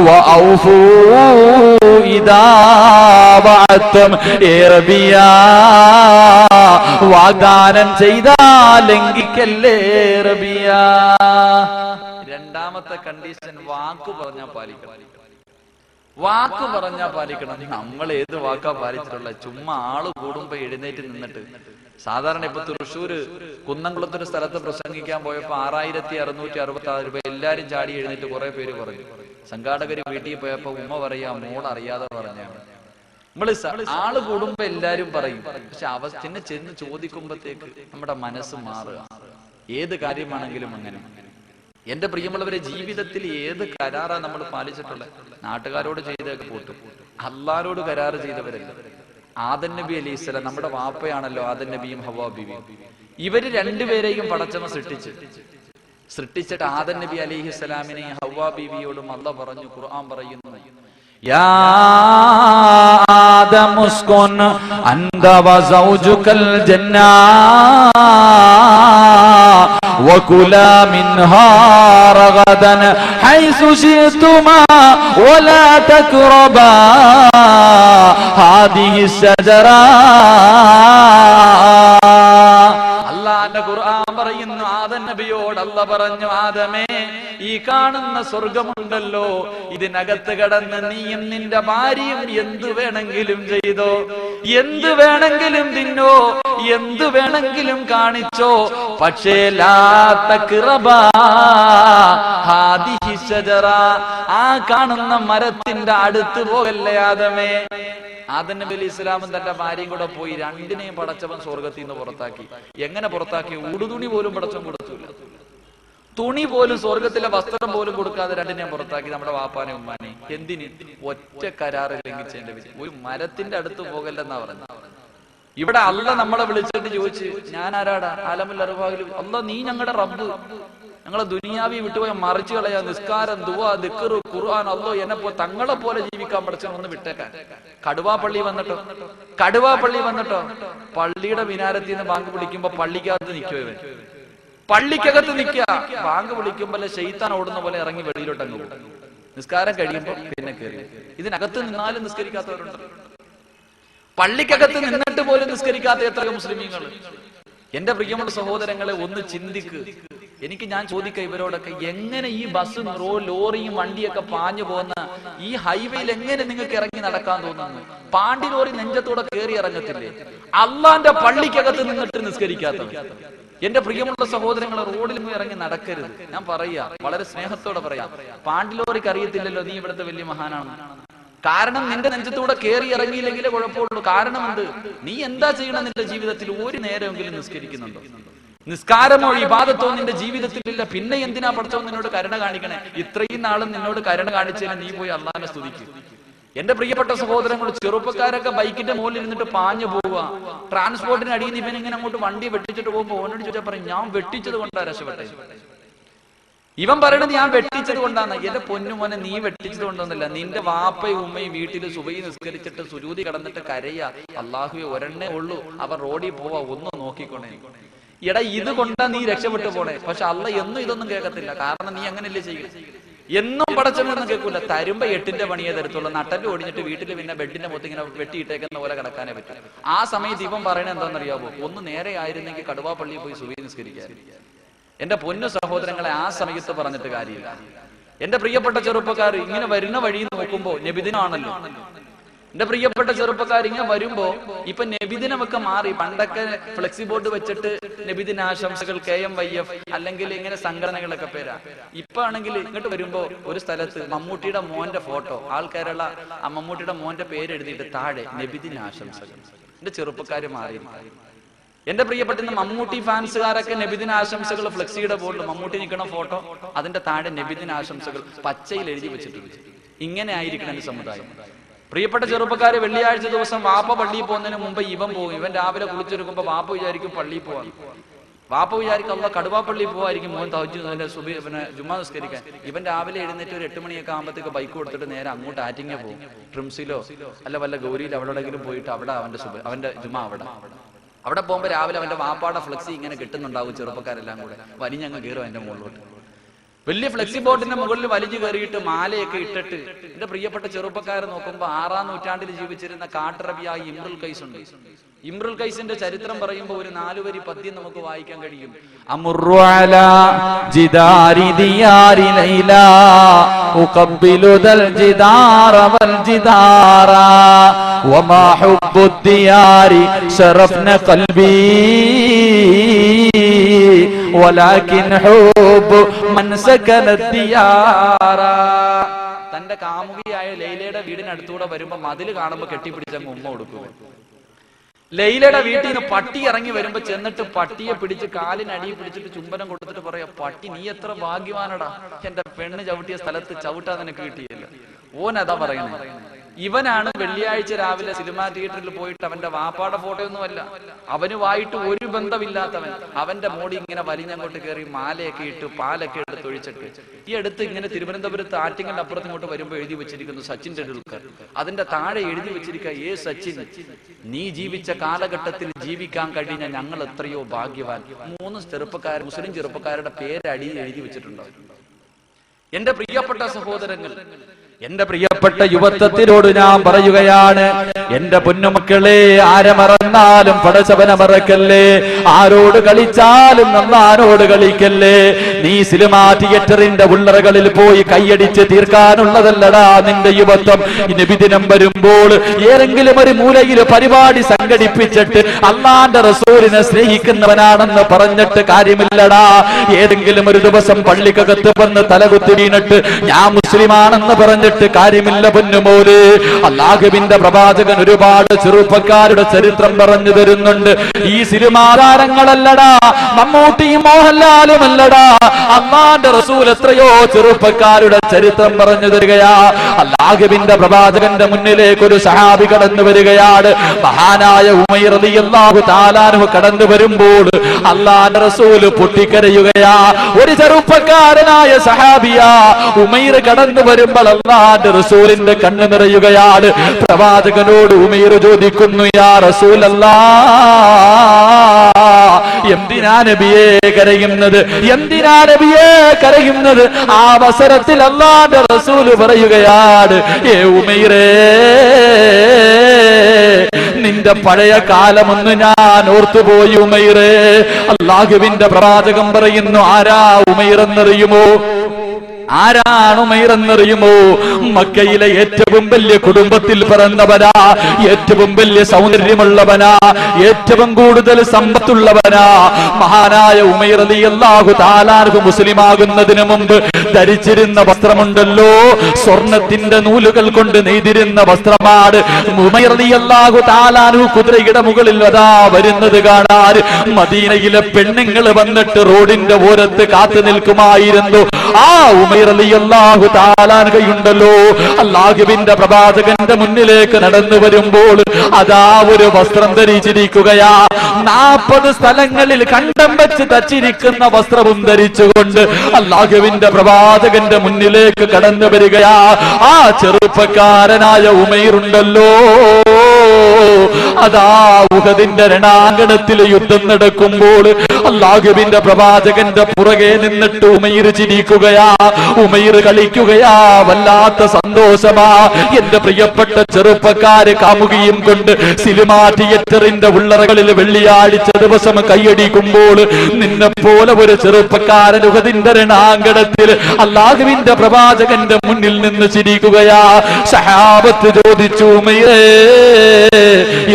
വഔഫൂ ഇദാ വഅത്തും, ഏ റബിയ, വാഗ്ദാനം ചെയ്താൽ ലംഘിക്കല്ലേ റബിയ. രണ്ടാമത്തെ കണ്ടീഷൻ വാക്കു പറഞ്ഞാൽ പാലിക്കണം. വാക്കു പറഞ്ഞാൽ പാലിക്കണം. നമ്മൾ ഏത് വാക്കാ പാലിച്ചിട്ടുള്ള? ചുമ്മാ ആള് കൂടുമ്പോ എഴുന്നേറ്റ് നിന്നിട്ട്, സാധാരണ ഇപ്പൊ തൃശ്ശൂര് കുന്നംകുളത്തൊരു സ്ഥലത്ത് പ്രസംഗിക്കാൻ പോയപ്പോ 6666 രൂപ എല്ലാരും ചാടി എഴുന്നേറ്റ് കുറെ പേര് പറഞ്ഞു. സംഘാടകര് വീട്ടിൽ പോയപ്പോ ഉമ്മ പറയാ, മോൾ അറിയാതെ പറഞ്ഞാണ്. നമ്മള് ആള് കൂടുമ്പോ എല്ലാരും പറയും, പക്ഷെ അവസ്ഥനെ ചെന്ന് ചോദിക്കുമ്പോഴത്തേക്ക് നമ്മുടെ മനസ്സ് മാറുക. ഏത് കാര്യമാണെങ്കിലും അങ്ങനെ. എന്റെ പ്രിയമുള്ളവരെ, ജീവിതത്തിൽ ഏത് കരാറാ നമ്മൾ പാലിച്ചിട്ടുള്ളത്? നാട്ടുകാരോട് ചെയ്തൊക്കെ പോട്ടും, അല്ലാഹുവോട് കരാറ് ചെയ്തവരല്ല. ആദം നബി അലൈഹിസ്സലാം, നമ്മുടെ വാപ്പയാണല്ലോ ആദം നബിയും ഹവ്വാ ബീവിയും. ഇവര് രണ്ടുപേരെയും പടച്ചവൻ സൃഷ്ടിച്ചിട്ട് ആദം നബി അലൈഹിസ്സലാമിനെയും ഹവ്വാ ബീവിയോടും അല്ലാഹ് പറഞ്ഞു, ഖുർആൻ പറയുന്നു, യാ ആദം ഉസ്കുൻ അൻത വസൗജുകൽ ജന്നാ വകുലാ മിൻഹാ റഗദൻ ഹൈസു ശിഅ്തുമാ വലാ തഖറബാ ഹാദിഹി ശജറാ. അല്ലാഹുവിന്റെ ഖുർആൻ പറയുന്നു, ആദം നബിയോട് അല്ലാഹ് പറഞ്ഞു, ആദമേ, ഈ കാണുന്ന സ്വർഗമുണ്ടല്ലോ, ഇതിനകത്ത് കടന്ന് നീയും നിന്റെ ഭാര്യയും എന്തു വേണമെങ്കിലും ചെയ്തോ, എന്തു വേണമെങ്കിലും തിന്നോ, എന്തു വേണമെങ്കിലും കാണിച്ചോ, പക്ഷേ ലാ തഖറബാ ഹാദിഹി ഷജറ, ആ കാണുന്ന മരത്തിന്റെ അടുത്ത് പോകല്ലേ ആദമേ. ആദം നബി അലൈഹി ഇസ്ലാമും തന്റെ ഭാര്യയും കൂടെ പോയി. രണ്ടിനെയും പടച്ചവൻ സ്വർഗത്തിൽ നിന്ന് പുറത്താക്കി. എങ്ങനെ പുറത്താക്കി? ഉടുതുണി പോലും പടച്ചവൻ കൊടുത്തില്ല. തുണി പോലും, സ്വർഗത്തിലെ വസ്ത്രം പോലും കൊടുക്കാതെ രണ്ടിനെയും പുറത്താക്കി. നമ്മുടെ വാപ്പാനെ ഉമ്മാനെ. എന്തിന്? ഒറ്റ കരാറ് ലംഘിച്ചതിന്റെ വിജയം. ഒരു മരത്തിന്റെ അടുത്ത് പോകല്ലെന്നാ പറഞ്ഞു. ഇവിടെ അല്ല നമ്മളെ വിളിച്ചിട്ട് ചോദിച്ച്, ഞാൻ ആരാടാ? ആലമുൽ അർവാഹിൽ അല്ല, നീ ഞങ്ങളുടെ റബ്ബ്, ഞങ്ങളെ ദുനിയാവി വിട്ടുപോയ മറിച്ചു കളയാ. നിസ്കാരം, ദുആ, ദിക്ർ, ഖുർആൻ, അല്ലോ എന്നെ തങ്ങളെ പോലെ ജീവിക്കാൻ പഠിച്ചു ഒന്ന് വിട്ടേക്കാൻ. കടുവാപ്പള്ളി വന്നിട്ടോ പള്ളിയുടെ മിനാരത്തിൽ നിന്ന് ബാങ്ക് വിളിക്കുമ്പോ പള്ളിക്കകത്ത് നിൽക്കുവോ? ഇവൻ പള്ളിക്കകത്ത് നിൽക്കുക. ബാങ്ക് വിളിക്കുമ്പോൾ ശൈത്താൻ ഓടുന്ന പോലെ ഇറങ്ങി വെളിയിലോട്ട് അങ്ങ് പോകും. നിസ്കാരം കഴിയുമ്പോ പിന്നെ കയറി. ഇതിനകത്ത് നിന്നാലും നിസ്കരിക്കാത്തവരുണ്ട്. പള്ളിക്കകത്ത് നിന്നിട്ട് പോലും നിസ്കരിക്കാത്ത എത്രയോ മുസ്ലിമീങ്ങൾ. എന്റെ പ്രിയമുള്ള സഹോദരങ്ങളെ, ഒന്ന് ചിന്തിക്ക്. ഞാൻ ചോദിക്കാം ഇവരോടൊക്കെ, എങ്ങനെ ഈ ബസ്സും ലോറിയും വണ്ടിയൊക്കെ പാഞ്ഞു പോകുന്ന ഈ ഹൈവേയിൽ എങ്ങനെ നിങ്ങൾക്ക് ഇറങ്ങി നടക്കാൻ തോന്നുന്നു? പാണ്ടി ലോറി നെഞ്ചത്തോടെ കയറി ഇറങ്ങത്തില്ലേ? അള്ളാന്റെ പള്ളിക്കകത്ത് നിന്നിട്ട് നിസ്കരിക്കാത്തവർ. എന്റെ പ്രിയമുള്ള സഹോദരങ്ങളെ, റോഡിൽ ഇറങ്ങി നടക്കരുത്. ഞാൻ പറയാ, വളരെ സ്നേഹത്തോടെ പറയാം, പാണ്ടി ലോറിക്ക് അറിയത്തില്ലല്ലോ നീ ഇവിടുത്തെ വലിയ മഹാനാണ്. കാരണം നിന്റെ നെഞ്ചത്തൂടെ കയറി ഇറങ്ങിയില്ലെങ്കിലേ കുഴപ്പമുള്ളൂ. കാരണം എന്ത്? നീ എന്താ ചെയ്യണം? നിന്റെ ജീവിതത്തിൽ ഒരു നേരമെങ്കിലും നിസ്കരിക്കുന്നുണ്ടോ? നിസ്കാരമോ ഇബാദത്തോ നിന്റെ ജീവിതത്തിലില്ല. പിന്നെ എന്തിനാ പഠിച്ചോ നിന്നോട് കരുണ കാണിക്കണേ? ഇത്രയും നാളും നിന്നോട് കരുണ കാണിച്ചതിന് നീ പോയി അള്ളാനെ സ്തുതിക്കും. എന്റെ പ്രിയപ്പെട്ട സഹോദരങ്ങൾ, ചെറുപ്പക്കാരൊക്കെ ബൈക്കിന്റെ മുകളിൽ ഇരുന്നിട്ട് പാഞ്ഞു പോവുക. ട്രാൻസ്പോർട്ടിന് അടിയിൽ നിന്ന് ഇവനിങ്ങനെ അങ്ങോട്ട് വണ്ടി വെട്ടിച്ചിട്ട് പോകുമ്പോ ഓനോട് ചോദിച്ചാൽ പറയും, ഞാൻ വെട്ടിച്ചത് കൊണ്ടാ രക്ഷപ്പെട്ടെ. ഇവൻ പറയണത് ഞാൻ വെട്ടിച്ചത് കൊണ്ടാണ്. എന്റെ പൊന്നുമോനെ, നീ വെട്ടിച്ചത് കൊണ്ടൊന്നുമില്ല. നിന്റെ വാപ്പയും ഉമ്മയും വീട്ടിൽ സുബഹി നിസ്കരിച്ചിട്ട് സുജൂദി കടന്നിട്ട് കരയാ, അള്ളാഹുവേ ഒരെണ്ണേ ഉള്ളൂ, അവൻ റോഡിൽ പോവാ, ഒന്നും നോക്കിക്കൊണ്ടേ. എടാ, ഇത് കൊണ്ടാ നീ രക്ഷപ്പെട്ടു പോണേ. പക്ഷെ അല്ല എന്നും ഇതൊന്നും കേൾക്കത്തില്ല. കാരണം നീ അങ്ങനെയല്ലേ ചെയ്യും. എന്നും പടച്ചവനൊന്നും കേൾക്കൂല. തരുമ്പോ 8ന്റെ പണിയെ തരത്തുള്ളൂ. നട്ടല് ഒടിഞ്ഞിട്ട് വീട്ടിൽ പിന്നെ ബെഡിന്റെ മൊത്തം ഇങ്ങനെ വെട്ടിയിട്ടേക്കുന്ന പോലെ കിടക്കാനേ പറ്റും. ആ സമയത്ത് ഇവൻ പറയണത് എന്താണെന്നറിയാവോ? ഒന്ന് നേരെ ആയിരുന്നെങ്കിൽ കടുവാപ്പള്ളിയിൽ പോയി സുബഹി നിസ്കരിക്കാൻ. എന്റെ പൊന്നു സഹോദരങ്ങളെ, ആ സമയത്ത് പറഞ്ഞിട്ട് കാര്യമില്ല. എന്റെ പ്രിയപ്പെട്ട ചെറുപ്പക്കാർ, ഇങ്ങനെ വരുന്ന വഴി നോക്കുമ്പോ നബിദിനാണല്ലോ. എന്റെ പ്രിയപ്പെട്ട ചെറുപ്പക്കാർ, ഇങ്ങനെ വരുമ്പോ ഇപ്പൊ നബിദിനമൊക്കെ മാറി. പണ്ടൊക്കെ ഫ്ലെക്സി ബോർഡ് വെച്ചിട്ട് നബിദിനാശംസകൾ KMYF അല്ലെങ്കിൽ ഇങ്ങനെ സംഘടനകളൊക്കെ പേരാ. ഇപ്പൊ ആണെങ്കിൽ ഇങ്ങോട്ട് വരുമ്പോ ഒരു സ്ഥലത്ത് മമ്മൂട്ടിയുടെ മോന്റെ ഫോട്ടോ, ആൾക്കാരുള്ള ആ മമ്മൂട്ടിയുടെ മോന്റെ പേര് എഴുതിയിട്ട് താഴെ നബിദിനാശംസകൾ. എന്റെ ചെറുപ്പക്കാര് മാറി. എന്റെ പ്രിയപ്പെട്ട മമ്മൂട്ടി ഫാൻസുകാരൊക്കെ നബിദിന ആശംസകൾ ഫ്ലെക്സിയുടെ ബോർഡിൽ മമ്മൂട്ടി നിൽക്കണ ഫോട്ടോ, അതിന്റെ താഴെ നബിദിന ആശംസകൾ പച്ചയിൽ എഴുതി വെച്ചിട്ടുണ്ട്. ഇങ്ങനെ ആയിരിക്കണം എന്റെ സമുദായം. പ്രിയപ്പെട്ട ചെറുപ്പക്കാര്, വെള്ളിയാഴ്ച ദിവസം വാപ്പ പള്ളിയിൽ പോകുന്നതിന് മുമ്പ് ഇവൻ പോകും. ഇവൻ രാവിലെ കുളിച്ചെടുക്കുമ്പോ വാപ്പ വിചാരിക്കും പള്ളിയിൽ പോവാൻ. വാപ്പ വിചാരിക്കും അല്ല കടുവാപ്പള്ളി പോവായിരിക്കും മോൻ തഹജ്ജുദിന്റെ പിന്നെ ജുമാ നിസ്കരിക്കാൻ. ഇവൻ രാവിലെ എഴുന്നേറ്റ് ഒരു 8 മണിയൊക്കെ ആകുമ്പോഴത്തേക്ക് ബൈക്ക് കൊടുത്തിട്ട് നേരെ അങ്ങോട്ട് ആറ്റിങ്ങ പോകും. ട്രിംസിലോ അല്ല വല്ല ഗൗരിയിലോ എവിടെയെങ്കിലും പോയിട്ട് അവിടെ അവന്റെ ജുമാ അവിടെ പോകുമ്പോ രാവിലെ അവന്റെ വാപ്പാടെ ഫ്ലെക്സി ഇങ്ങനെ കിട്ടുന്നുണ്ടാവും. ചെറുപ്പക്കാരെല്ലാം കൂടെ വലിഞ്ഞങ്ങ് കയറും അതിന്റെ മുകളിലോട്ട്. വലിയ ഫ്ലെക്സി ബോർഡിന്റെ മുകളിൽ വലിഞ്ഞു കയറിയിട്ട് മാലയൊക്കെ ഇട്ടിട്ട്. എന്റെ പ്രിയപ്പെട്ട ചെറുപ്പക്കാരെ നോക്കുമ്പോ 6ാം നൂറ്റാണ്ടിൽ ജീവിച്ചിരുന്ന കാട്ടറബിയായ ഇമ്രുൽ ഖൈസ് ഉണ്ട്. ഇമ്രുൽ ഖൈസിന്റെ ചരിത്രം പറയുമ്പോ ഒരു 4 വരി പദ്യം നമുക്ക് വായിക്കാൻ കഴിയും. അമുറു അലാ ജിദാരി ദിയാരി ലൈലാ ഉഖബ്ബിലു ദൽ ജിദാറ വൽ ജിദാറ വമാ ഹുബ്ബു ദിയാരി ശറഫ്ന ഖൽബി വലാകിൻ ഹുബ്ബു മൻ സകന ദിയാറ. തന്റെ കാമുകിയായ ലൈലയുടെ വീടിനടുത്തൂടെ വരുമ്പോ മതിൽ കാണുമ്പോ കെട്ടിപ്പിടിച്ചങ്ങ് ഉമ്മ കൊടുക്കുക. ലൈലയുടെ വീട്ടിൽ നിന്ന് പട്ടി ഇറങ്ങി വരുമ്പോ ചെന്നിട്ട് പട്ടിയെ പിടിച്ച് കാലിനടിയിൽ പിടിച്ചിട്ട് ചുംബനം കൊടുത്തിട്ട് പറയാ, പട്ടി നീ എത്ര ഭാഗ്യവാനടാ, എന്റെ പെണ്ണ് ചവിട്ടിയ സ്ഥലത്ത് ചവിട്ടാ നിനക്ക് കിട്ടിയില്ല. ഓനതാ പറയണേ. ഇവനാണ് വെള്ളിയാഴ്ച രാവിലെ സിനിമാ തിയേറ്ററിൽ പോയിട്ട് അവന്റെ വാപ്പാടെ ഫോട്ടോയൊന്നുമല്ല, അവനുമായിട്ട് ഒരു ബന്ധമില്ലാത്തവൻ അവന്റെ മോടി ഇങ്ങനെ വലിഞ്ഞങ്ങോട്ട് കയറി മാലയൊക്കെ ഇട്ട് പാലൊക്കെ എടുത്ത് ഒഴിച്ചിട്ട് ഈ അടുത്ത് ഇങ്ങനെ തിരുവനന്തപുരത്ത് ആറ്റിങ്ങൽ അപ്പുറത്ത് ഇങ്ങോട്ട് വരുമ്പോ എഴുതി വെച്ചിരിക്കുന്നു സച്ചിൻ ടെണ്ടുൽക്കർ. അതിന്റെ താഴെ എഴുതി വെച്ചിരിക്കുക, ഏ സച്ചിൻ, നീ ജീവിച്ച കാലഘട്ടത്തിൽ ജീവിക്കാൻ കഴിഞ്ഞ ഞങ്ങൾ എത്രയോ ഭാഗ്യവാൻ. 3 ചെറുപ്പക്കാർ, മുസ്ലിം ചെറുപ്പക്കാരുടെ പേരടി എഴുതി വെച്ചിട്ടുണ്ടോ? എന്റെ പ്രിയപ്പെട്ട സഹോദരങ്ങൾ, എന്റെ പ്രിയപ്പെട്ട യുവത്വത്തിനോട് ഞാൻ പറയുകയാണ്, എന്റെ പൊന്നുമക്കൾ മക്കളെ, ആരെ മറന്നാലും പടച്ചവനെ മറക്കല്ലേ, ആരോട് കളിച്ചാലും നമ്മളാരോട് കളിക്കല്ലേ. നീ സിനിമാ തിയേറ്ററിന്റെ ഉള്ളറകളിൽ പോയി കൈയടിച്ച് തീർക്കാനുള്ളതല്ലടാ നിന്റെ യുവത്വം. നബിദിനം വരുമ്പോൾ ഏതെങ്കിലും ഒരു മൂലയിൽ പരിപാടി സംഘടിപ്പിച്ചിട്ട് അള്ളാന്റെ റസൂലിനെ സ്നേഹിക്കുന്നവനാണെന്ന് പറഞ്ഞിട്ട് കാര്യമില്ലടാ. ഏതെങ്കിലും ഒരു ദിവസം പള്ളിക്കകത്ത് വന്ന് തലകുത്തി വീണിട്ട് ഞാൻ മുസ്ലിമാണെന്ന് പറഞ്ഞിട്ട് കാര്യമില്ല പൊന്നുമോല്. അല്ലാഹുവിന്റെ പ്രവാചകൻ ഒരുപാട് ചെറുപ്പക്കാരുടെ ചരിത്രം പറഞ്ഞു തരുന്നുണ്ട്. ഈ സിനിമാ താരങ്ങളല്ലടാ, മമ്മൂട്ടിയും മോഹൻലാലും അല്ലടാ, അള്ളാന്റെ റസൂൽ എത്രയോ ചെറുപ്പക്കാരുടെ ചരിത്രം പറഞ്ഞു തരികയാ. അല്ലാഹുവിന്റെ പ്രവാചകന്റെ മുന്നിലേക്ക് ഒരു സഹാബി കടന്നു വരികയാണ്. മഹാനായ ഉമൈർ റളിയല്ലാഹു തആല അൻഹു കടന്നു വരുമ്പോൾ അല്ലാഹുവിന്റെ റസൂൽ പൊട്ടിക്കരയുകയാ. ഒരു ചെറുപ്പക്കാരനായ സഹാബിയാ ഉമൈർ കടന്നു വരുമ്പോൾ അല്ലാഹുവിന്റെ റസൂലിന്റെ കണ്ണ് നിറയുകയാണ്. പ്രവാചകനോട് ഉമൈർ ചോദിക്കുന്നു, യാ റസൂലല്ലാഹ്, എന്തിനാ നബിയേ കരയുന്നത്? എന്തിനാ നബിയേ കരയുന്നത്? ആ അവസരത്തിൽ അല്ലാഹുവിന്റെ റസൂൽ പറയുകയാണ്, ഏ ഉമൈറേ, നിന്റെ പഴയ കാലമൊന്ന് ഞാൻ ഓർത്തുപോയി ഉമൈറേ. അല്ലാഹുവിന്റെ പ്രവാചകൻ പറയുന്നു, ആരാ ഉമൈർ എന്നറിയുമോ? ആരാണ് ഉമൈർ എന്നറിയുമോ? മക്കയിലെ ഏറ്റവും വലിയ കുടുംബത്തിൽ പിറന്നവനാ, ഏറ്റവും വലിയ സൗന്ദര്യമുള്ളവനാ, ഏറ്റവും കൂടുതൽ സമ്പത്തുള്ളവനാ. മഹാനായ ഉമൈർ റളിയല്ലാഹു തആല അൻഹു മുസ്ലിമാകുന്നതിന് മുമ്പ് ധരിച്ചിരുന്ന വസ്ത്രമുണ്ടല്ലോ, സ്വർണത്തിന്റെ നൂലുകൾ കൊണ്ട് നെയ്തിരുന്ന വസ്ത്രമാണ്. ഉമൈർ റളിയല്ലാഹു തആല അൻഹു കുതിരയുടെ മുകളിൽ അതാ വരുന്നത് കാണാൻ മദീനയിലെ പെണ്ണുങ്ങൾ വന്നിട്ട് റോഡിന്റെ ഓരത്ത് കാത്തു നിൽക്കുമായിരുന്നു. ആ ഉമൈർ റളിയല്ലാഹു തആല അൻഹുണ്ടല്ലോ, അല്ലാഹുവിന്റെ പ്രവാചകന്റെ മുന്നിലേക്ക് നടന്നു വരുമ്പോൾ അതാ ഒരു വസ്ത്രം ധരിച്ചിരിക്കുകയാ. 40 സ്ഥലങ്ങളിൽ കണ്ടം വെച്ച് തച്ചിരിക്കുന്ന വസ്ത്രവും ധരിച്ചുകൊണ്ട് അല്ലാഹുവിന്റെ പ്രവാചകന്റെ മുന്നിലേക്ക് കടന്നു വരികയാ. ആ ചെറുപ്പക്കാരനായ ഉമൈറുണ്ടല്ലോ, അതാ ഉഹദിന്റെ രണാങ്കണത്തിൽ യുദ്ധം നടക്കുമ്പോൾ അല്ലാഹുവിന്റെ പ്രവാചകന്റെ പുറകെ നിന്നിട്ട് ഉമൈർ ചിരിക്കുകയാ, ഉമൈർ കളിക്കുകയാ. വല്ലാത്ത സന്തോഷമാ. എന്റെ പ്രിയപ്പെട്ട ചെറുപ്പക്കാര് കാമുകിയും കൊണ്ട് സിനിമാ തിയേറ്ററിന്റെ ഉള്ളറകളിൽ വെള്ളിയാഴ്ച ദിവസം കൈയടിക്കുമ്പോൾ നിന്നെ പോലെ ഒരു ചെറുപ്പക്കാരൻ ഉഹദിന്റെ രണാങ്കണത്തിൽ അല്ലാഹുവിന്റെ പ്രവാചകന്റെ മുന്നിൽ നിന്ന് ചിരിക്കുകയാ. സഹാബത്ത് ചോദിച്ചു, ഉമൈറേ,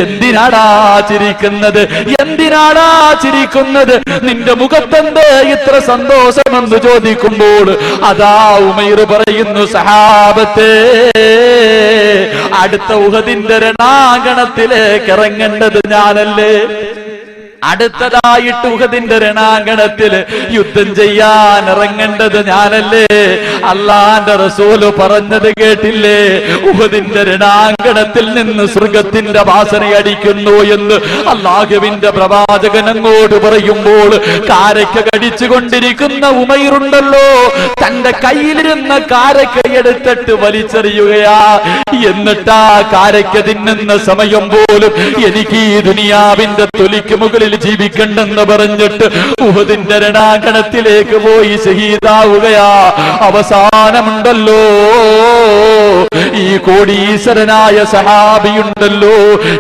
എന്തിനാടാ ചിരിക്കുന്നത്? എന്തിനാടാ ചിരിക്കുന്നത്? നിന്റെ മുഖത്തെന്ത് ഇത്ര സന്തോഷമെന്ന് ചോദിക്കുമ്പോൾ അതാ ഉമൈർ പറയുന്നു, സഹാബത്തെ, അടുത്ത ഉഹദിന്റെ രണാങ്കണത്തിലേക്ക് ഇറങ്ങേണ്ടത് ഞാനല്ലേ? അടുത്തതായിട്ട് ഉഹദിന്റെ രണാങ്കണത്തിൽ യുദ്ധം ചെയ്യാൻ ഇറങ്ങേണ്ടത് ഞാനല്ലേ? അല്ലാഹുവിന്റെ റസൂല് പറഞ്ഞത് കേട്ടില്ലേ? ഉഹദിന്റെ രണാങ്കണത്തിൽ നിന്ന് സ്വർഗത്തിന്റെ വാസന അടിക്കുന്നു എന്ന് അല്ലാഹുവിന്റെ പ്രവാചകൻ അങ്ങോട്ട് പറയുമ്പോൾ കാരക്ക കടിച്ചുകൊണ്ടിരിക്കുന്ന ഉമൈറുണ്ടല്ലോ, തന്റെ കയ്യിലിരുന്ന കാരക്ക എടുത്തിട്ട് വലിച്ചെറിയുകയാ. എന്നിട്ടാ കാരക്ക തിന്നുന്ന സമയം പോലും എനിക്ക് ഈ ദുനിയാവിന്റെ തൊലിക്ക് മുകളിൽ ജീവിക്കണ്ടെന്ന് പറഞ്ഞിട്ട് ഉഹദിന്റെ രണാങ്കണത്തിലേക്ക് പോയി ശഹീദാവുകയാ. അവസാനമുണ്ടല്ലോ, ഈ കോടീശ്വരനായ സഹാബിയുണ്ടല്ലോ,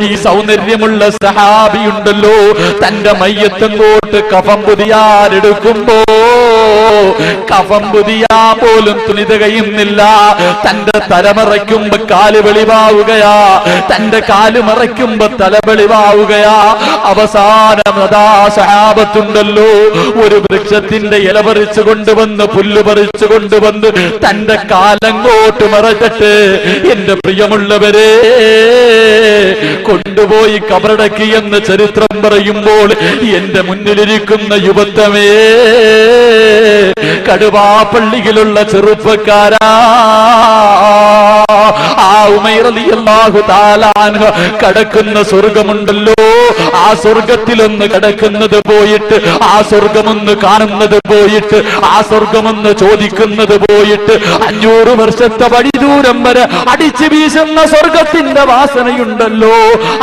ഈ സൗന്ദര്യമുള്ള സഹാബിയുണ്ടല്ലോ, തന്റെ മയ്യത്തങ്ങോട്ട് കഫം പുതിയാനെടുക്കുമ്പോ കഫം പുതിയാ പോലും തുണി തികയുന്നില്ല. തന്റെ തലമറയ്ക്കുമ്പോ കാല് വെളിവാവുകയാ, തന്റെ കാല് മറയ്ക്കുമ്പോ തല വെളിവാവുകയാ. അവസാനം അതാ സഹാബത്തുണ്ടല്ലോ, ഒരു വൃക്ഷത്തിന്റെ ഇല പറിച്ചു കൊണ്ടുവന്ന് പുല്ല് പറിച്ചു കൊണ്ടുവന്ന് തന്റെ കാലങ്ങോട്ട് മറച്ചിട്ട് എന്റെ പ്രിയമുള്ളവരെ കൊണ്ടുപോയി കബറടക്കി എന്ന് ചരിത്രം പറയുമ്പോൾ എന്റെ മുന്നിലിരിക്കുന്ന യുവത്വമേ, കടുവാപ്പള്ളിയിലുള്ള ചെറുപ്പക്കാരാ, ആ ഉമൈർ റളിയല്ലാഹു തആല അൻഹു കടക്കുന്ന സ്വർഗമുണ്ടല്ലോ, ആ സ്വർഗത്തിലൊന്ന് കിടക്കുന്നത് പോയിട്ട്, ആ സ്വർഗമൊന്ന് കാണുന്നത് പോയിട്ട്, ആ സ്വർഗമൊന്ന് ചോദിക്കുന്നത് പോയിട്ട് 500 വർഷത്തെ വഴിദൂരം വരെ അടിച്ചു വീശുന്ന സ്വർഗത്തിന്റെ വാസനയുണ്ടല്ലോ,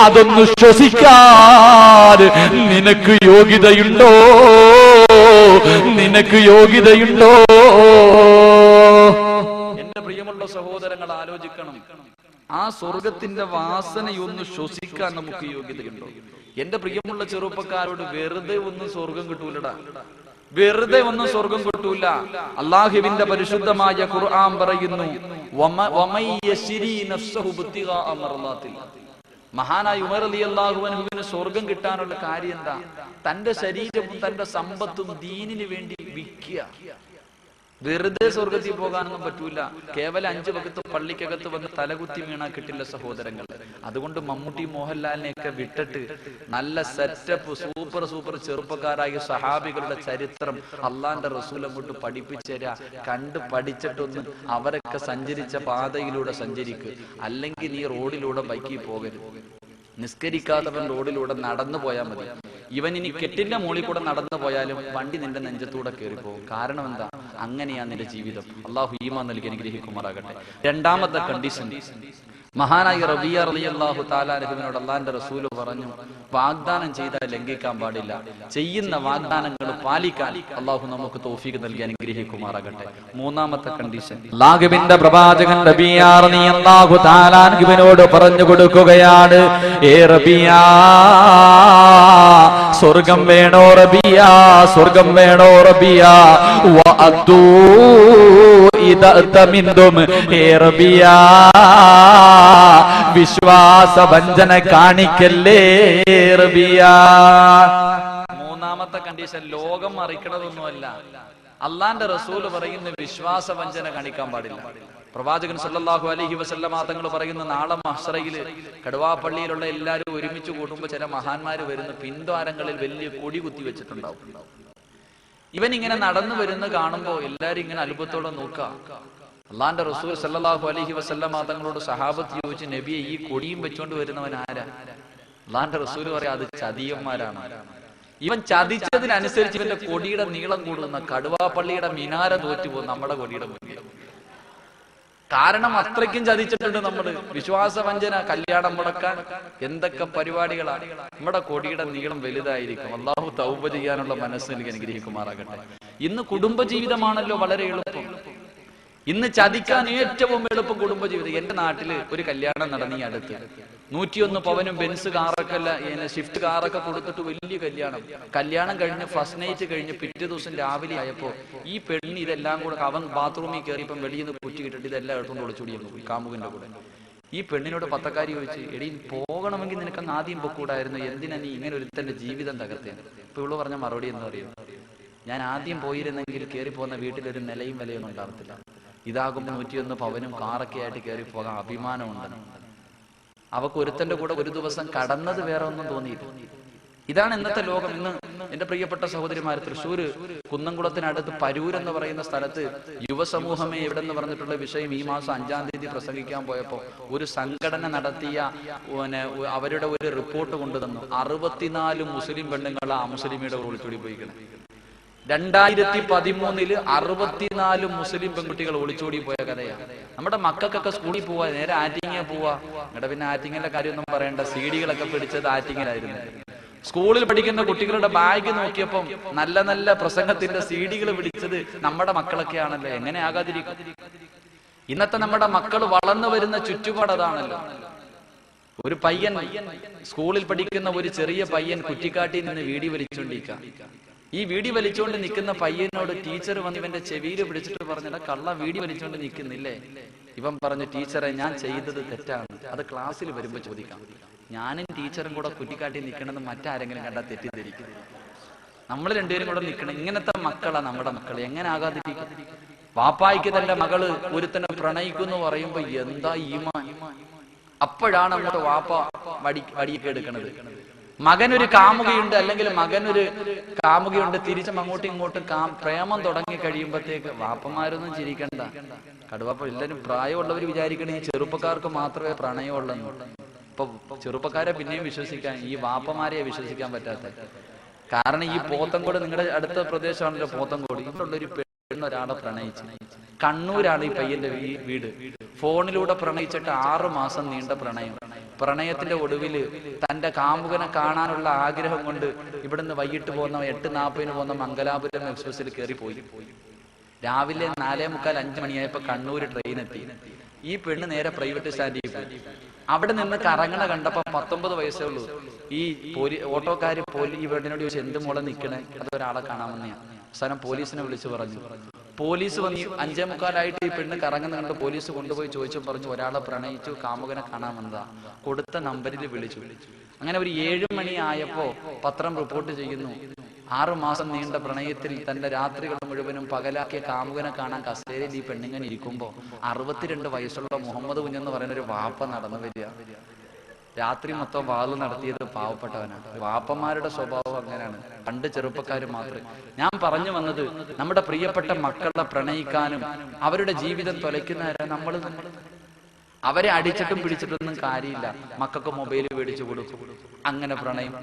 അതൊന്ന് ശ്വസിക്കാൻ നിനക്ക് യോഗ്യതയുണ്ടോ? നിനക്ക് യോഗ്യതയുണ്ടോ? എന്റെ പ്രിയമുള്ള സഹോദരങ്ങൾ ആലോചിക്കണം. ആ സ്വർഗത്തിന്റെ വാസനയൊന്ന് ശ്വസിക്കാൻ നമുക്ക് യോഗ്യതയുണ്ടോ? എന്റെ പ്രിയമുള്ള ചെറുപ്പക്കാരോട് വെറുതെ ഒന്നും സ്വർഗം കിട്ടൂലടാ, വെറുതെ ഒന്നും സ്വർഗം കിട്ടൂല. അള്ളാഹുവിന്റെ പരിശുദ്ധമായ ഖുർആൻ പറയുന്നു, മഹാനായ ഉമർ റളിയല്ലാഹു അൻഹുവിന് സ്വർഗം കിട്ടാനുള്ള കാര്യം എന്താ? തന്റെ ശരീരവും തന്റെ സമ്പത്തും ദീനിന് വേണ്ടി വിൽക്കുക. വെറുതെ സ്വർഗത്തിൽ പോകാനൊന്നും പറ്റൂല. കേവലം 5 വഖത്ത് പള്ളിക്കകത്ത് വന്ന് തലകുത്തി വീണാ കിട്ടില്ല സഹോദരങ്ങൾ. അതുകൊണ്ട് മമ്മൂട്ടി മോഹൻലാലിനെയൊക്കെ വിട്ടിട്ട് നല്ല സെറ്റപ്പ് സൂപ്പർ ചെറുപ്പക്കാരായ സഹാബികളുടെ ചരിത്രം അള്ളാന്റെ റസൂൽ അങ്ങോട്ട് പഠിപ്പിച്ചുതരാ. കണ്ട് പഠിച്ചിട്ടൊന്ന് അവരൊക്കെ സഞ്ചരിച്ച പാതയിലൂടെ സഞ്ചരിക്കുക. അല്ലെങ്കിൽ നീ റോഡിലൂടെ ബൈക്കിൽ പോകരുത്. നിസ്കരിക്കാത്തവൻ റോഡിലൂടെ നടന്നു പോയാൽ മതി. ഇവൻ ഇനി കെട്ടിന്റെ മുകളിൽ കൂടെ നടന്നു പോയാലും വണ്ടി നിന്റെ നെഞ്ചത്തൂടെ കയറിപ്പോകും. കാരണം എന്താ? അങ്ങനെയാ നിന്റെ ജീവിതം. അള്ളാഹു ഈമാൻ നൽകി അനുഗ്രഹിക്കുമാറാകട്ടെ. രണ്ടാമത്തെ കണ്ടീഷൻ, മഹാനായ റബിയ റളിയല്ലാഹു തആല അൻഹുവിനോട് അള്ളാന്റെ റസൂൽ പറഞ്ഞു, വാഗ്ദാനം ചെയ്താൽ ലംഘിക്കാൻ പാടില്ല, ചെയ്യുന്ന വാഗ്ദാനങ്ങൾ പാലിക്കാൻ അള്ളാഹു നമുക്ക് തൗഫീഖ് നൽകി അനുഗ്രഹിക്കുമാറാകട്ടെ. മൂന്നാമത്തെ കണ്ടീഷൻ, അല്ലാഹുവിന്റെ പ്രവാചകൻ റബിയ റളിയല്ലാഹു തആല അൻഹുവിനോട് പറഞ്ഞു കൊടുക്കുകയാണ്, ഏ റബിയ, സ്വർഗം വേണോ റബിയ, സ്വർഗം വേണോ റബിയ, വഅദൂ ഇദഅതമിൻതും, ഏ റബിയ, വിശ്വാസവഞ്ചന കാണിക്കല്ലേ റബിയ. മൂന്നാമത്തെ കണ്ടീഷൻ ലോകം മറിക്കണതൊന്നുമല്ല. അള്ളാന്റെ റസൂല് പറയുന്ന വിശ്വാസവഞ്ചന കാണിക്കാൻ പാടില്ല. പ്രവാചകൻ സല്ലല്ലാഹു അലൈഹി വസല്ലമ തങ്ങൾ പറയുന്ന, നാളെ മഹ്ശറയില് കടുവാപ്പള്ളിയിലുള്ള എല്ലാവരും ഒരുമിച്ച് കൂടുമ്പോൾ ചില മഹാന്മാര് വരുന്ന പിൻദ്വാരങ്ങളിൽ വലിയ കൊടി കുത്തി വെച്ചിട്ടുണ്ടാവും. ഇവൻ ഇങ്ങനെ നടന്നു വരുന്ന കാണുമ്പോ എല്ലാരും ഇങ്ങനെ അത്ഭുതത്തോടെ നോക്കാം. അള്ളാന്റെ റസൂൽ സല്ലല്ലാഹു അലൈഹി വസല്ലമ തങ്ങളോട് സഹാബത്ത് ചോദിച്ചു, നബിയെ, ഈ കൊടിയും വെച്ചോണ്ട് വരുന്നവൻ ആരാ? അള്ളാന്റെ റസൂൽ പറയാ, അത് ചതിയന്മാരാണ്. ഇവൻ ചതിച്ചതിനനുസരിച്ച് ഇവന്റെ കൊടിയുടെ നീളം കൂടുന്ന കടുവാപ്പള്ളിയുടെ മിനാര തോറ്റുപോകും നമ്മുടെ കൊടിയുടെ മുന്നിൽ. കാരണം അത്രയ്ക്കും ചതിച്ചിട്ടുണ്ട് നമ്മള്. വിശ്വാസവഞ്ചന, കല്യാണം മുടക്കാൻ എന്തൊക്കെ പരിപാടികളാണ്. നമ്മുടെ കൊടിയുടെ നീളം വലുതായിരിക്കും. അള്ളാഹു തൗബ ചെയ്യാനുള്ള മനസ്സ് എനിക്ക് അനുഗ്രഹിക്കുമാറാകട്ടെ. ഇന്ന് കുടുംബജീവിതമാണല്ലോ വളരെ എളുപ്പം. ഇന്ന് ചതിക്കാൻ ഏറ്റവും എളുപ്പം കുടുംബജീവിതം. എന്റെ നാട്ടില് ഒരു കല്യാണം നടന്നു ഈ അടുത്ത്. 101 പവനും ബെൻസ് കാറൊക്കെ ഷിഫ്റ്റ് കാറൊക്കെ കൊടുത്തിട്ട് വലിയ കല്യാണം. കല്യാണം കഴിഞ്ഞ് ഫസ്റ്റ് നൈറ്റ് കഴിഞ്ഞ് പിറ്റേ ദിവസം രാവിലെ ആയപ്പോ ഈ പെണ്ണ് ഇതെല്ലാം കൂടെ, അവൻ ബാത്റൂമിൽ കയറിയപ്പം വെളിയിൽ നിന്ന് കുറ്റി കിട്ടിട്ട് ഇതെല്ലാം എടുത്തുകൊണ്ട് ഒളിച്ചോടിയെന്ന് പോയി കാമുകന്റെ കൂടെ. ഈ പെണ്ണിനോട് പത്തക്കാരി ചോദിച്ചു, എടീ, പോകണമെങ്കിൽ നിനക്ക് ആദ്യം പൊക്കൂടായിരുന്നു, എന്തിനാ നീ ഇങ്ങനെ ഒരുത്തന്റെ ജീവിതം തകർത്തേന്ന്? ഇപ്പൊ ഇവള് പറഞ്ഞ മറുപടി എന്ന് പറയുന്നു, ഞാൻ ആദ്യം പോയിരുന്നെങ്കിൽ കയറി പോകുന്ന വീട്ടിലൊരു നിലയും വിലയൊന്നും ഉണ്ടാകത്തില്ല. ഇതാകുമ്പോൾ 101 പവനും കാറൊക്കെ ആയിട്ട് കയറി പോകാൻ അഭിമാനമുണ്ട്. അവക്ക് ഒരുത്തന്റെ കൂടെ ഒരു ദിവസം കടന്നത് വേറെ ഒന്നും തോന്നിയില്ല. ഇതാണ് ഇന്നത്തെ ലോകം. ഇന്ന് എന്റെ പ്രിയപ്പെട്ട സഹോദരിമാര്, തൃശ്ശൂര് കുന്നംകുളത്തിനടുത്ത് പരൂർ എന്ന് പറയുന്ന സ്ഥലത്ത് യുവസമൂഹമേ എവിടെ എന്ന് പറഞ്ഞിട്ടുള്ള വിഷയം ഈ മാസം 5-ാം തീയതി പ്രസംഗിക്കാൻ പോയപ്പോ ഒരു സംഘടന നടത്തിയ അവരുടെ ഒരു റിപ്പോർട്ട് കൊണ്ടുതന്നു. 64 മുസ്ലിം പെണ്ണുങ്ങൾ ആ മുസ്ലിമിയുടെ ഒളിച്ചോടി പോയിക്കണം. 2013 64 മുസ്ലിം പെൺകുട്ടികൾ ഒളിച്ചോടി പോയ കഥയാണ്. നമ്മുടെ മക്കൾക്കൊക്കെ സ്കൂളിൽ പോവാ, നേരെ ആറ്റിങ്ങ പോവാ. ഇവിടെ പിന്നെ ആറ്റിങ്ങലിന്റെ കാര്യമൊന്നും പറയണ്ട, CD-കളൊക്കെ പിടിച്ചത് ആറ്റിങ്ങലായിരുന്നു. സ്കൂളിൽ പഠിക്കുന്ന കുട്ടികളുടെ ബാഗ് നോക്കിയപ്പം നല്ല നല്ല പ്രസംഗത്തിന്റെ CD-കൾ പിടിച്ചത് നമ്മുടെ മക്കളൊക്കെയാണല്ലോ. എങ്ങനെ ആകാതിരിക്കും? ഇന്നത്തെ നമ്മുടെ മക്കൾ വളർന്നു വരുന്ന ചുറ്റുപാട് അതാണല്ലോ. ഒരു പയ്യൻ, സ്കൂളിൽ പഠിക്കുന്ന ഒരു ചെറിയ പയ്യൻ കുറ്റിക്കാട്ടിൽ നിന്ന് വീടി വലിച്ചോണ്ടിരിക്കാം. ഈ വീടി വലിച്ചുകൊണ്ട് നിൽക്കുന്ന പയ്യനോട് ടീച്ചർ വന്ന് ഇവന്റെ ചെവിയിൽ പിടിച്ചിട്ട് പറഞ്ഞിട്ട്, കള്ള വീടി വലിച്ചുകൊണ്ട് നിൽക്കുന്നില്ലേ? ഇവൻ പറഞ്ഞു, ടീച്ചറെ, ഞാൻ ചെയ്തത് തെറ്റാണ്, അത് ക്ലാസ്സിൽ വരുമ്പോ ചോദിക്കാം. ഞാനും ടീച്ചറും കൂടെ കുറ്റിക്കാട്ടി നിൽക്കണമെന്ന് മറ്റാരെങ്കിലും കണ്ടാൽ തെറ്റിദ്ധരിക്കും. നമ്മൾ രണ്ടുപേരും കൂടെ നിൽക്കണം. ഇങ്ങനത്തെ മക്കളാ നമ്മുടെ മക്കൾ. എങ്ങനെ ആകാതിരിക്കും? വാപ്പായിക്ക് തന്റെ മകള് ഒരുത്തനെ പ്രണയിക്കുന്നു പറയുമ്പോ എന്താ ഈമാൻ! അപ്പോഴാണ് അങ്ങോട്ട് വാപ്പ വടിയൊക്കെ എടുക്കണത്. മകനൊരു കാമുകയുണ്ട്, അല്ലെങ്കിൽ മകനൊരു കാമുകയുണ്ട്, തിരിച്ചും അങ്ങോട്ടും ഇങ്ങോട്ടും പ്രേമം തുടങ്ങി കഴിയുമ്പോഴത്തേക്ക് വാപ്പന്മാരൊന്നും ചിരിക്കണ്ട. കടുവാപ്പ എല്ലാവരും പ്രായമുള്ളവർ വിചാരിക്കണേ ഈ ചെറുപ്പക്കാർക്ക് മാത്രമേ പ്രണയമുള്ളെന്ന്. ഇപ്പൊ ചെറുപ്പക്കാരെ പിന്നെയും വിശ്വസിക്കാൻ, ഈ വാപ്പമാരെ വിശ്വസിക്കാൻ പറ്റാത്ത. കാരണം ഈ പോത്തങ്കോട്, നിങ്ങളുടെ അടുത്ത പ്രദേശമാണല്ലോ പോത്തങ്കോട്, ഇവിടെയുള്ളൊരു പെണ്ണൊരാളെ പ്രണയിച്ചു. കണ്ണൂരാണ് ഈ പയ്യന്റെ വീട്. ഫോണിലൂടെ പ്രണയിച്ചിട്ട് 6 മാസം നീണ്ട പ്രണയം. പ്രണയത്തിന്റെ ഒടുവില് തന്റെ കാമുകനെ കാണാനുള്ള ആഗ്രഹം കൊണ്ട് ഇവിടുന്ന് വൈകിട്ട് പോകുന്ന 8:40 പോകുന്ന മംഗലാപുരം എക്സ്പ്രസിൽ കയറി പോയി. രാവിലെ 4:45-5 മണിയായപ്പോ കണ്ണൂർ ട്രെയിൻ എത്തി. ഈ പെണ്ണ് നേരെ പ്രൈവറ്റ് സ്റ്റാൻഡിൽ പോയി. അവിടെ നിന്ന് കറങ്ങണ കണ്ടപ്പോ 19 വയസ്സേ ഉള്ളൂ. ഈ ഓട്ടോക്കാര് ഈ പെണ്ണിനോട് ചോദിച്ചു, എന്ത് മോളെ നിക്കണേ? അതൊരാളെ കാണാമെന്നെയാണ്. അവസാനം പോലീസിനെ വിളിച്ചു പറഞ്ഞു. പോലീസ് വന്ന് 5:45 ഈ പെണ്ണ് കറങ്ങുന്ന കണ്ട് പോലീസ് കൊണ്ടുപോയി ചോദിച്ചു പറഞ്ഞു, ഒരാളെ പ്രണയിച്ചു, കാമുകനെ കാണാമെന്താ? കൊടുത്ത നമ്പറിൽ വിളിച്ചു. അങ്ങനെ ഒരു 7 മണി ആയപ്പോ പത്രം റിപ്പോർട്ട് ചെയ്യുന്നു, 6 മാസം നീണ്ട പ്രണയത്തിൽ തന്റെ രാത്രികൾ മുഴുവനും പകലാക്കിയ കാമുകനെ കാണാൻ കസേരയിൽ ഈ പെണ്ണിങ്ങനെ ഇരിക്കുമ്പോ 62 വയസ്സുള്ള മുഹമ്മദ് കുഞ്ഞെന്ന് പറയുന്ന ഒരു വാപ്പ നടന്നു വരിക. രാത്രി മൊത്തം വാള് നടത്തിയത് പാവപ്പെട്ടവനാണ്. വാപ്പന്മാരുടെ സ്വഭാവം അങ്ങനെയാണ്, പണ്ട് ചെറുപ്പക്കാർ മാത്രമേ. ഞാൻ പറഞ്ഞു വന്നത്, നമ്മുടെ പ്രിയപ്പെട്ട മക്കളെ പ്രണയിക്കാനും അവരുടെ ജീവിതം തൊലയ്ക്കുന്നവരെ നമ്മൾ അവരെ അടിച്ചിട്ടും പിടിച്ചിട്ടൊന്നും കാര്യമില്ല. മക്കൾക്ക് മൊബൈൽ മേടിച്ചു കൊടുക്കും, അങ്ങനെ പ്രണയം.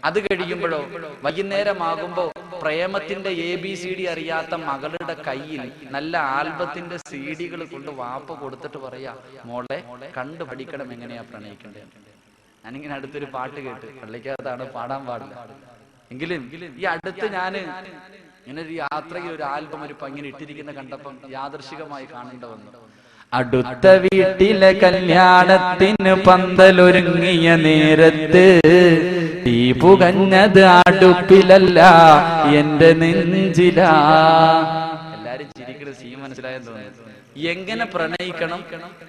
അത് കഴിയുമ്പോഴോ വൈകുന്നേരമാകുമ്പോ പ്രേമത്തിന്റെ ABCD അറിയാത്ത മകളുടെ കയ്യിൽ നല്ല ആൽബത്തിന്റെ CD കൊണ്ട് വാപ്പ കൊടുത്തിട്ട് പറയാ, മോളെ കണ്ടു പഠിക്കണം എങ്ങനെയാ പ്രണയിക്കണ്ടേ. ഞാനിങ്ങനെ അടുത്തൊരു പാട്ട് കേട്ട്, പള്ളിക്കകത്താണ്, പാടാൻ പാടില്ല എങ്കിലും ഈ അടുത്ത് ഞാന് ഇങ്ങനെ ഒരു യാത്രയിൽ ഒരു ആൽബം ഒരു ഇങ്ങനെ ഇട്ടിരിക്കുന്ന കണ്ടപ്പം യാദൃശികമായി കാണേണ്ട വന്നു. അടുത്ത വീട്ടിലെ കല്യാണത്തിന് പന്തലൊരുങ്ങിയ നേരത്ത് തീ പുകഞ്ഞത് അടുപ്പിലല്ല എന്റെ നെഞ്ചിലാ. എല്ലാരും ചിരിക്കുന്ന സീൻ മനസ്സിലായെന്ന് തോന്നുന്നു. എങ്ങനെ പ്രണയിക്കണം,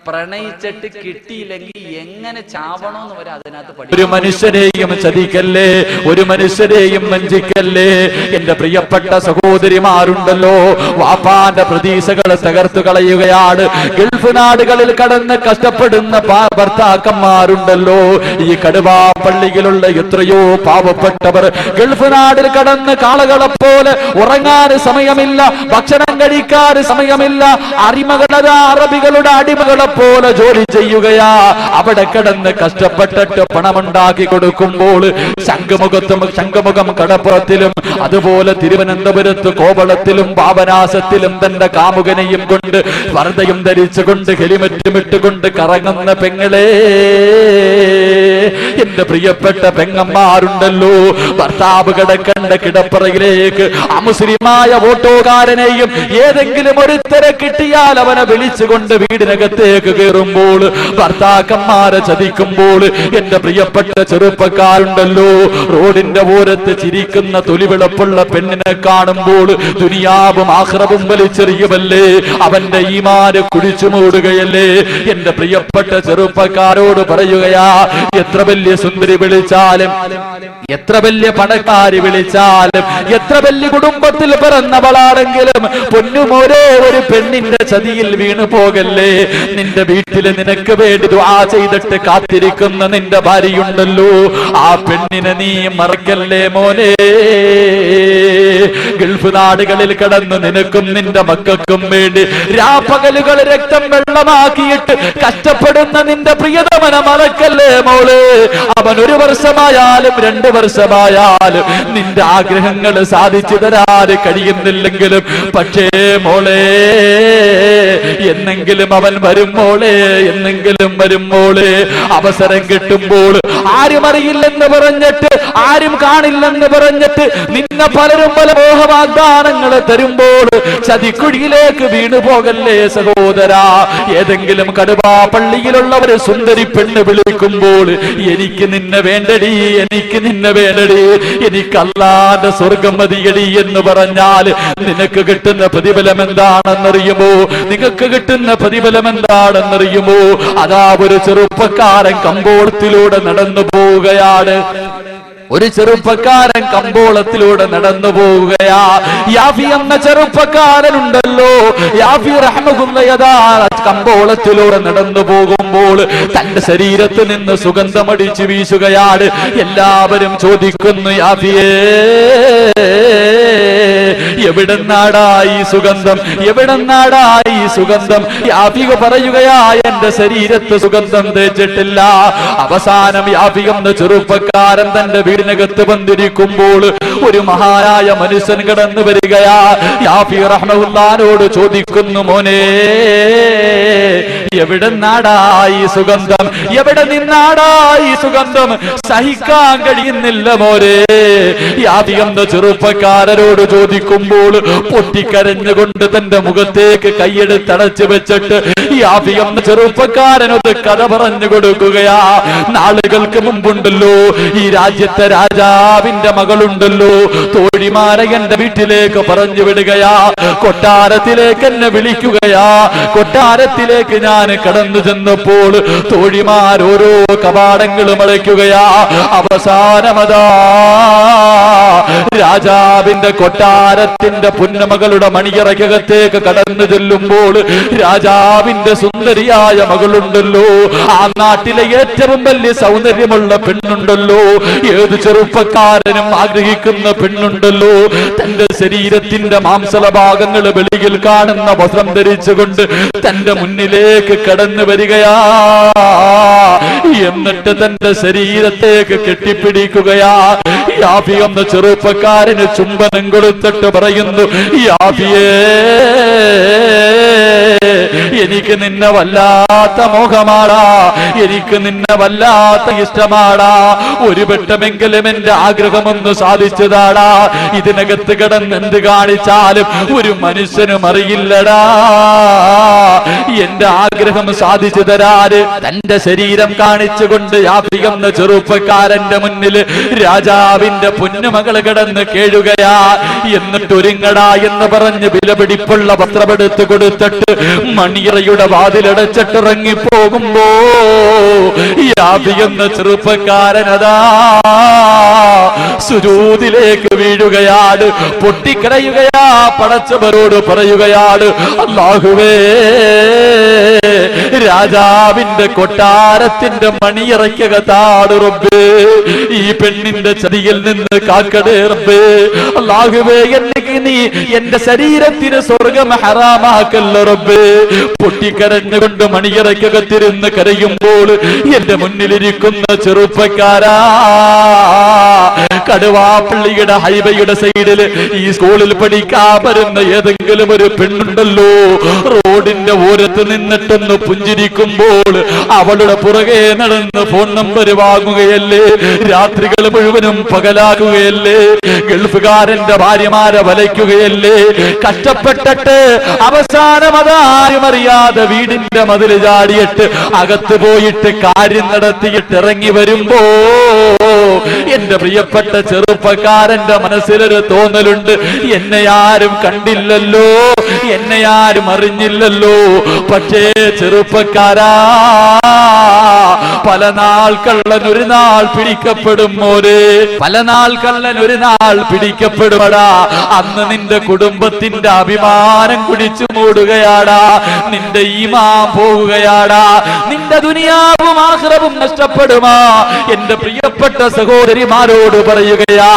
പ്രണയിച്ചിട്ട് കിട്ടിയില്ലെങ്കിൽ എങ്ങനെ ചാവണോന്ന് വരെ അതിനകത്ത് പഠിക്കും. ഒരു മനുഷ്യരെയും ചതിക്കല്ലേ, ഒരു മനുഷ്യരെയും വഞ്ചിക്കല്ലേ. എന്റെ പ്രിയപ്പെട്ട സഹോദരിമാരുണ്ടല്ലോ, വാപ്പാന്റെ പ്രതീക്ഷകൾ തകർത്തു കളയുകയാണ്. ഗൾഫ് നാടുകളിൽ കടന്ന് കഷ്ടപ്പെടുന്ന ഭർത്താക്കന്മാരുണ്ടല്ലോ. ഈ കടുവാ പള്ളിയിലുള്ള എത്രയോ പാവപ്പെട്ടവർ ഗൾഫ് നാടിൽ കടന്ന് കാളകളെ പോലെ ഉറങ്ങാൻ സമയമില്ല, ഭക്ഷണം കഴിക്കാൻ സമയമില്ല, അറബികളുടെ അടിമകളെ പോലെ ജോലി ചെയ്യുകയാ. അവിടെ കിടന്ന് കഷ്ടപ്പെട്ടിട്ട് പണമുണ്ടാക്കി കൊടുക്കുമ്പോൾ ശംഖുമുഖം കടപ്പുറത്തിലും അതുപോലെ തിരുവനന്തപുരത്ത് കോവളത്തിലും പാപനാശത്തിലും തന്റെ കാമുകനെയും കൊണ്ട് വർദ്ധയും ധരിച്ചുകൊണ്ട് ഹെലിമറ്റും ഇട്ടുകൊണ്ട് കറങ്ങുന്ന പെങ്ങളെ, എന്റെ പ്രിയപ്പെട്ട പെങ്ങന്മാരുണ്ടല്ലോ, ഭർത്താവ് കിടക്കേണ്ട കിടപ്പറയിലേക്ക് അമുസ്ലിമായ ഓട്ടോക്കാരനെയും ഏതെങ്കിലും ഒരുത്തരെ കിട്ടിയാൽ അവനെ വിളിച്ചുകൊണ്ട് വീടിനകത്തേക്ക് കയറുമ്പോൾ, ഭർത്താക്കന്മാരെ ചതിക്കുമ്പോൾ, എന്റെ പ്രിയപ്പെട്ട ചെറുപ്പക്കാരുണ്ടല്ലോ, റോഡിന്റെ ഓരത്ത് ചിരിക്കുന്ന തൊലിവിളപ്പുള്ള പെണ്ണിനെ കാണുമ്പോൾ ദുനിയാവും ആഖിറവും വലിച്ചെറിയുമല്ലേ, അവന്റെ ഈമാന് കുഴിച്ചു മൂടുകയല്ലേ. എന്റെ പ്രിയപ്പെട്ട ചെറുപ്പക്കാരോട് പറയുകയാ, എത്ര വലിയ സുന്ദരി വിളിച്ചാലും, എത്ര വലിയ പണക്കാരി വിളിച്ചാലും, എത്ര വലിയ കുടുംബത്തിൽ പിറന്നവളാണെങ്കിലും പൊന്നുമോരെ ഒരു പെണ്ണിന്റെ ചതിയിൽ വീണു പോകല്ലേ. നിന്റെ വീട്ടില് നിനക്ക് വേണ്ടി ദുആ ചെയ്തിട്ട് കാത്തിരിക്കുന്ന നിന്റെ ഭാര്യയുണ്ടല്ലോ, ആ പെണ്ണിനെ നീ മറക്കല്ലേ മോനെ. ഗൾഫ് നാടുകളിൽ കടന്ന് നിനക്കും നിന്റെ മക്കൾക്കും വേണ്ടി രാപ്പകലുകൾ രക്തം വെള്ളമാക്കിയിട്ട് കഷ്ടപ്പെടുന്ന നിന്റെ പ്രിയതമനെ മറക്കല്ലേ മോള്. അവൻ 1 വർഷമായാലും 2 വർഷമായാലും നിന്റെ ആഗ്രഹങ്ങൾ സാധിച്ചു തരാൻ കഴിയുന്നില്ലെങ്കിലും, പക്ഷേ മോളെ എന്നെങ്കിലും അവൻ വരും മോളെ, എന്നെങ്കിലും വരും മോളെ. അവസരം കിട്ടുമ്പോൾ ആരും അറിയില്ലെന്ന് പറഞ്ഞിട്ട്, ആരും കാണില്ലെന്ന് പറഞ്ഞിട്ട് നിന്നെ പലരും പല മോഹവാഗ്ദാനങ്ങൾ തരുമ്പോൾ ചതിക്കുഴിയിലേക്ക് വീണു പോകല്ലേ സഹോദരാ. ഏതെങ്കിലും കടുവാ പള്ളിയിലുള്ളവർ സുന്ദരി പെണ്ണ് വിളിക്കുമ്പോൾ, എനിക്ക് നിന്നെ വേണ്ടടി, എനിക്ക് നിന്നെ വേണ്ടടി, എനിക്ക് അല്ലാന്റെ സ്വർഗം മതിയടി എന്ന് പറഞ്ഞാൽ നിനക്ക് കിട്ടുന്ന പ്രതിഫലം എന്താണെന്നറിയുമോ? നിങ്ങൾക്ക് കിട്ടുന്ന പ്രതിഫലം എന്താണെന്നറിയുമോ? അതാ ഒരു ചെറുപ്പക്കാരൻ കമ്പോളത്തിലൂടെ നടന്നു പോവുകയാണ്. ഒരു ചെറുപ്പക്കാരൻ കമ്പോളത്തിലൂടെ നടന്നു പോവുകയാ. യാഫി എന്ന ചെറുപ്പക്കാരനുണ്ടല്ലോ, യാഫി റഹ്മത്തുള്ളാഹി കമ്പോളത്തിലൂടെ നടന്നു പോകുമ്പോൾ തന്റെ ശരീരത്തിൽ നിന്ന് സുഗന്ധമടിച്ചു വീശുകയാണ്. എല്ലാവരും ചോദിക്കുന്നു, യാഫിയേ എവിടെന്നാടായി സുഗന്ധം, എവിടെന്നാടായി സുഗന്ധം? യാഫിക പറയുകയാ, എന്റെ ശരീരത്ത് സുഗന്ധം തേച്ചിട്ടില്ല. അവസാനം യാഫി എന്ന ചെറുപ്പക്കാരൻ തന്റെ വീടിനകത്ത് വന്നിരിക്കുമ്പോൾ ഒരു മഹാനായ മനുഷ്യൻ കടന്നു വരികയാ. യാഫി റഹ്മത്തുള്ളാഹിയോട് ചോദിക്കുന്നു, മോനെ എവിടെന്നാടായി സുഗന്ധം, എവിടെ നിന്നാടായി സുഗന്ധം? സഹിക്കാൻ കഴിയുന്നില്ല മോനെ. യാഫി എന്ന ചെറുപ്പക്കാരനോട് ചോദിക്കുമ്പോൾ പൊട്ടിക്കരഞ്ഞുകൊണ്ട് തന്റെ മുഖത്തേക്ക് കൈയെടുത്തടച്ചു വെച്ചിട്ട് യാഫി എന്ന ചെറുപ്പക്കാരനൊരു കഥ പറഞ്ഞു കൊടുക്കുകയാ. നാളുകൾക്ക് മുമ്പുണ്ടല്ലോ ഈ രാജ്യത്തെ രാജാവിന്റെ മകളുണ്ടല്ലോ, തോഴിമാരെ എന്റെ വീട്ടിലേക്ക് പറഞ്ഞു വിടുകയാ, കൊട്ടാരത്തിലേക്ക് എന്നെ വിളിക്കുകയാ. കൊട്ടാരത്തിലേക്ക് ഞാൻ കടന്നു ചെന്നപ്പോൾ തോഴിമാർ ഓരോ കവാടങ്ങളും അടയ്ക്കുകയാ. അവസാനമതാ രാജാവിന്റെ കൊട്ടാരത്തിന്റെ പുന്നമകളുടെ മണിയറയ്ക്കകത്തേക്ക് കടന്നു ചെല്ലുമ്പോൾ രാജാവിന്റെ സുന്ദരിയായ മകളുണ്ടല്ലോ, ആ നാട്ടിലെ ഏറ്റവും വലിയ സൗന്ദര്യമുള്ള പെണ്ണുണ്ടല്ലോ, ഏത് ചെറുപ്പക്കാരനും ആഗ്രഹിക്കുന്ന പെണ്ണുണ്ടല്ലോ, തന്റെ ശരീരത്തിന്റെ മാംസള ഭാഗങ്ങൾ വെളിയിൽ കാണുന്ന വസ്ത്രം ധരിച്ചുകൊണ്ട് തന്റെ മുന്നിലേക്ക് കടന്നു വരികയാ. എന്നിട്ട് തന്റെ ശരീരത്തേക്ക് കെട്ടിപ്പിടിക്കുകയാ. യാഫി എന്ന ചെറുപ്പക്കാരന് ചുംബനം കൊടുത്തിട്ട് പറയുന്നു, യാഫിയേ, എനിക്ക് നിന്നെ വല്ലാത്ത മോഹമാടാ, എനിക്ക് നിന്നെ വല്ലാത്ത ഇഷ്ടമാടാ, ഒരു വട്ടമെങ്കിലും എന്റെ ആഗ്രഹമൊന്ന് സാധിച്ചതാടാ. ഇതിനകത്ത് കിടന്ന് എന്ത് കാണിച്ചാലും ഒരു മനുഷ്യനും അറിയില്ലടാ എന്റെ ആഗ്രഹം സാധിച്ചു തരാറ്. തന്റെ ശരീരം കാണിച്ചുകൊണ്ട് യാഫി എന്ന ചെറുപ്പക്കാരന്റെ മുന്നിൽ രാജാവിന്റെ പൊന്നുമകൾ കിടന്ന് കേഴുകയാ. എന്നിട്ട് ഒരുങ്ങടാ എന്ന് പറഞ്ഞ് വിലപിടിപ്പുള്ള വസ്ത്രമെടുത്ത് കൊടുത്തിട്ട് മണിയറയുടെ വാതിലടച്ചിട്ടിറങ്ങി പോകുമ്പോ യാഫി എന്ന ചെറുപ്പക്കാരനതാ സുജൂദിലേക്ക് വീഴുകയാണ്, പൊട്ടിക്കരയുകയാ, പടച്ചവരോട് പറയുകയാണ്, അല്ലാഹുവേ, രാജാവിന്റെ കൊട്ടാരത്തിന്റെ മണിയറയ്ക്കകത്താണ് റബ്ബേ, ഈ പെണ്ണിന്റെ ചതിയിൽ നിന്ന് കാക്കടേ റബ്ബേ. അല്ലാഹുവേ, എനിക്ക് നീ എന്റെ ശരീരത്തിന് സ്വർഗം ഹറാമാക്കല്ല റബ്ബേ. പൊട്ടിക്കരഞ്ഞുകൊണ്ട് മണിയറയ്ക്കകത്തിരുന്ന് കരയുമ്പോൾ എന്റെ മുന്നിലിരിക്കുന്ന ചെറുപ്പക്കാരാ, കടുവാപ്പള്ളിയുടെ ഹൈവേയുടെ സൈഡില് ഈ സ്കൂളിൽ പഠിക്കാൻ വരുന്ന ഏതെങ്കിലും ഒരു പെണ്ണുണ്ടല്ലോ, റോഡിന്റെ ഓരത്ത് നിന്നിട്ടൊന്ന് പുഞ്ചിരിക്കുമ്പോൾ അവളുടെ പുറകെ നടന്ന് ഫോൺ നമ്പർ വാങ്ങുകയല്ലേ, രാത്രികൾ മുഴുവനും പകലാകുകയല്ലേ, ഗൾഫുകാരന്റെ ഭാര്യമാരെ വലയ്ക്കുകയല്ലേ, കഷ്ടപ്പെട്ടിട്ട് അവസാനം അതാരും അറിയാതെ വീടിന്റെ മതിൽ ചാടിയിട്ട് അകത്ത് പോയിട്ട് കാര്യം നടത്തിയിട്ട് ഇറങ്ങി വരുമ്പോ എന്റെ പ്രിയപ്പെട്ട ചെറുപ്പക്കാരന്റെ മനസ്സിലൊരു തോന്നലുണ്ട്, എന്നെ ആരും കണ്ടില്ലല്ലോ, എന്നെ ആരും അറിഞ്ഞില്ലല്ലോ. പക്ഷേ ചെറുപ്പക്കാരാ, പല നാൾ കള്ളൻ ഒരു നാൾ പിടിക്കപ്പെടും മോരെ, പല നാൾ കള്ളൻ ഒരു നാൾ പിടിക്കപ്പെടുമടാ. അന്ന് നിന്റെ കുടുംബത്തിന്റെ അഭിമാനം കുടിച്ചു മൂടുകയാടാ, നിന്റെ ഈമാൻ പോവുകയാടാ, നിന്റെ ദുനിയാവും ആഖിറവും നഷ്ടപ്പെടുമാ. എന്റെ പ്രിയപ്പെട്ട സഹോദരിമാരോട് പറയുകയാ,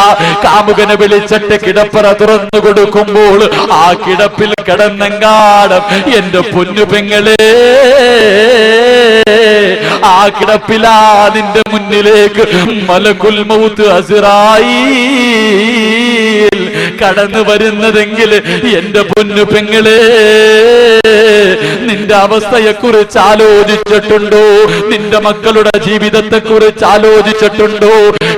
കാമുകനെ വിളിച്ചിട്ട് കിടപ്പറ തുറന്നു കൊടുക്കുമ്പോൾ ആ കിടപ്പിൽ കിടന്നെങ്കാടും എന്റെ പൊന്നു പെങ്ങളെ, ആ കിടപ്പിലാ നിന്റെ മുന്നിലേക്ക് മലക്കുൽ മൗത്ത് അസ്റായീൽ കടന്നു വരുന്നതെങ്കിൽ എന്റെ പൊന്നു പെങ്ങളെ, നിന്റെ അവസ്ഥയെ കുറിച്ച് ആലോചിച്ചിട്ടുണ്ടോ? നിന്റെ മക്കളുടെ ജീവിതത്തെ കുറിച്ച് ആലോചിച്ചിട്ടുണ്ടോ?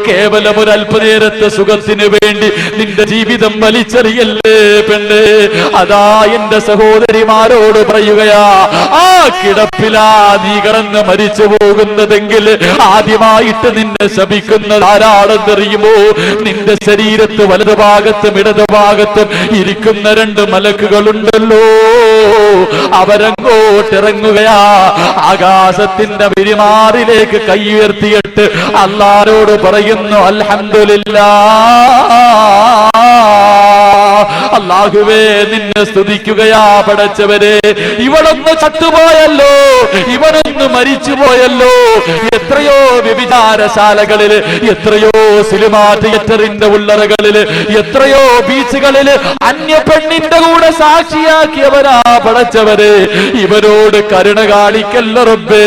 കേവലം ഒരു അല്പനേരത്തെ സുഖത്തിന് വേണ്ടി നിന്റെ ജീവിതം വലിച്ചെറിയല്ലേ പെണ്ണ്. അതാ എന്റെ സഹോദരിമാരോട് പറയുകയാ, ആ കിടപ്പിലാ നീ കടന്ന് മരിച്ചു പോകുന്നതെങ്കിൽ ആദ്യമായിട്ട് നിന്നെ ശപിക്കുന്നത് ആരാണെന്നറിയുമോ? നിന്റെ ശരീരത്ത് വലതുഭാഗത്തും ഇടതുഭാഗത്തും ഇരിക്കുന്ന രണ്ട് മലക്കുകളുണ്ടല്ലോ, അവരങ്ങോട്ടിറങ്ങുകയാ. ആകാശത്തിന്റെ വിരിമാറിലേക്ക് കൈ ഉയർത്തിയിട്ട് അല്ലാഹുവോട് പറയുന്നു, അൽഹംദുലില്ലാഹ്, അല്ലാഹുവേ നിന്നെ സ്തുതിക്കുകയാ പടച്ചവരെ. ഇവളൊന്ന് ചത്തുപോയല്ലോ, ഇവനൊന്ന് മരിച്ചുപോയല്ലോ. എത്രയോ വ്യഭിചാരശാലകളില്, എത്രയോ സിനിമാ തിയേറ്ററിന്റെ ഉള്ളറകളില്, എത്രയോ ബീച്ചുകളില് അന്യ പെണ്ണിന്റെ കൂടെ സാക്ഷിയാക്കിയവരാ പടച്ചവരെ. ഇവരോട് കരുണ കാണിക്കല്ല റബ്ബേ.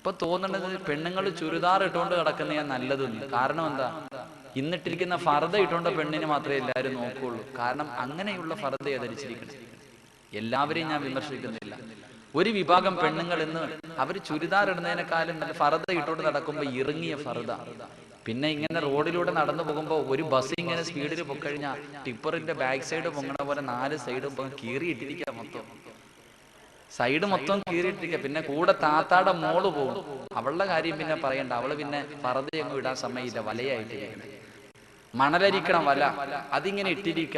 ഇപ്പൊ തോന്നുന്നത് പെണ്ണുങ്ങൾ ചുരിദാർ ഇട്ടുകൊണ്ട് കിടക്കുന്നതാണ് നല്ലതെന്ന്. കാരണം എന്താ? ഇന്നിട്ടിരിക്കുന്ന ഫർദ ഇട്ടുകൊണ്ട് പെണ്ണിനെ മാത്രമേ എല്ലാവരും നോക്കുകയുള്ളൂ. കാരണം അങ്ങനെയുള്ള ഫർദയെ ധരിച്ചിരിക്കണം. എല്ലാവരെയും ഞാൻ വിമർശിക്കുന്നില്ല. ഒരു വിഭാഗം പെണ്ണുങ്ങൾ ഇന്ന് അവർ ചുരിദാർ ഇടുന്നതിനേക്കാളും നല്ല ഫർദ ഇട്ടുകൊണ്ട് നടക്കുമ്പോൾ ഇറങ്ങിയ ഫർദ. പിന്നെ ഇങ്ങനെ റോഡിലൂടെ നടന്നു പോകുമ്പോൾ ഒരു ബസ് ഇങ്ങനെ സ്പീഡിൽ പൊക്കഴിഞ്ഞാൽ ടിപ്പറിന്റെ ബാക്ക് സൈഡ് പൊങ്ങണ പോലെ 4 സൈഡും കീറിയിട്ടിരിക്കുക. സൈഡ് മൊത്തം കീറിയിട്ടിരിക്കുക. പിന്നെ കൂടെ താത്താടെ മോള് പോകും. അവളുടെ കാര്യം പിന്നെ പറയണ്ട. അവള് പിന്നെ ഫർദയൊന്നും ഇടാൻ സമയമില്ല, വലയായിട്ടിരിക്കണം. മണലരിക്കണം വല, അതിങ്ങനെ ഇട്ടിരിക്ക.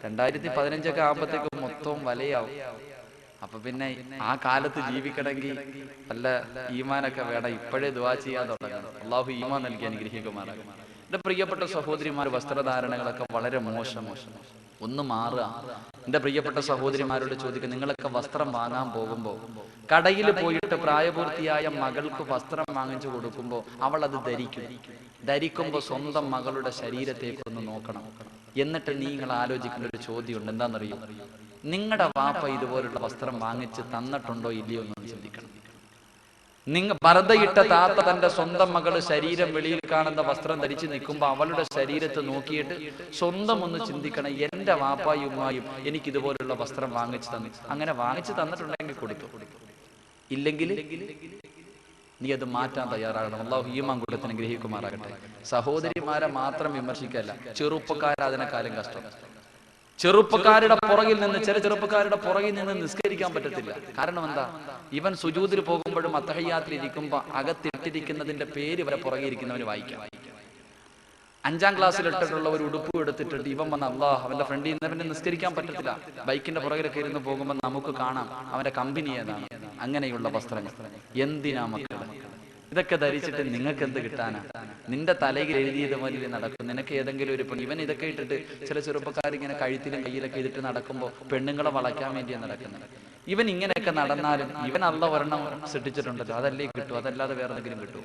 2015 ആകുമ്പോഴത്തേക്ക് മൊത്തം വലയാവും. അപ്പൊ പിന്നെ ആ കാലത്ത് ജീവിക്കണമെങ്കിൽ നല്ല ഈമാനൊക്കെ വേണം. ഇപ്പോഴേ ദുആ ചെയ്യാൻ തുടങ്ങണം. അള്ളാഹു ഈമാൻ നൽകി അനുഗ്രഹിക്കുമാറാകും. എന്റെ പ്രിയപ്പെട്ട സഹോദരിമാർ, വസ്ത്രധാരണങ്ങളൊക്കെ വളരെ മോശം. ഒന്ന് മാറുക. എന്റെ പ്രിയപ്പെട്ട സഹോദരിമാരോട് ചോദിക്കുക, നിങ്ങളൊക്കെ വസ്ത്രം വാങ്ങാൻ പോകുമ്പോൾ കടയിൽ പോയിട്ട് പ്രായപൂർത്തിയായ മകൾക്ക് വസ്ത്രം വാങ്ങിച്ചു കൊടുക്കുമ്പോൾ അവൾ അത് ധരിക്കുമ്പോൾ സ്വന്തം മകളുടെ ശരീരത്തേക്ക് ഒന്ന് നോക്കണം. എന്നിട്ട് നിങ്ങൾ ആലോചിക്കേണ്ട ഒരു ചോദ്യമുണ്ട്. എന്താണെന്നറിയോ? നിങ്ങളുടെ വാപ്പ ഇതുപോലുള്ള വസ്ത്രം വാങ്ങിച്ച് തന്നിട്ടുണ്ടോ ഇല്ലയോ എന്ന് ചിന്തിക്കണം. പർദ്ദയിട്ട താത്ത തന്റെ സ്വന്തം മകള് ശരീരം വെളിയിൽ കാണുന്ന വസ്ത്രം ധരിച്ചു നിൽക്കുമ്പോൾ അവളുടെ ശരീരത്തെ നോക്കിയിട്ട് സ്വന്തം ഒന്ന് ചിന്തിക്കണം, എന്റെ വാപ്പായും ഉമ്മായും എനിക്ക് ഇതുപോലുള്ള വസ്ത്രം വാങ്ങിച്ചു തന്നു. അങ്ങനെ വാങ്ങിച്ചു തന്നിട്ടുണ്ടെങ്കിൽ കൊടുത്തു, ഇല്ലെങ്കിൽ നീ അത് മാറ്റാൻ തയ്യാറാകണം. അല്ലാഹു ഈമാൻ കൊടുത്തിന് ഗ്രഹിക്കുമാറാകട്ടെ. സഹോദരിമാരെ മാത്രം വിമർശിക്കല്ല, ചെറുപ്പക്കാരെ അതിനെക്കാളും കഷ്ടം. ചെറുപ്പക്കാരുടെ പുറകിൽ നിന്ന്, ചില ചെറുപ്പക്കാരുടെ പുറകിൽ നിന്ന് നിസ്കരിക്കാൻ പറ്റത്തില്ല. കാരണം എന്താ? ഇവൻ സുജൂദിൽ പോകുമ്പോഴും അത്തഹിയ്യാത്തിൽ ഇരിക്കുമ്പോ അകത്തിട്ടിരിക്കുന്നതിന്റെ പേര് വരെ പുറകെ ഇരിക്കുന്നവന് വായിക്കാം. 5ാം ക്ലാസ്സിൽ ഇട്ടിട്ടുള്ള ഒരു ഉടുപ്പ് എടുത്തിട്ടുണ്ട് ഇവൻ വന്ന് അവന്റെ ഫ്രണ്ടിൽ നിന്ന് പിന്നെ നിസ്കരിക്കാൻ പറ്റത്തില്ല. ബൈക്കിന്റെ പുറകിലൊക്കെ ഇരുന്ന് പോകുമ്പോൾ നമുക്ക് കാണാം അവന്റെ കമ്പനി ഏതാണ്. അങ്ങനെയുള്ള വസ്ത്രങ്ങൾ എന്തിനാ മക്കളെ? ഇതൊക്കെ ധരിച്ചിട്ട് നിങ്ങൾക്ക് എന്ത് കിട്ടാനാ? നിന്റെ തലയിൽ എഴുതിയത് പോലെ നടക്കും. നിനക്ക് ഏതെങ്കിലും ഒരു പെണ്ണ്, ഇവൻ ഇതൊക്കെ ഇട്ടിട്ട് ചില ചെറുപ്പക്കാർ ഇങ്ങനെ കഴുത്തിലും കയ്യിലൊക്കെ ഇതിട്ട് നടക്കുമ്പോൾ പെണ്ണുങ്ങളെ വളയ്ക്കാൻ വേണ്ടിയാണ് നടക്കുന്നത്. ഇവൻ ഇങ്ങനെയൊക്കെ നടന്നാലും ഇവൻ അല്ലാഹു ഒരെണ്ണം സൃഷ്ടിച്ചിട്ടുണ്ടല്ലോ, അതല്ലേ കിട്ടൂ, അതല്ലാതെ വേറെ എന്തെങ്കിലും കിട്ടും?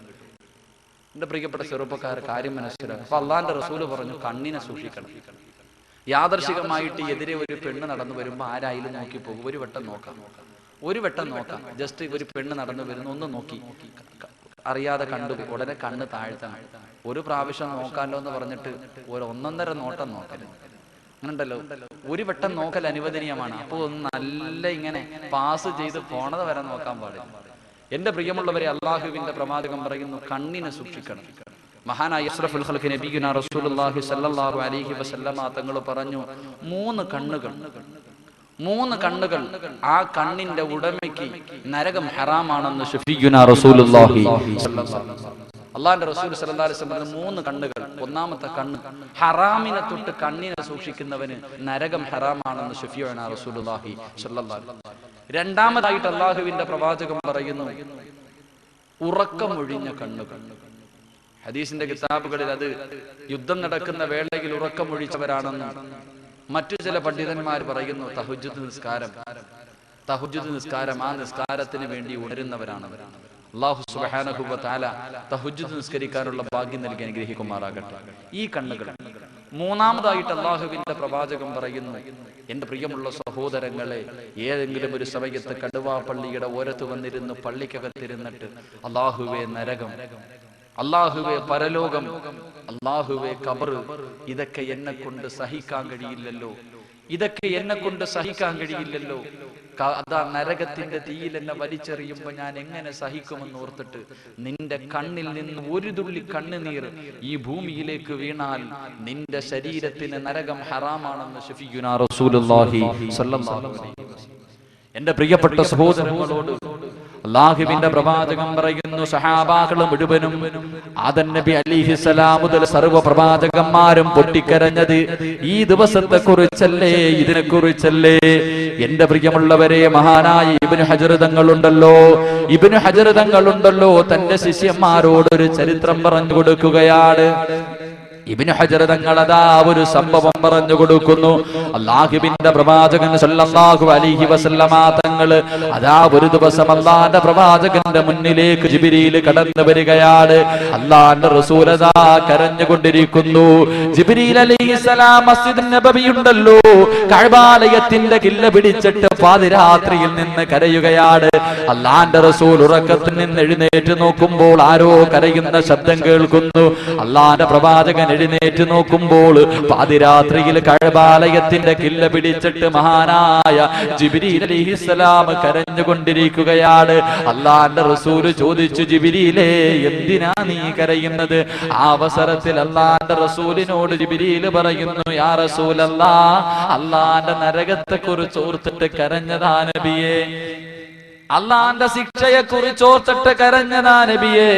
എന്റെ പ്രിയപ്പെട്ട ചെറുപ്പക്കാർ കാര്യം മനസ്സിലാക്കും. അപ്പൊ അള്ളാന്റെ റസൂല് പറഞ്ഞു, കണ്ണിനെ സൂക്ഷിക്കണം. യാദർശികമായിട്ട് എതിരെ ഒരു പെണ്ണ് നടന്നു വരുമ്പോ ആരായാലും നോക്കി പോകും. ഒരു വട്ടം നോക്കാം. ജസ്റ്റ് ഒരു പെണ്ണ് നടന്നു വരുന്നു, ഒന്ന് നോക്കി, അറിയാതെ കണ്ടു, ഉടനെ കണ്ണ് താഴ്ത്തണം. ഒരു പ്രാവശ്യം നോക്കാമല്ലോ എന്ന് പറഞ്ഞിട്ട് ഒരു 1.5 നോട്ടം നോക്കല്. അങ്ങനെ ഉണ്ടല്ലോ, ഒരു വട്ടം നോക്കൽ അനുവദനീയമാണ്. അപ്പോൾ ഒന്ന് നല്ല ഇങ്ങനെ പാസ് ചെയ്ത് പോണത് വരെ നോക്കാൻ പാടില്ല. എന്റെ പ്രിയമുള്ളവരെ, അള്ളാഹുവിന്റെ പ്രവാചകൻ പറയുന്നു, കണ്ണിനെ സൂക്ഷിക്കണം. മഹാനായ അഷ്റഫുൽ ഖൽഖ് നബിയുനാ റസൂലുള്ളാഹി സ്വല്ലല്ലാഹു അലൈഹി വസല്ലമ തങ്ങൾ പറഞ്ഞു, 3 കണ്ണുകൾ ആ കണ്ണിന്റെ ഉടമയ്ക്ക് നരകം ഹറാമാണെന്ന് ശഫീഉനാ റസൂലുള്ളാഹി സ്വല്ലല്ലാഹു അലൈഹി വസല്ലം. അല്ലാഹുവിന്റെ റസൂൽ സ്വല്ലല്ലാഹു അലൈഹി വസല്ലം 3 കണ്ണുകൾ. ഒന്നാമത്തെ കണ്ണ്, ഹറാമിനെ തൊട്ട് കണ്ണിനെ സൂക്ഷിക്കുന്നവന് നരകം ഹറാമാണെന്ന് ശഫീഉനാ റസൂലുള്ളാഹി സ്വല്ലല്ലാഹു അലൈഹി വസല്ലം. രണ്ടാമതായിട്ട് അള്ളാഹുവിന്റെ പ്രവാചകൻ പറയുന്നു, ഉറക്കമൊഴിഞ്ഞ കണ്ണുകൾ. ഹദീസിന്റെ കിതാബുകളിൽ അത് യുദ്ധം നടക്കുന്ന വേളയിൽ ഉറക്കമൊഴിച്ചവരാണെന്ന് മറ്റു ചില പണ്ഡിതന്മാർ പറയുന്നു. തഹജ്ജുദ് നിസ്കാരം ആ നിസ്കാരത്തിന് വേണ്ടി ഉണരുന്നവരാണ്. അല്ലാഹു സുബ്ഹാനഹു വ തആല തഹജ്ജുദ് നിസ്കരിക്കാനുള്ള ഭാഗ്യം നൽകി അനുഗ്രഹിക്കുമാറാകട്ടെ. ഈ കണ്ണുകൾ. മൂന്നാമതായിട്ട് അള്ളാഹുവിന്റെ പ്രവാചകൻ പറയുന്നു, എന്റെ പ്രിയമുള്ള സഹോദരങ്ങളെ, ഏതെങ്കിലും ഒരു സമയത്ത് കടുവാപ്പള്ളിയുടെ ഓരത്ത് വന്നിരുന്ന് പള്ളിക്കകത്തിരുന്നിട്ട് അല്ലാഹുവേ നരകം, അല്ലാഹുവേ പരലോകം, അല്ലാഹുവേ ഖബർ, ഇതൊക്കെ എന്നെ കൊണ്ട് സഹിക്കാൻ കഴിയില്ലല്ലോ, അതാ നരകത്തിന്റെ തീയിൽ എന്നെ വലിച്ചെറിയുമ്പോ ഞാൻ എങ്ങനെ സഹിക്കുമെന്ന് ഓർത്തിട്ട് നിന്റെ കണ്ണിൽ നിന്ന് ഒരു തുള്ളി കണ്ണുനീർ ഈ ഭൂമിയിലേക്ക് വീണാൽ നിന്റെ ശരീരത്തിന് നരകം ഹറാമാണെന്ന് ശഫീഉനാ റസൂലുള്ളാഹി സ്വല്ലല്ലാഹു അലൈഹി വസല്ലം. എന്റെ പ്രിയപ്പെട്ട സഹോദരങ്ങളോട് അല്ലാഹുവിന്റെ പ്രവാചകൻ പറയുന്നു, സഹാബാക്കൾ മുഴുവനും ആദം നബി അലൈഹിസ്സലാം മുതൽ സർവ്വ പ്രവാചകന്മാരും പൊട്ടിക്കരഞ്ഞത് ഈ ദിവസത്തെ കുറിച്ചല്ലേ, ഇതിനെ കുറിച്ചല്ലേ. എന്റെ പ്രിയമുള്ളവരെ, മഹാനായ ഇബ്നു ഹജർ തങ്ങളുണ്ടല്ലോ തന്റെ ശിഷ്യന്മാരോട് ഒരു ചരിത്രം പറഞ്ഞു കൊടുക്കുകയാണ്. ഇബ്നു ഹജർ തങ്ങൾ അതാ ഒരു സംഭവം പറഞ്ഞു കൊടുക്കുന്നു. അല്ലാഹുവിന്റെ പ്രവാചകൻ സല്ലല്ലാഹു അലൈഹി വസല്ലമ തങ്ങൾ അതാ ഒരു ദിവസം അല്ലാഹുവിന്റെ പ്രവാചകന്റെ മുന്നിലേക്ക് ജിബ്രീൽ കടന്നു വരികയാണ്. അല്ലാഹുവിന്റെ റസൂൽ അതാ കരഞ്ഞുകൊണ്ടിരിക്കുന്നു. ജിബ്രീൽ അലൈഹിസ്സലാം മസ്ജിദ് നബവി ഉണ്ടല്ലോ, കഅബാലയത്തിന്റെ കില്ല പിടിച്ചിട്ട് പാതിരാത്രിയിൽ നിന്ന് കരയുകയാണ്. അല്ലാഹുവിന്റെ റസൂൽ ഉറക്കത്തിൽ നിന്ന് എഴുന്നേറ്റ് നോക്കുമ്പോൾ ആരോ കരയുന്ന ശബ്ദം കേൾക്കുന്നു. അല്ലാഹുവിന്റെ പ്രവാചകൻ എഴുന്നേറ്റ് നോക്കുമ്പോൾ പാതിരാത്രിയിൽ കഅബാലയത്തിന്റെ കില്ല പിടിച്ചിട്ട് മഹാനായ ജിബ്രീൽ അലൈഹിസ്സലാം കരഞ്ഞുകൊണ്ടിരിക്കുകയാണ്. അല്ലാഹുവിന്റെ റസൂൽ ചോദിച്ചു, ജിബ്രീലേ എന്തിനാ നീ കരയുന്നത്? ആ അവസരത്തിൽ അല്ലാഹുവിന്റെ റസൂലിനോട് ജിബ്രീൽ പറയുന്നു, യാ റസൂലല്ലാഹ്, അല്ലാഹുവിന്റെ നരകത്തെ കുറിച്ച് ഓർത്തിട്ട് കരഞ്ഞതാ നബിയേ, അള്ളാന്റെ ശിക്ഷയെ കുറിച്ച് ഓർത്തിട്ട് കരഞ്ഞതാ നബിയേ,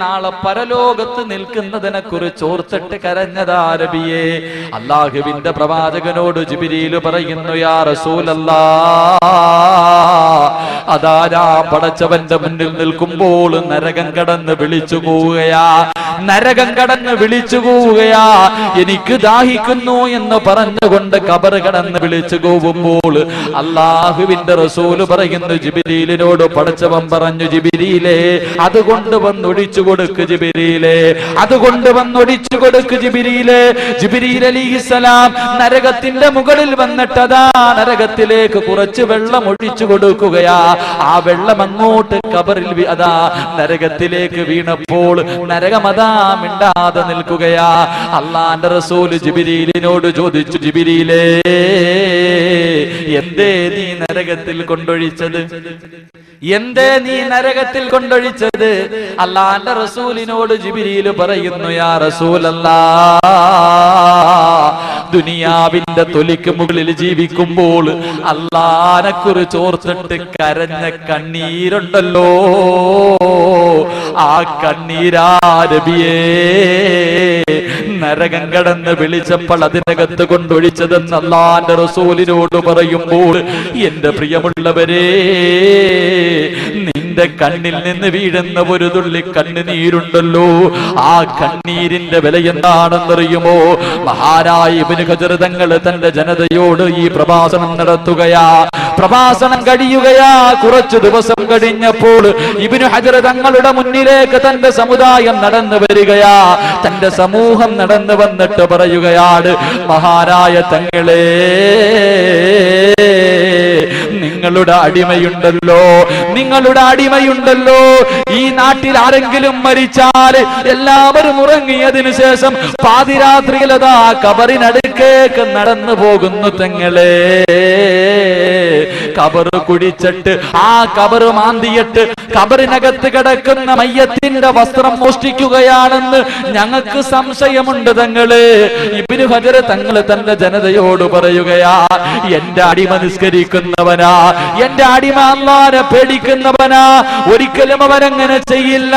നാളെ പരലോകത്ത് നിൽക്കുന്നതിനെ കുറിച്ച് ഓർത്തിട്ട് കരഞ്ഞതാ നബിയേ. അല്ലാഹുവിന്റെ പ്രവാചകനോട് ജിബ്രീൽ പറയുന്നു, യാ റസൂലല്ലാഹ്, അതാ ഞാൻ പടച്ചവന്റെ മുന്നിൽ നിൽക്കുമ്പോൾ നരകം കടന്ന് വിളിച്ചു പോവുകയാ, നരകം കടന്ന് വിളിച്ചു പോവുകയാ, എനിക്ക് ദാഹിക്കുന്നു എന്ന് പറഞ്ഞുകൊണ്ട് ഖബർ കടന്ന് വിളിച്ചു പോവുമ്പോൾ അല്ലാഹുവിന്റെ റസൂല് പറയുന്നു, ജിബ്രീലിനോട് പടച്ചവൻ പറഞ്ഞു, ജിബ്രീലേ അതുകൊണ്ട് വന്നൊടിച്ചു കൊടുക്ക്, ജിബ്രീലേ അതുകൊണ്ട് വന്നൊടിച്ചു കൊടുക്ക്, ജിബ്രീലേ. ജിബ്രീൽ അലൈഹിസ്സലാം നരകത്തിന്റെ മുകളിൽ വന്നിട്ടതാ നരകത്തിലേക്ക് കുറച്ച് വെള്ളം ഒഴിച്ചു കൊടുക്കുകയാ. ആ വെള്ളം അങ്ങോട്ട് ഖബറിൽ അതാ നരകത്തിലേക്ക് വീണപ്പോൾ നരകം അതാ മിണ്ടാതെ നിൽക്കുകയാ. അല്ലാഹുവിന്റെ റസൂൽ ജിബ്രീലിനോട് ചോദിച്ചു, ജിബ്രീലേ എന്തേ നീ നരകത്തിൽ കൊണ്ടൊഴിച്ചത്? എന്തേ നീ നരകത്തിൽ കൊണ്ടൊഴിച്ചത്? അല്ലാഹുവിന്റെ റസൂലിനോട് ജിബ്രീൽ പറയുന്നു, യാ റസൂലല്ലാഹ്, ദുനിയാവിന്റെ തൊലിക്ക് മുകളിൽ ജീവിക്കുമ്പോൾ അല്ലാഹനെ കുറിച്ച് ഓർത്തിട്ട് കരഞ്ഞ കണ്ണീരുണ്ടല്ലോ, ആ കണ്ണീരാ നബിയേ നരകം കടന്ന് വിളിച്ചപ്പോൾ അതിനകത്ത് കൊണ്ടൊഴിച്ചതെന്ന് അല്ലാഹുവിന്റെ റസൂലിനോട് പറയുമ്പോൾ, എന്റെ പ്രിയമുള്ളവരെ, നിന്റെ കണ്ണിൽ നിന്ന് വീഴുന്ന ഒരു തുള്ളി കണ്ണുനീരുണ്ടല്ലോ, ആ കണ്ണീരിന്റെ വില എന്താണെന്നറിയുമോ? മഹാനായ ഇബ്നു ഹജർ തങ്ങൾ തന്റെ ജനതയോട് ഈ പ്രഭാഷണം നടത്തുകയാ. പ്രഭാഷണം കഴിയുകയാ. കുറച്ചു ദിവസം കഴിഞ്ഞപ്പോൾ ഇബ്നു ഹജർ തങ്ങളുടെ മുന്നിലേക്ക് തന്റെ സമുദായം നടന്നു വരികയാ. തന്റെ സമൂഹം നടന്നു വന്നിട്ട് പറയുകയാണ്, മഹാനായ തങ്ങളെ, നിങ്ങളുടെ അടിമയുണ്ടല്ലോ, നിങ്ങളുടെ അടിമയുണ്ടല്ലോ, ഈ നാട്ടിൽ ആരെങ്കിലും മരിച്ചാൽ എല്ലാവരും ഉറങ്ങിയതിനു ശേഷം പാതിരാത്രിയിൽ അതാ ഖബറിനടുക്കേക്ക് നടന്നു പോകുന്നു തങ്ങളെ. ഖബർ കുടിച്ചിട്ട് ആ ഖബർ മാന്തിയിട്ട് ഖബറിനകത്ത് കിടക്കുന്ന മയ്യത്തിന്റെ വസ്ത്രം മോഷ്ടിക്കുകയാണെന്ന് ഞങ്ങൾക്ക് സംശയമുണ്ട് തങ്ങളെ. ഇബ്നു ഹജർ തങ്ങൾ തന്റെ ജനതയോട് പറയുകയാ, എന്റെ അടിമ നിസ്കരിക്കുന്നവനാ, എന്റെ അടിമ അല്ലാഹനെ പേടിക്കുന്നവനാ, ഒരിക്കലും അവനങ്ങനെ ചെയ്യില്ല,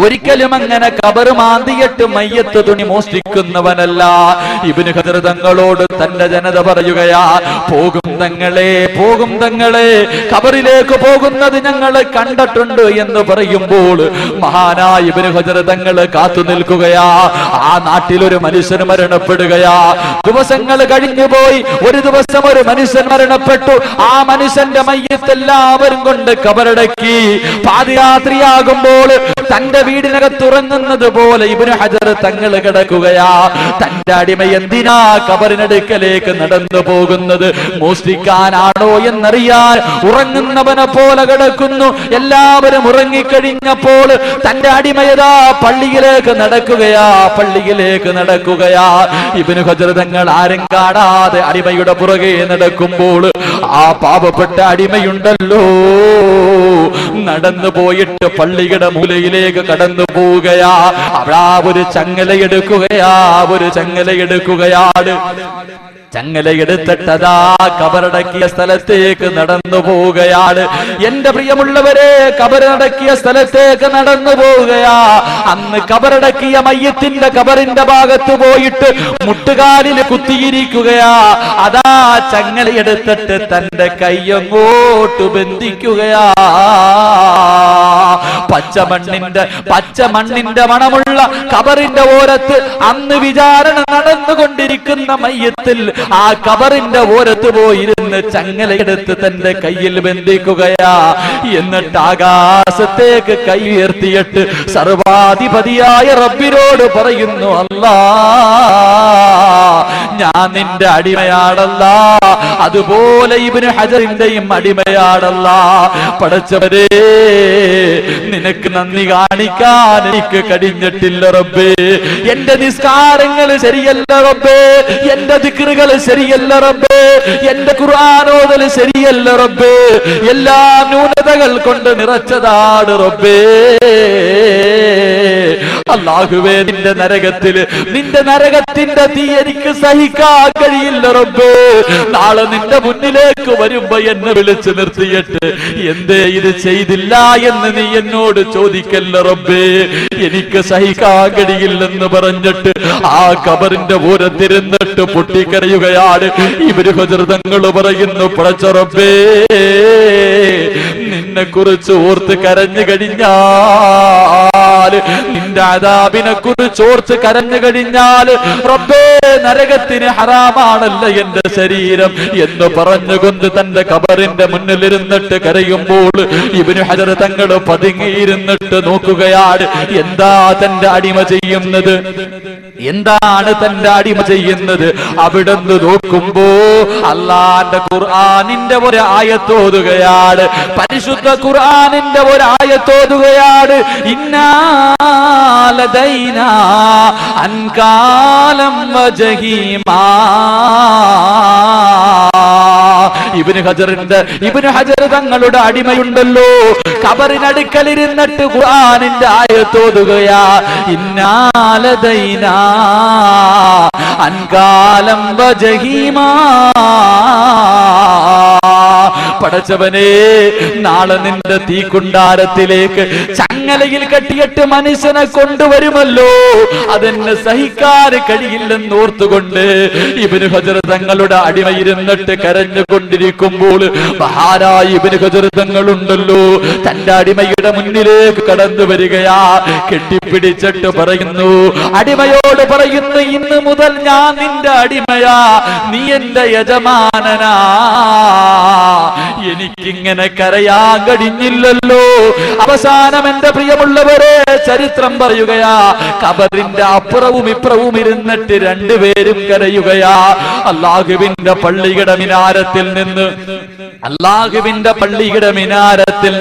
ഒരിക്കലും അങ്ങനെ ഖബർ മാന്തിയിട്ട് മയ്യത്ത് തുണി മോഷ്ടിക്കുന്നവനല്ല. ഇബ്നു ഹജർ തങ്ങളോട് തന്റെ ജനത പറയുകയാ, പോകും തങ്ങളെ, പോകും തങ്ങളെ, ഖബറിലേക്ക് പോകുന്നത് ഞങ്ങൾ കണ്ടിട്ടുണ്ട് എന്ന് പറയുമ്പോൾ മഹാനായ ഇബ്നു ഹജർ തങ്ങൾ കാത്തു നിൽക്കുകയാ. ആ നാട്ടിൽ ഒരു മനുഷ്യൻ മരണപ്പെടുകയാ. ദിവസങ്ങൾ കഴിഞ്ഞു പോയി. ഒരു ദിവസം ഒരു മനുഷ്യൻ മരണപ്പെട്ടു. ആ മനുഷ്യന്റെ മയ്യത്ത് എല്ലാവരും കൊണ്ട് ഖബറടക്കി. പാതിരാത്രിയാകുമ്പോൾ തന്റെ വീടിനകത്ത് ഉറങ്ങുന്നത് പോലെ ഇബ്നു ഹജർ തങ്ങൾ കിടക്കുകയാ. തന്റെ അടിമ എന്തിനാ ഖബറിനടുക്കലേക്ക് നടന്നു പോകുന്നത്? മോഷ്ടിക്കാനാണോ എന്നറിയാൻ ഉറങ്ങുന്നവനെ പോലെ കിടക്കുന്നു. എല്ലാവരും ഉറങ്ങിക്കഴിഞ്ഞപ്പോൾ തന്റെ അടിമയതാ പള്ളിയിലേക്ക് നടക്കുകയാ, പള്ളിയിലേക്ക് നടക്കുകയാ. ഇബ്നു ഹജർ തങ്ങൾ ആരും കാണാതെ അടിമയുടെ പുറകെ നടക്കുമ്പോൾ ആ പാവപ്പെട്ട അടിമയുണ്ടല്ലോ നടന്നു പോയിട്ട് പള്ളിയുടെ മൂലയിലേക്ക് കടന്നു പോവുകയാ. അവിടെ ഒരു ചങ്ങലയെടുക്കുകയാ, ഒരു ചങ്ങലയെടുക്കുകയാണ്. ചങ്ങലയെടുത്തിട്ടതാ ഖബറടക്കിയ സ്ഥലത്തേക്ക് നടന്നു പോവുകയാണ്. എന്റെ പ്രിയമുള്ളവരെ, ഖബറടക്കിയ സ്ഥലത്തേക്ക് നടന്നു പോവുകയാ. അന്ന് ഖബറടക്കിയ മയ്യത്തിന്റെ ഖബറിന്റെ ഭാഗത്ത് പോയിട്ട് മുട്ടുകാലിൽ കുത്തിയിരിക്കുകയാ. അതാ ചങ്ങലയെടുത്തിട്ട് തന്റെ കൈയങ്ങോട്ട് ബന്ധിക്കുകയാ. പച്ചമണ്ണിന്റെ മണമുള്ള ഖബറിന്റെ ഓരത്ത് അന്ന് വിചാരണ നടന്നുകൊണ്ടിരിക്കുന്ന മയ്യത്തിൽ ആ ഖബറിന്റെ ഓരത്ത് പോയിരുന്ന് ചങ്ങലയെടുത്ത് തന്റെ കയ്യിൽ ബന്ധിക്കുകയാ. എന്നിട്ട് ആകാശത്തേക്ക് കൈ ഉയർത്തിയിട്ട് സർവാധിപതിയായ റബ്ബിനോട് പറയുന്നു, അല്ലാ ഞാൻ നിന്റെ അടിമയാണല്ലാ, അതുപോലെ ഇബ്നു ഹജറിന്റെയും അടിമയാണല്ലാ. പടച്ചവരേ, നിനക്ക് നന്ദി കാണിക്കാൻ എനിക്ക് കഴിഞ്ഞിട്ടില്ല റബ്ബേ. എന്റെ നിസ്കാരങ്ങൾ ശരിയല്ല റബ്ബേ, എന്റെ ദിക്റുകൾ ശരിയല്ല റബ്ബേ, എന്റെ ഖുർആൻ ഓതൽ ശരിയല്ല റബ്ബേ, എല്ലാ ന്യൂനതകൾ കൊണ്ട് നിറച്ചതാണ് റബ്ബേ. അല്ലാഹുവേ, നിന്റെ നരകത്തിന്റെ തീ എനിക്ക് സഹിക്കാൻ കഴിയില്ല റബ്ബേ. നാളെ നിന്റെ മുന്നിലേക്ക് വരുമ്പോ എന്നെ വിളിച്ചു നിർത്തിയിട്ട് എന്തേ ഇത് ചെയ്തില്ല എന്ന് നീ എന്നോട് ചോദിക്കല്ല റബ്ബേ. എനിക്ക് സഹിക്കാൻ കഴിയില്ലെന്ന് പറഞ്ഞിട്ട് ആ ഖബറിന്റെ ഓരത്തിരുന്നിട്ട് പൊട്ടിക്കരയുകയാണ്. ഇബ്നു ഹജർ തങ്ങൾ പറയുന്നു, പടച്ച റബ്ബേ, നിന്നെ കുറിച്ച് ഓർത്ത് കരഞ്ഞു കഴിഞ്ഞാൽ, നിന്റെ അദാബിനെ കുറിച്ച് ഓർത്ത് കരഞ്ഞു കഴിഞ്ഞാൽ റബ്ബേ, നരകത്തിന് ഹറാമാണല്ല എന്റെ ശരീരം എന്ന് പറഞ്ഞുകൊണ്ട് തന്റെ ഖബറിന്റെ മുന്നിലിരുന്നിട്ട് കരയുമ്പോൾ ഇബ്നു ഹജർ തങ്ങൾ പതുങ്ങിയിരുന്നിട്ട് നോക്കുകയാണ്. എന്താ തന്റെ അടിമ ചെയ്യുന്നത്? എന്താണ് തന്റെ അടിമ ചെയ്യുന്നത്? അവിടുന്ന് നോക്കുമ്പോ അല്ലാഹുവിന്റെ ഖുർആനിന്റെ ഒരു ആയത്തോതുകയാണ്. പരിശുദ്ധ ഖുർആനിന്റെ ഒരു ആയത്തോതുകയാണ്. ഇന്നാ ലദൈനാ അൻകാലം വജഹീമാ. ഇബ്നു ഹജർ തങ്ങളുടെ അടിമയുണ്ടല്ലോ, ഖബറിനടുക്കലിരുന്നിട്ട് ഖുർആനിന്റെ ആയത്തോതുകയാ. ഇന്നാ ലദൈനാ അൻകാലം വജഹീമാ. പടച്ചവനെ, നാളെ നിന്റെ തീക്കുണ്ടാരത്തിലേക്ക് ചങ്ങലയിൽ കെട്ടിയിട്ട് മനുഷ്യനെ കൊണ്ടുവരുമല്ലോ, അതെന്നെ സഹിക്കാൻ കഴിയില്ലെന്ന് ഓർത്തുകൊണ്ട് ഇബ്നു ഹജർ തങ്ങളുടെ അടിമയിരുന്നിട്ട് കരഞ്ഞുകൊണ്ടിരിക്കുമ്പോൾ മഹാനായ ഇബ്നു ഹജർ തങ്ങളുണ്ടല്ലോ, തന്റെ അടിമയുടെ മുന്നിലേക്ക് കടന്നു വരികയാ. കെട്ടിപ്പിടിച്ചിട്ട് പറയുന്നു, അടിമയോട് പറയുന്നു, ഇന്ന് മുതൽ ഞാൻ നിന്റെ അടിമയാ, നീ എന്റെ യജമാനനാ. എനിക്കിങ്ങനെ കരയാൻ കഴിഞ്ഞില്ലല്ലോ. അവസാനം എന്റെ പ്രിയമുള്ളവരെ ചരിത്രം പറയുകയാ, ഖബറിന്റെ അപ്പുറവും ഇപ്പുറവും ഇരുന്നിട്ട് രണ്ടുപേരും കരയുകയാ. അല്ലാഹുവിന്റെ പള്ളിയുടെ മിനാരത്തിൽ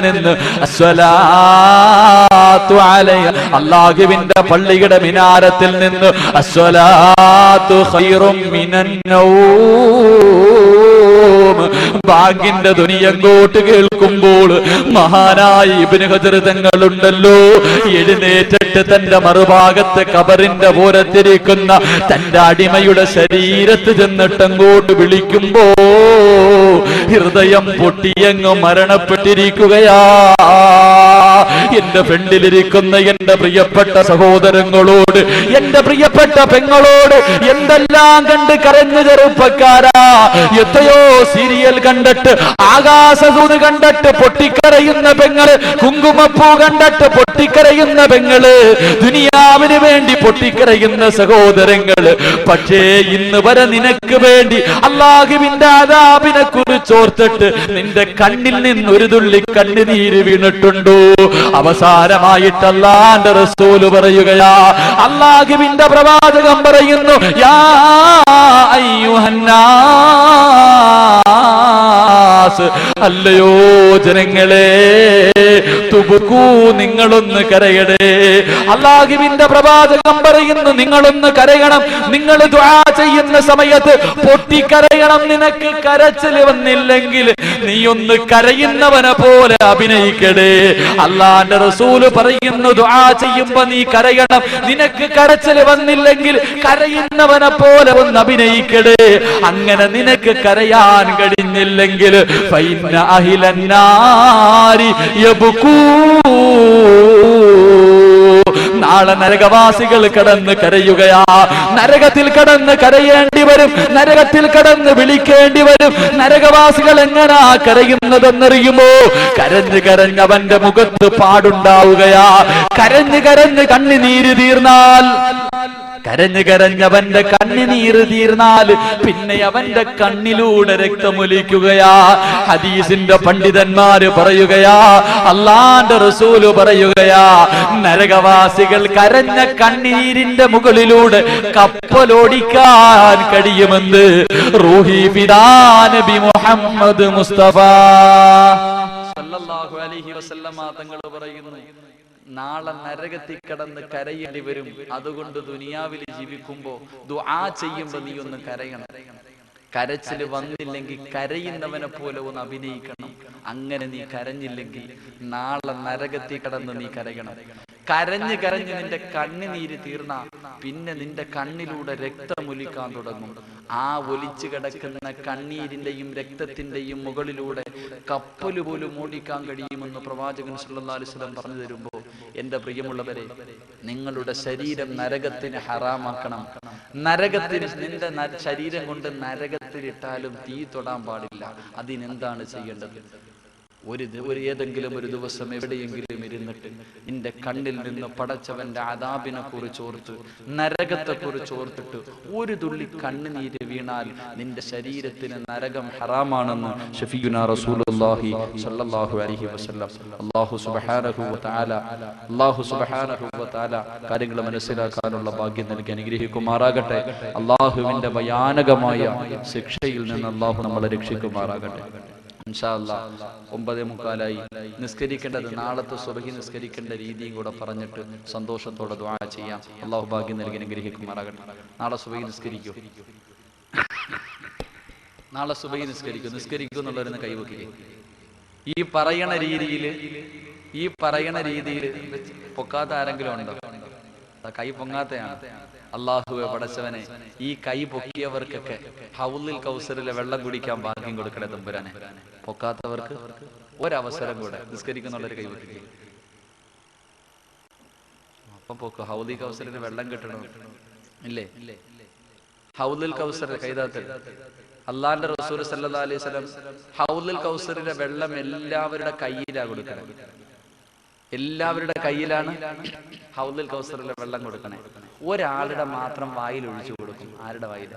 നിന്ന് അസ്സലാത്തു അലൈഹി, അല്ലാഹുവിന്റെ പള്ളിയുടെ മിനാരത്തിൽ നിന്ന് അസ്സലാത്തു ഖൈറും മിനൻ നൗം. ബാങ്കിന്റെ ധ്വനി അങ്ങോട്ട് കേൾക്കുമ്പോൾ മഹാനായ ഇബ്നു ഹജർ തങ്ങളുണ്ടല്ലോ, എഴുന്നേറ്റിട്ട് തന്റെ മറുഭാഗത്ത് ഖബറിന്റെ ഓരത്തിരിക്കുന്ന തന്റെ അടിമയുടെ ശരീരത്ത് ചെന്നിട്ട് അങ്ങോട്ട് വിളിക്കുമ്പോ ഹൃദയം പൊട്ടിയങ്ങ് മരണപ്പെട്ടിരിക്കുകയാ. എന്റെ ഫ്രണ്ടിലിരിക്കുന്ന എന്റെ പ്രിയപ്പെട്ട സഹോദരങ്ങളോട്, എന്റെ പ്രിയപ്പെട്ട പെങ്ങളോട് എന്തെല്ലാം കണ്ട് കരഞ്ഞു ചെറുപ്പക്കാരാ. എത്രയോ സീരിയൽ കണ്ടിട്ട്, ആകാശദൂത് കണ്ടിട്ട് പൊട്ടിക്കരയുന്ന പെങ്ങള്, കുങ്കുമപ്പൂ കണ്ടിട്ട് പൊട്ടിക്കരയുന്ന പെങ്ങള്, ദുനിയാവിന് വേണ്ടി പൊട്ടിക്കരയുന്ന സഹോദരങ്ങള്. പക്ഷേ ഇന്ന് വരെ നിനക്ക് വേണ്ടി അല്ലാഹുവിന്റെ അദാബിനെ കുറിച്ചോർത്തിട്ട് നിന്റെ കണ്ണിൽ നിന്ന് ഒരു തുള്ളി കണ്ണുനീര് വീണിട്ടുണ്ടോ? അവസാനമായിട്ട് അല്ലാഹുവിന്റെ റസൂല് പറയുകയാ, അല്ലാഹുവിന്റെ പ്രവാചകൻ പറയുന്നു, യാ അയ്യുഹന്നാസ്, അല്ലയോ ജനങ്ങളെ, തുബുക്കൂ, നിങ്ങളൊന്ന് കരയണേ. അല്ലാഹുവിന്റെ പ്രവാചകൻ പറയുന്നു, നിങ്ങളൊന്ന് കരയണം. നിങ്ങൾ ദുആ ചെയ്യുന്ന സമയത്ത് പൊട്ടിക്കരയണം. നിനക്ക് കരച്ചിൽ വന്നില്ലെങ്കിൽ നീ ഒന്ന് കരയുന്നവനെ പോലെ അഭിനയിക്കണേ. അല്ലാഹുവിന്റെ റസൂല് പറയുന്നു, ദുആ ചെയ്യുമ്പോ നീ കരയണം. നിനക്ക് കരച്ചിൽ വന്നില്ലെങ്കിൽ കരയുന്നവനെ പോലെ ഒന്ന് അഭിനയിക്കണേ. അങ്ങനെ നിനക്ക് കരയാൻ കഴിഞ്ഞില്ലെങ്കിൽ ഫൈന അഹ്ലൻ നാരി യബ്കൂ, നാളെ നരകവാസികൾ കടന്ന് കരയുകയാ. നരകത്തിൽ കടന്ന് കരയേണ്ടി വരും, നരകത്തിൽ കടന്ന് വിളിക്കേണ്ടി വരും. നരകവാസികൾ എങ്ങനാ കരയുന്നതെന്നറിയുമോ? കരഞ്ഞ് കരഞ്ഞ് അവന്റെ മുഖത്ത് പാടുണ്ടാവുകയാ. കരഞ്ഞ് കരഞ്ഞ് കണ്ണുനീര് തീർന്നാൽ, കരഞ്ഞ് കരഞ്ഞവന്റെ കണ്ണുനീര് തീർന്നാൽ പിന്നെ അവന്റെ കണ്ണിലൂടെ രക്തമൊലിക്കുകയാ. ഹദീസിന്റെ പണ്ഡിതന്മാര് പറയുകയാ, അല്ലാഹുവിന്റെ റസൂല് പറയുകയാ, നരകവാസികൾ കരഞ്ഞ കണ്ണീരിന്റെ മുകളിലൂടെ കപ്പലോടിക്കാൻ കഴിയുമെന്ന് റൂഹി ഫിദാ നബി മുഹമ്മദ് മുസ്തഫ സല്ലല്ലാഹു അലൈഹി വസല്ലമ തങ്ങൾ പറയുന്നു, നാളെ നരകത്തിൽ കടന്ന് കരയേണ്ടി വരും. അതുകൊണ്ട് ദുനിയാവിൽ ജീവിക്കുമ്പോ ദുആ ചെയ്യുമ്പോ നീ ഒന്ന് കരയണം. കരച്ചില് വന്നില്ലെങ്കിൽ കരയുന്നവനെ പോലെ ഒന്ന് അഭിനയിക്കണം. അങ്ങനെ നീ കരഞ്ഞില്ലെങ്കിൽ നാളെ നരകത്തിൽ കടന്ന് നീ കരയണം. കരഞ്ഞ് കരഞ്ഞ് നിന്റെ കണ്ണുനീര് തീർന്ന പിന്നെ നിന്റെ കണ്ണിലൂടെ രക്തമൊലിക്കാൻ തുടങ്ങും. ആ ഒലിച്ചു കിടക്കുന്ന കണ്ണീരിന്റെയും രക്തത്തിന്റെയും മുകളിലൂടെ കപ്പല് പോലും ഓടിക്കാൻ കഴിയുമെന്ന് പ്രവാചകൻ സല്ലല്ലാഹു അലൈഹി വസല്ലം പറഞ്ഞു തരുമ്പോ, എന്റെ പ്രിയമുള്ളവരെ, നിങ്ങളുടെ ശരീരം നരകത്തിന് ഹറാമാക്കണം. നരകത്തിന് നിന്റെ ശരീരം കൊണ്ട് നരകത്തിലിട്ടാലും തീ തൊടാൻ പാടില്ല. അതിനെന്താണ് ചെയ്യേണ്ടത്? ഏതെങ്കിലും ഒരു ദിവസം എവിടെയെങ്കിലും ഇരുന്നിട്ട് നിന്റെ കണ്ണിൽ നിന്ന് പടച്ചവന്റെ അദാബിനെ കുറിച്ച് ഓർത്ത്, നരകത്തെ കുറിച്ച് ഓർത്തിട്ട് ഒരു തുള്ളി കണ്ണുനീര് വീണാൽ നിന്റെ ശരീരത്തിന് നരകം ഹറാമാണെന്ന് ഷഫീഉനാ റസൂലുള്ളാഹി സ്വല്ലല്ലാഹു അലൈഹി വസല്ലം. അല്ലാഹു സുബ്ഹാനഹു വ തആല കാര്യങ്ങൾ മനസ്സിലാക്കാനുള്ള ഭാഗ്യം നൽകി അനുഗ്രഹിക്കുമാറാകട്ടെ. അല്ലാഹുവിന്റെ ഭയാനകമായ ശിക്ഷയിൽ നിന്ന് അല്ലാഹു നമ്മളെ രക്ഷിക്കുമാറാകട്ടെ. ഇൻഷാ അല്ലാഹ് 9:45 നിസ്കരിക്കേണ്ടത് നാളത്തെ സുബ്ഹി നിസ്കരിക്കേണ്ട രീതിയും കൂടെ പറഞ്ഞിട്ട് സന്തോഷത്തോടെ ദുആ ചെയ്യാം. അല്ലാഹു ഭാഗ്യം നൽകി അനുഗ്രഹിക്കുമാറാകട്ടെ. നാളെ സുബ്ഹി നിസ്കരിക്കൂ, നാളെ സുബ്ഹി നിസ്കരിക്കൂ എന്നുള്ളവരെന്ന് കൈവക്കുക. ഈ പറയണ രീതിയിൽ പൊക്കാത്ത ആരെങ്കിലും ഉണ്ടോ? കൈ പൊങ്ങാത്തയാണ്. അല്ലാഹുവേ പടച്ചവനെ, ഈ കൈ പൊക്കിയവർക്കൊക്കെ ഹൗലുൽ കൗസറിലെ വെള്ളം കുടിക്കാൻ ഭാഗ്യം കൊടുക്കണേ തമ്പുരാനെ. പൊക്കാത്തവർക്ക് ഒരവസരം കൂടെ നിസ്കരിക്കുന്നുള്ളൊരു കൈ പൊക്കുക. അപ്പം പൊക്കു, ഹൗലുൽ കൗസറിന് വെള്ളം കിട്ടണം ഇല്ലേ? ഹൗലുൽ കൗസർ കൈതാത്ത് അള്ളാന്റെ റസൂൽ സല്ലല്ലാഹു അലൈഹി വസല്ലം ഹൗലുൽ കൗസറിന്റെ വെള്ളം എല്ലാവരുടെ കയ്യിലാ കൊടുക്കണം. എല്ലാവരുടെ കയ്യിലാണ് ഹൗലുൽ കൗസറിലെ വെള്ളം കൊടുക്കണേ. ഒരാളുടെ മാത്രം വായിൽ ഒഴിച്ചു കൊടുക്കും. ആരുടെ വായിൽ?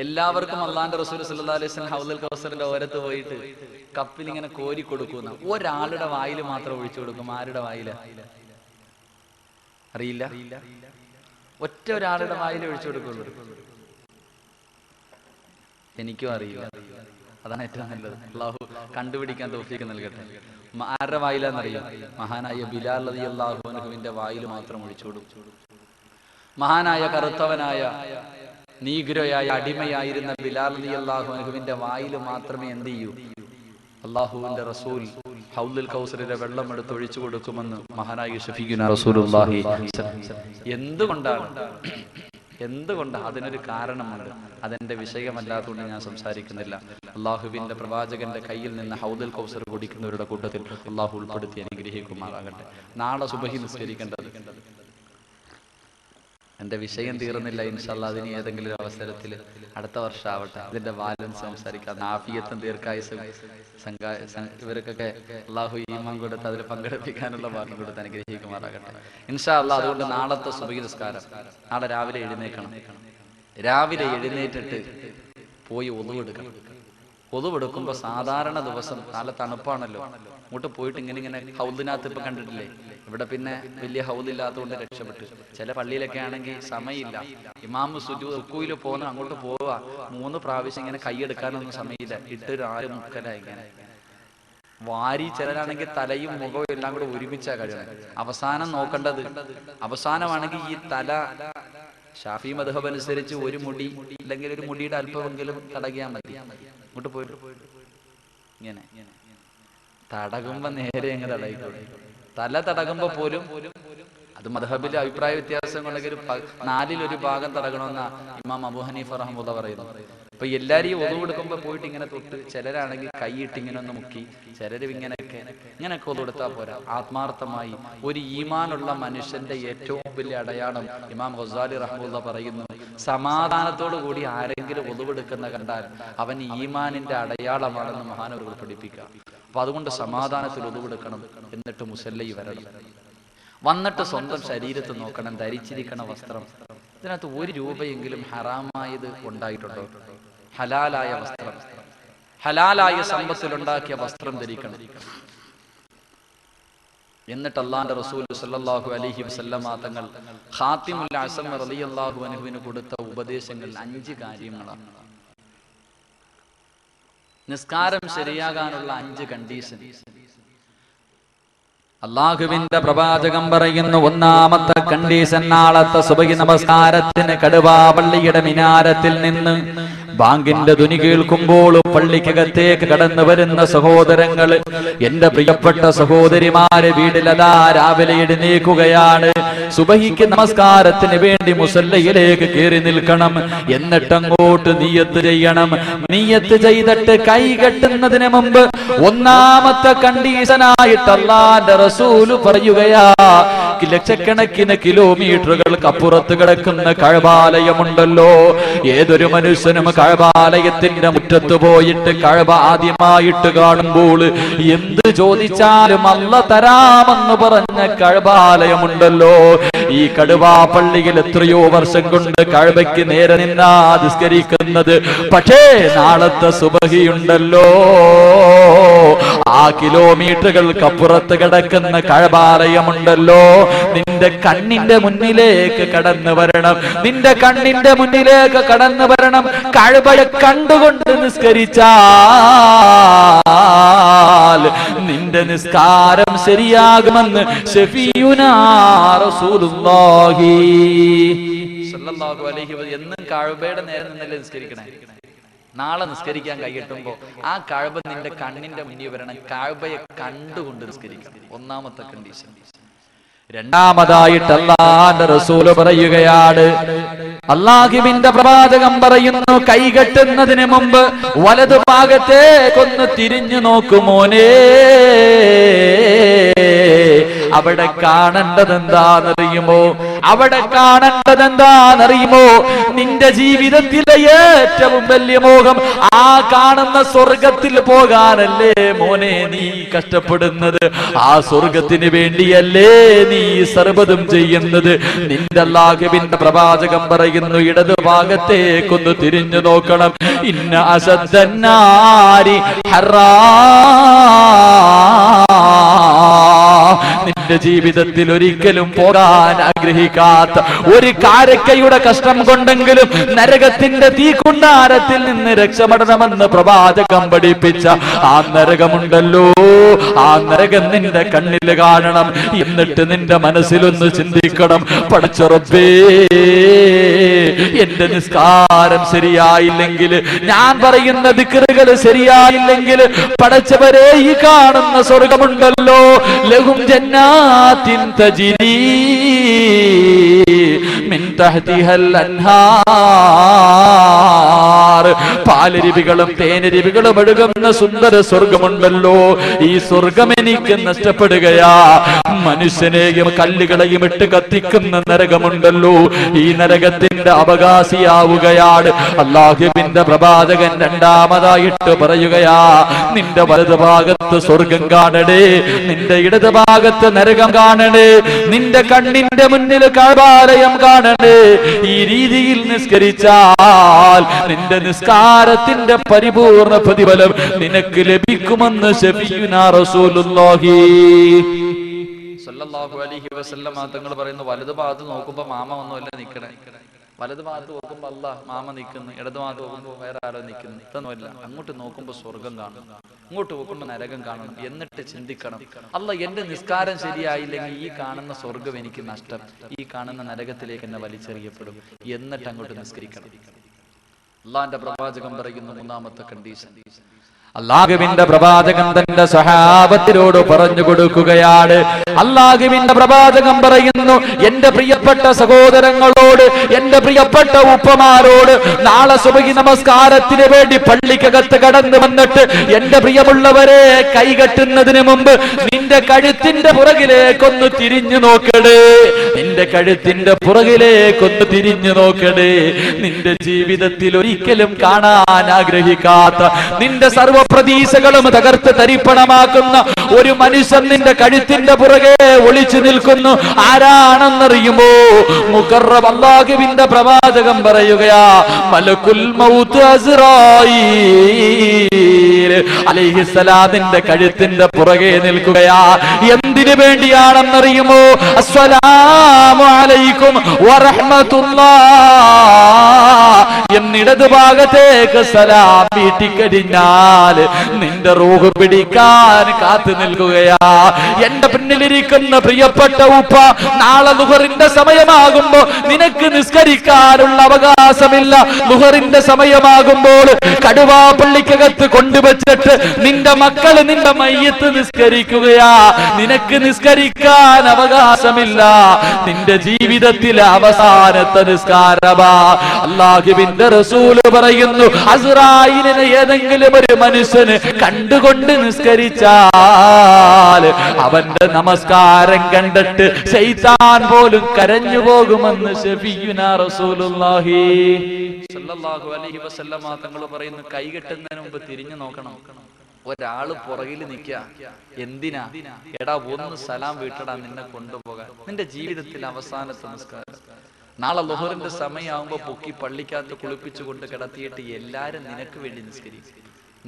എല്ലാവർക്കും അള്ളാന്റെ റസൂൽ സല്ലല്ലാഹു അലൈഹി വസല്ലം ഹൗലുൽ കൗസറിന്റെ ഓരത്ത് പോയിട്ട് കപ്പിൽ ഇങ്ങനെ കോരി കൊടുക്കുന്ന ഒരാളുടെ വായിൽ മാത്രം ഒഴിച്ചു കൊടുക്കും. ആരുടെ വായില? അറിയില്ല. ഒറ്റ ഒരാളുടെ വായിൽ ഒഴിച്ചു കൊടുക്കുള്ളൂ. എനിക്കും അറിയില്ല. അതാണ് ഏറ്റവും നല്ലത്. അള്ളാഹു കണ്ടുപിടിക്കാൻ തൗഫീഖ് നൽകട്ടെ. ആരുടെ വായിലാന്നറിയാം? മഹാനായ ബിലാൽ റളിയല്ലാഹു അൻഹുവിന്റെ വായിൽ മാത്രം ഒഴിച്ചു കൊടുത്തു. മഹാനായ കറുത്തവനായ നീഗ്രോയായ അടിമയായിരുന്ന ബിലാൽ റളിയല്ലാഹു അൻഹുവിന്റെ വായിൽ മാത്രമേ എന്ത് ചെയ്യൂ? അല്ലാഹുവിന്റെ റസൂൽ ഹൗലുൽ കൗസറിന്റെ വെള്ളം എടുത്ത് ഒഴിച്ചു കൊടുക്കുമെന്ന് മഹാനായ ഷഫീഖുനാ റസൂലുള്ളാഹി. എന്തുകൊണ്ട്? അതിനൊരു കാരണമുണ്ട്. അതെന്റെ വിഷയമല്ലാത്തതുകൊണ്ട് ഞാൻ സംസാരിക്കുന്നില്ല. അള്ളാഹുവിന്റെ പ്രവാചകന്റെ കയ്യിൽ നിന്ന് ഹൗലുൽ കൗസർ കുടിക്കുന്നവരുടെ കൂട്ടത്തിൽ അള്ളാഹു ഉൾപ്പെടുത്തി അനുഗ്രഹിക്കുമാറാകട്ടെ. നാളെ സുബ്ഹി നിസ്കരിക്കേണ്ടത്. എന്റെ വിഷയം തീർന്നില്ല. ഇൻഷാ അല്ലാഹ് അതിന് ഏതെങ്കിലും ഒരു അവസരത്തിൽ അടുത്ത വർഷം ആവട്ടെ ഇതിന്റെ ബാലൻസ് സംസാരിക്കാം. ആഫിയത്തും ദീർഘായുസ്സും ഇവർക്കൊക്കെ അള്ളാഹു ഈമാൻ കൊടുത്ത് അതിൽ പങ്കെടുപ്പിക്കാനുള്ള ഭാഗ്യം കൊടുത്ത് അനുഗ്രഹിക്കുമാറാകട്ടെ ഇൻഷാ അല്ലാഹ്. അതുകൊണ്ട് നാളത്തെ സുബ്ഹി നിസ്കാരം നാളെ രാവിലെ എഴുന്നേൽക്കണം. രാവിലെ എഴുന്നേറ്റിട്ട് പോയി ഒളുവെടുക്കണം. ഒളുവെടുക്കുമ്പോ സാധാരണ ദിവസം നല്ല തണുപ്പാണല്ലോ, അങ്ങോട്ട് പോയിട്ട് ഇങ്ങനെ ഹൗദിനകത്ത് ഇപ്പൊ കണ്ടിട്ടില്ലേ, ഇവിടെ പിന്നെ വലിയ ഹൗദില്ലാത്തതുകൊണ്ട് രക്ഷപ്പെട്ടു. ചില പള്ളിയിലൊക്കെ ആണെങ്കിൽ സമയമില്ല, ഇമാമ് സുജൂദിൽ പോകുന്ന അങ്ങോട്ട് പോവുക 3 പ്രാവശ്യം ഇങ്ങനെ കൈയെടുക്കാനൊന്നും സമയമില്ല. ഇട്ടൊരു 6 മുക്കലായി ഇങ്ങനെ വാരി. ചിലരാണെങ്കിൽ തലയും മുഖവും എല്ലാം കൂടെ ഒരുമിച്ചാ കഴിയണം. അവസാനം നോക്കേണ്ടത്, അവസാനമാണെങ്കിൽ ഈ തല ഷാഫി മദ്ഹബ് അനുസരിച്ച് ഒരു മുടി അല്ലെങ്കിൽ ഒരു മുടിയുടെ അല്പമെങ്കിലും തടകിയാൽ മതി. അങ്ങോട്ട് പോയിട്ട് ഇങ്ങനെ തടകുമ്പോ നേരെ എങ്ങനെ തടയിക്കോളൂ. തല തടകുമ്പോ പോലും അത് മദ്ഹബിലെ അഭിപ്രായ വ്യത്യാസം കൊണ്ടെങ്കിൽ 4/1 ഭാഗം തടകണമെന്ന ഇമാം അബൂ ഹനീഫ റഹ്മത്തുള്ളാഹി പറയുന്നു. അപ്പൊ എല്ലാരെയും ഒതു കൊടുക്കുമ്പോ പോയിട്ട് ഇങ്ങനെ തൊട്ട്, ചിലരാണെങ്കിൽ കൈയിട്ട് ഇങ്ങനെ ഒന്ന് മുക്കി, ചിലര് ഇങ്ങനെയൊക്കെ ഒതു കൊടുത്താൽ പോരാ. ആത്മാർത്ഥമായി ഒരു ഈമാനുള്ള മനുഷ്യന്റെ ഏറ്റവും വലിയ അടയാളം ഇമാം ഗസാലി റഹ്മത്തുള്ളാഹി പറയുന്നു, സമാധാനത്തോടു കൂടി ആരെങ്കിലും ഒതുവെടുക്കുന്ന കണ്ടാൽ അവൻ ഈമാനിന്റെ അടയാളമാണെന്ന് മഹാനവറുകൾ പഠിപ്പിക്കുക. അപ്പൊ അതുകൊണ്ട് സമാധാനത്തിൽ ഒതുവെടുക്കണം. എന്നിട്ട് മുസല്ലി വരണം. വന്നിട്ട് സ്വന്തം ശരീരത്ത് നോക്കണം, ധരിച്ചിരിക്കണ വസ്ത്രം. ഇതിനകത്ത് 1 രൂപയെങ്കിലും ഹറാമായത് ഉണ്ടായിട്ടുണ്ടോ? ഹലാലായ വസ്ത്രം, ഹലാലായ സമ്പത്തിലുണ്ടാക്കിയ വസ്ത്രം ധരിക്കണം. എന്നിട്ട് അല്ലാഹുവിന്റെ റസൂൽ സല്ലല്ലാഹു അലൈഹി വസല്ലമ തങ്ങൾ ഖാതിമുൽ അസം റളിയല്ലാഹു അൻഹുവിന് കൊടുത്ത ഉപദേശങ്ങൾ 5 കാര്യങ്ങളാണ്. നിസ്കാരം ശരിയാകാനുള്ള 5 കണ്ടീഷൻ അള്ളാഹുവിന്റെ പ്രവാചകം പറയുന്നു. ഒന്നാമത്തെ കണ്ടീഷൻ, നാളത്തെ സുബഹി നമസ്കാരത്തിന് കടുവാ പള്ളിയുടെ മിനാരത്തിൽ നിന്ന് ബാങ്കിന്റെ ധ്വനി കേൾക്കുമ്പോൾ പള്ളിക്കകത്തേക്ക് കടന്നു വരുന്ന സഹോദരങ്ങൾ, എന്റെ പ്രിയപ്പെട്ട സഹോദരിമാരെ, വീട്ടിലതാ രാവിലെ എഴുന്നേൽക്കുകയാണ്, സുബഹിക്ക് നമസ്കാരത്തിന് വേണ്ടി മുസല്ലയിലേക്ക് കയറി നിൽക്കണം. എന്നിട്ട് അങ്ങോട്ട് നിയ്യത്ത് ചെയ്യണം. നിയ്യത്ത് ചെയ്തിട്ട് കൈ കെട്ടുന്നതിന് മുമ്പ് ഒന്നാമത്തെ കണ്ടീഷനായിട്ട് അല്ലാഹുവിന്റെ റസൂല് പറയുകയാ, ലക്ഷക്കണക്കിന് കിലോമീറ്ററുകൾക്ക് അപ്പുറത്ത് കിടക്കുന്ന കഅബാലയമുണ്ടല്ലോ. ഏതൊരു മനുഷ്യനും കഅബാലയത്തിന്റെ മുറ്റത്ത് പോയിട്ട് കഅബ ആദ്യമായിട്ട് കാണുമ്പോൾ എന്ത് ചോദിച്ചാലും അല്ലാഹ് തരാമെന്ന് പറഞ്ഞ കഅബാലയമുണ്ടല്ലോ. ഈ കഅബാ പള്ളിയിൽ എത്രയോ വർഷം കൊണ്ട് കഅബയ്ക്ക് നേരെ നിന്നാ നിസ്കരിക്കുന്നത്. പക്ഷേ നാളത്തെ സുബഹിയുണ്ടല്ലോ, ആ കിലോമീറ്ററുകൾക്ക് അപ്പുറത്ത് കിടക്കുന്ന കഅബാലയമുണ്ടല്ലോ, നിന്റെ കണ്ണിന്റെ മുന്നിലേക്ക് കടന്നു വരണം. നിന്റെ കണ്ണിന്റെ മുന്നിലേക്ക് കടന്നു വരണം. കഅബയെ കണ്ടുകൊണ്ട് നിസ്കരിച്ചാൽ നിന്റെ നിസ്കാരം ശരിയാകുമെന്ന് ശഫീഉനാ റസൂലുള്ളാഹി സ്വല്ലല്ലാഹു അലൈഹി വസല്ലം. എന്നും കഅബയുടെ നേരെ നിന്നല്ലേ നിസ്കരിക്കണേ. നാളെ നിസ്കരിക്കാൻ കൈയ്യെട്ടുമ്പോ ആ കഅബ നിന്റെ കണ്ണിന്റെ മുന്നിൽ വരണം. കഅബയെ കണ്ടുകൊണ്ട് നിസ്കരിക്കണം. ഒന്നാമത്തെ കണ്ടീഷൻ. രണ്ടാമതായിട്ട് അല്ലാഹുവിന്റെ റസൂൽ പറയുകയാണ്, അല്ലാഹുവിന്റെ പ്രവാചകം പറയുന്നു, കൈകെട്ടുന്നതിന് മുമ്പ് വലതു ഭാഗത്തേക്കൊന്ന് തിരിഞ്ഞു നോക്കുമോനേ. അവിടെ കാണേണ്ടത് എന്താണെന്നറിയുമോ? അവിടെ കാണേണ്ടത് എന്താണെന്നറിയുമോ? നിന്റെ ജീവിതത്തിലെ ഏറ്റവും വലിയ മോഹം ആ കാണുന്ന സ്വർഗത്തിൽ പോകാനല്ലേ മോനെ നീ കഷ്ടപ്പെടുന്നത്? ആ സ്വർഗത്തിന് വേണ്ടിയല്ലേ നീ സർവ്വതും ചെയ്യുന്നത്? നിന്റെ അല്ലാഹുവിന്റെ പ്രവാചകം പറയുന്നു, ഇടതു ഭാഗത്തേക്കൊന്ന് തിരിഞ്ഞു നോക്കണം. ഇന്ന അശദ്ദന്നാരി ഹറാ. നിന്റെ ജീവിതത്തിൽ ഒരിക്കലും പോകാൻ ആഗ്രഹിക്കാത്ത ഒരു കാരക്കയുടെ കഷ്ടം കൊണ്ടെങ്കിലും നരകത്തിന്റെ തീക്കുണ്ടാരത്തിൽ നിന്ന് രക്ഷപ്പെടണമെന്ന് പ്രവാചകം പഠിപ്പിച്ച ആ നരകമുണ്ടല്ലോ, ആ നരകം നിന്റെ കണ്ണിൽ കാണണം. എന്നിട്ട് നിന്റെ മനസ്സിലൊന്ന് ചിന്തിക്കണം, പടച്ച റബ്ബേ, എന്റെ നിസ്കാരം ശരിയായില്ലെങ്കിൽ, ഞാൻ പറയുന്ന ദിക്റുകൾ ശരിയായില്ലെങ്കിൽ, പടച്ചവരെ ഈ കാണുന്ന സ്വർഗമുണ്ടല്ലോ, ലഹും ജന്നാത്തിൻ തജ്രി മിൻ തഹ്തിഹൽ അൻഹാർ, പാലരുവികളും തേനരുവികളും ഒഴുകുന്ന സുന്ദര സ്വർഗമുണ്ടല്ലോ. ഈ സ്വർഗം എനിക്ക് നഷ്ടപ്പെടുകയാ. മനുഷ്യനെയും കല്ലുകളെയും ഇട്ട് കത്തിക്കുന്ന നരകമുണ്ടല്ലോ, ഈ നരകത്തിന്റെ അവകാശിയാവുകയാണ് അല്ലാഹുവിന്റെ പ്രവാചകൻ. രണ്ടാമതായിട്ട് പറയുകയാ, നിന്റെ വലതു ഭാഗത്ത് സ്വർഗം കാണണേ, നിന്റെ ഇടത് ഭാഗത്ത് നരകം കാണണേ, നിന്റെ കണ്ണിന്റെ മുന്നിൽ കഅബാലയം കാണണേ. ഈ രീതിയിൽ നിസ്കരിച്ചാൽ നിന്റെ നിസ്കാരത്തിന്റെ പരിപൂർണ പ്രതിഫലം നിനക്ക് ലഭിക്കുമെന്ന് ശഫീഉനാ റസൂലുള്ളാഹി സ്വല്ലല്ലാഹു അലൈഹി വസല്ലം തങ്ങൾ പറയുന്നു. വലതു ഭാഗത്ത് നോക്കുമ്പോ മാമ ഒന്നുമല്ല നിൽക്കണേ. വലതു ഭാഗത്ത് നോക്കുമ്പോ അല്ലാഹ് മാമ നിൽക്കുന്നു, ഇടതു ഭാഗത്ത് നോക്കുമ്പോ വേറെ ആരോ നിൽക്കുന്നു. ഇതൊന്നുമല്ല. അങ്ങോട്ട് നോക്കുമ്പോ സ്വർഗം കാണണം, ഇങ്ങോട്ട് നോക്കുമ്പോ നരകം കാണണം. എന്നിട്ട് ചിന്തിക്കണം, അല്ലാഹ് എന്റെ നിസ്കാരം ശരിയായില്ലെങ്കിൽ ഈ കാണുന്ന സ്വർഗം എനിക്ക് നഷ്ടം, ഈ കാണുന്ന നരകത്തിലേക്ക് എന്നെ വലിച്ചെറിയപ്പെടും. എന്നിട്ട് അങ്ങോട്ട് നിസ്കരിക്കണം. അല്ലാഹുവിന്റെ പ്രവാചകൻ പറയുന്ന മൂന്നാമത്തെ കണ്ടീഷൻ, അല്ലാഹുവിന്റെ പ്രവാചകൻ തന്റെ സ്വഹാബത്തിനോട് പറഞ്ഞു കൊടുക്കുകയാണ്. അല്ലാഹുവിന്റെ പ്രവാചകൻ പറയുന്നു, എന്റെ പ്രിയപ്പെട്ട സഹോദരങ്ങളോട്, എന്റെ പ്രിയപ്പെട്ട ഉപ്പമാരോട്, നാളെ സുബഹി നമസ്കാരത്തിന് വേണ്ടി പള്ളിക്കകത്ത് കടന്നു വന്നിട്ട് എന്റെ പ്രിയമുള്ളവരെ കൈകെട്ടുന്നതിന് മുമ്പ് നിന്റെ കഴുത്തിന്റെ പുറകിലേക്കൊന്ന് തിരിഞ്ഞു നോക്കടേ. നിന്റെ കഴുത്തിന്റെ പുറകിലേക്കൊന്ന് തിരിഞ്ഞു നോക്കടേ. നിന്റെ ജീവിതത്തിൽ ഒരിക്കലും കാണാൻ ആഗ്രഹിക്കാത്ത, നിന്റെ സർവ പ്രതീക്ഷകളും തകർത്ത് തരിപ്പണമാക്കുന്ന ഒരു മനുഷ്യൻ നിന്റെ കഴുത്തിന്റെ പുറകെ ഒളിച്ചു നിൽക്കുന്നു. ആരാണെന്നറിയുമോ? മുഖറബ് അല്ലാഹുവിന്റെ പ്രവാചകൻ പറയുകയാ, മലക്കുൽ മൗത്ത് അസ്റായീൽ അലൈഹിസ്സലാമിന്റെ കഴുത്തിന്റെ പുറകെ നിൽക്കുകയാ. എന്തിനു വേണ്ടിയാണെന്നറിയുമോ? അസ്സലാമു അലൈക്കും വറഹ്മത്തുള്ളാഹ് എന്നിടത് ഭാഗത്തേക്ക് സലാം വീട്ടിക്കഴിഞ്ഞാൽ നിന്റെ റൂഹ് പിടിക്കാൻ കാത്തു നിൽക്കുകയാ. എന്റെ പിന്നിലിരിക്കുന്ന പ്രിയപ്പെട്ട ഉപ്പ, നാളെ ളുഹറിന്റെ സമയമാകുമ്പോ നിനക്ക് നിസ്കരിക്കാനുള്ള അവകാശമില്ല. ളുഹറിന്റെ സമയമാകുമ്പോൾ കടുവാ പള്ളിക്കകത്ത് കൊണ്ടുവച്ചിട്ട് നിന്റെ മക്കള് നിന്റെ മയ്യത്ത് നിസ്കരിക്കുകയാ. നിനക്ക് നിസ്കരിക്കാൻ അവകാശമില്ല. നിന്റെ ജീവിതത്തിലെ അവസാനത്തെ നിസ്കാരമാ. അല്ലാഹുവിന്റെ റസൂല് പറയുന്നു, അസ്റായിലിനെ ഏതെങ്കിലും ഒരു മനുഷ്യന് കണ്ടുകൊണ്ട് നിസ്കരിച്ചാൽ അവന്റെ നമസ്കാരം കണ്ടിട്ട് ശൈത്താൻ പോലും കരഞ്ഞു പോകുമെന്ന് ശഫീഉനാ റസൂലുള്ളാഹി സ്വല്ലല്ലാഹു അലൈഹി വസല്ലമ തങ്ങൾ പറയുന്നു, കൈകെട്ടുന്നതിന് മുമ്പ് തിരിഞ്ഞു നോക്കണം. ഒരാള് പുറകിൽ നിൽക്കുക. എന്തിനാ? എടാ ഒന്ന് സലാം വീട്ടടാ, നിന്നെ കൊണ്ടുപോകാൻ. നിന്റെ ജീവിതത്തിൽ അവസാനത്തെ നിസ്കാരം. നാളെ ളുഹറിന്റെ സമയമാകുമ്പോ പൊക്കി പള്ളിക്കകത്ത് കുളിപ്പിച്ചുകൊണ്ട് കിടത്തിയിട്ട് എല്ലാരും നിനക്ക് വേണ്ടി നിസ്കരിക്കും.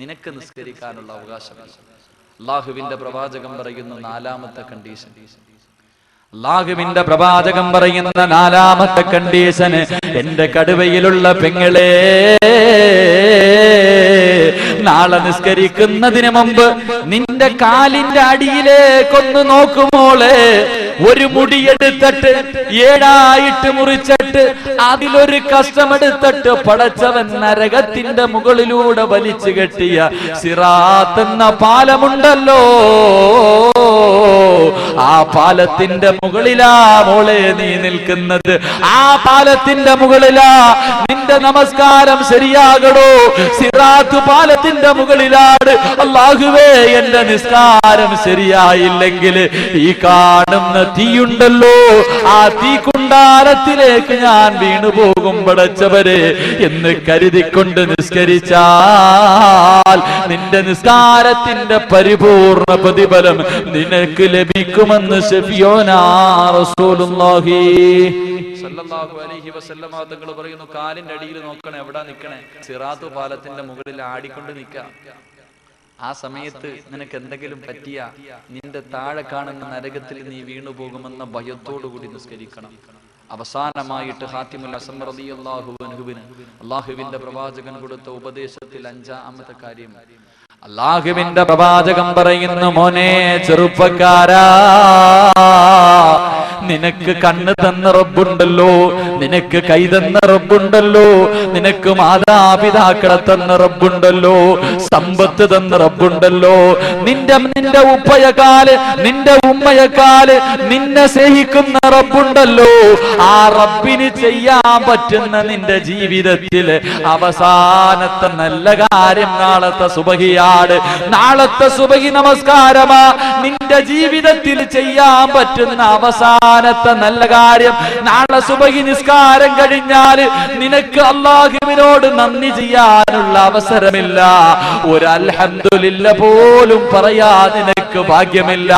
നിനക്ക് നിസ്കരിക്കാനുള്ള അവകാശമില്ല. അല്ലാഹുവിന്റെ പ്രവാചകൻ പറയുന്ന നാലാമത്തെ കണ്ടീഷൻ, അല്ലാഹുവിന്റെ പ്രവാചകൻ പറയുന്ന നാലാമത്തെ കണ്ടീഷന്, എന്റെ കടുവയിലുള്ള പെങ്ങളെ, നാളെ നിസ്കരിക്കുന്നതിന് മുമ്പ് നിന്റെ കാലിന്റെ അടിയിലേക്കൊന്ന് നോക്കുമോളെ. ഒരു മുടിയെടുത്തിട്ട് 7 മുറിച്ചിട്ട് അതിലൊരു കഷ്ടമെടുത്തിട്ട് പടച്ചവൻ നരകത്തിന്റെ മുകളിലൂടെ വലിച്ചു കെട്ടിയ സിറാത്ത് എന്ന പാലമുണ്ടല്ലോ, ആ പാലത്തിന്റെ മുകളിലാ മോളെ നീ നിൽക്കുന്നത്. ആ പാലത്തിന്റെ മുകളിലാ നിന്റെ നമസ്കാരം ശരിയാകടോ. സിറാത്ത് പാലത്തിന്റെ മുകളിലാണ്. അല്ലാഹുവേ, എന്റെ നിസ്കാരം ശരിയായില്ലെങ്കിൽ ഈ കാണുന്ന തീയുണ്ടല്ലോ, ആ തീക്കുണ്ടാരത്തിലേക്ക് ഞാൻ വീണുപോകും പടച്ചവരെ എന്ന് കരുതിക്കൊണ്ട് നിസ്കരിച്ചാൽ നിന്റെ നിസ്കാരത്തിന്റെ പരിപൂർണ പ്രതിഫലം നിനക്ക് ലഭിക്കുമെന്ന് ശഫീഉനാ റസൂലുള്ളാഹി സല്ലല്ലാഹു അലൈഹി വസല്ലമ തങ്ങൾ പറയുന്നു, കാലിന്റെ അടിയിൽ നോക്കണേ. എവിടാ നിക്കണേ? സിറാത്ത് പാലത്തിന്റെ മുകളിൽ ആടിക്കൊണ്ട് നിൽക്കാം. ആ സമയത്ത് നിനക്ക് എന്തെങ്കിലും പറ്റിയ നിന്റെ താഴെ കാണുന്ന നരകത്തിൽ നീ വീണുപോകുമെന്ന ഭയത്തോടു കൂടി നിസ്കരിക്കണം. അവസാനമായിട്ട് ഹാത്തിമുൽ ഹസൻ റളിയല്ലാഹു അൻഹുവിന് അല്ലാഹുവിന്റെ പ്രവാചകൻ കൊടുത്ത ഉപദേശത്തിൽ 5-ാമത്തെ കാര്യം, അല്ലാഹുവിന്റെ പ്രവാചകൻ പറയുന്നു, മോനെ ചെറുപ്പക്കാരാ, നിനക്ക് കണ്ണ് തന്ന റബ്ബുണ്ടല്ലോ, നിനക്ക് കൈ തന്ന റബ്ബുണ്ടല്ലോ, നിനക്ക് മാതാപിതാക്കളെ തന്ന റബ്ബുണ്ടല്ലോ, സമ്പത്ത് തന്ന റബ്ബുണ്ടല്ലോ, നിന്റെ ഉപ്പയെക്കാല് നിന്റെ ഉമ്മയെക്കാല് നിന്നെ സ്നേഹിക്കുന്ന റബ്ബുണ്ടല്ലോ. ആ റബ്ബിന് ചെയ്യാൻ പറ്റുന്ന നിന്റെ ജീവിതത്തില് അവസാനത്തെ നല്ല കാര്യം നാളത്തെ സുബഹിയാണ്. നാളത്തെ സുബഹി നമസ്കാരമാ. നിന്റെ ജീവിതത്തിൽ ചെയ്യാൻ പറ്റുന്ന അവസാനത്തെ നല്ല കാര്യം. നാളെ സുബഹി നിസ്കാരം കഴിഞ്ഞാൽ നിനക്ക് അല്ലാഹുവിനോട് നന്ദി ചെയ്യാനുള്ള അവസരമില്ല. ഒരു അൽഹംദുലില്ലാ പോലും പറയാൻ നിനക്ക് ഭാഗ്യമില്ല.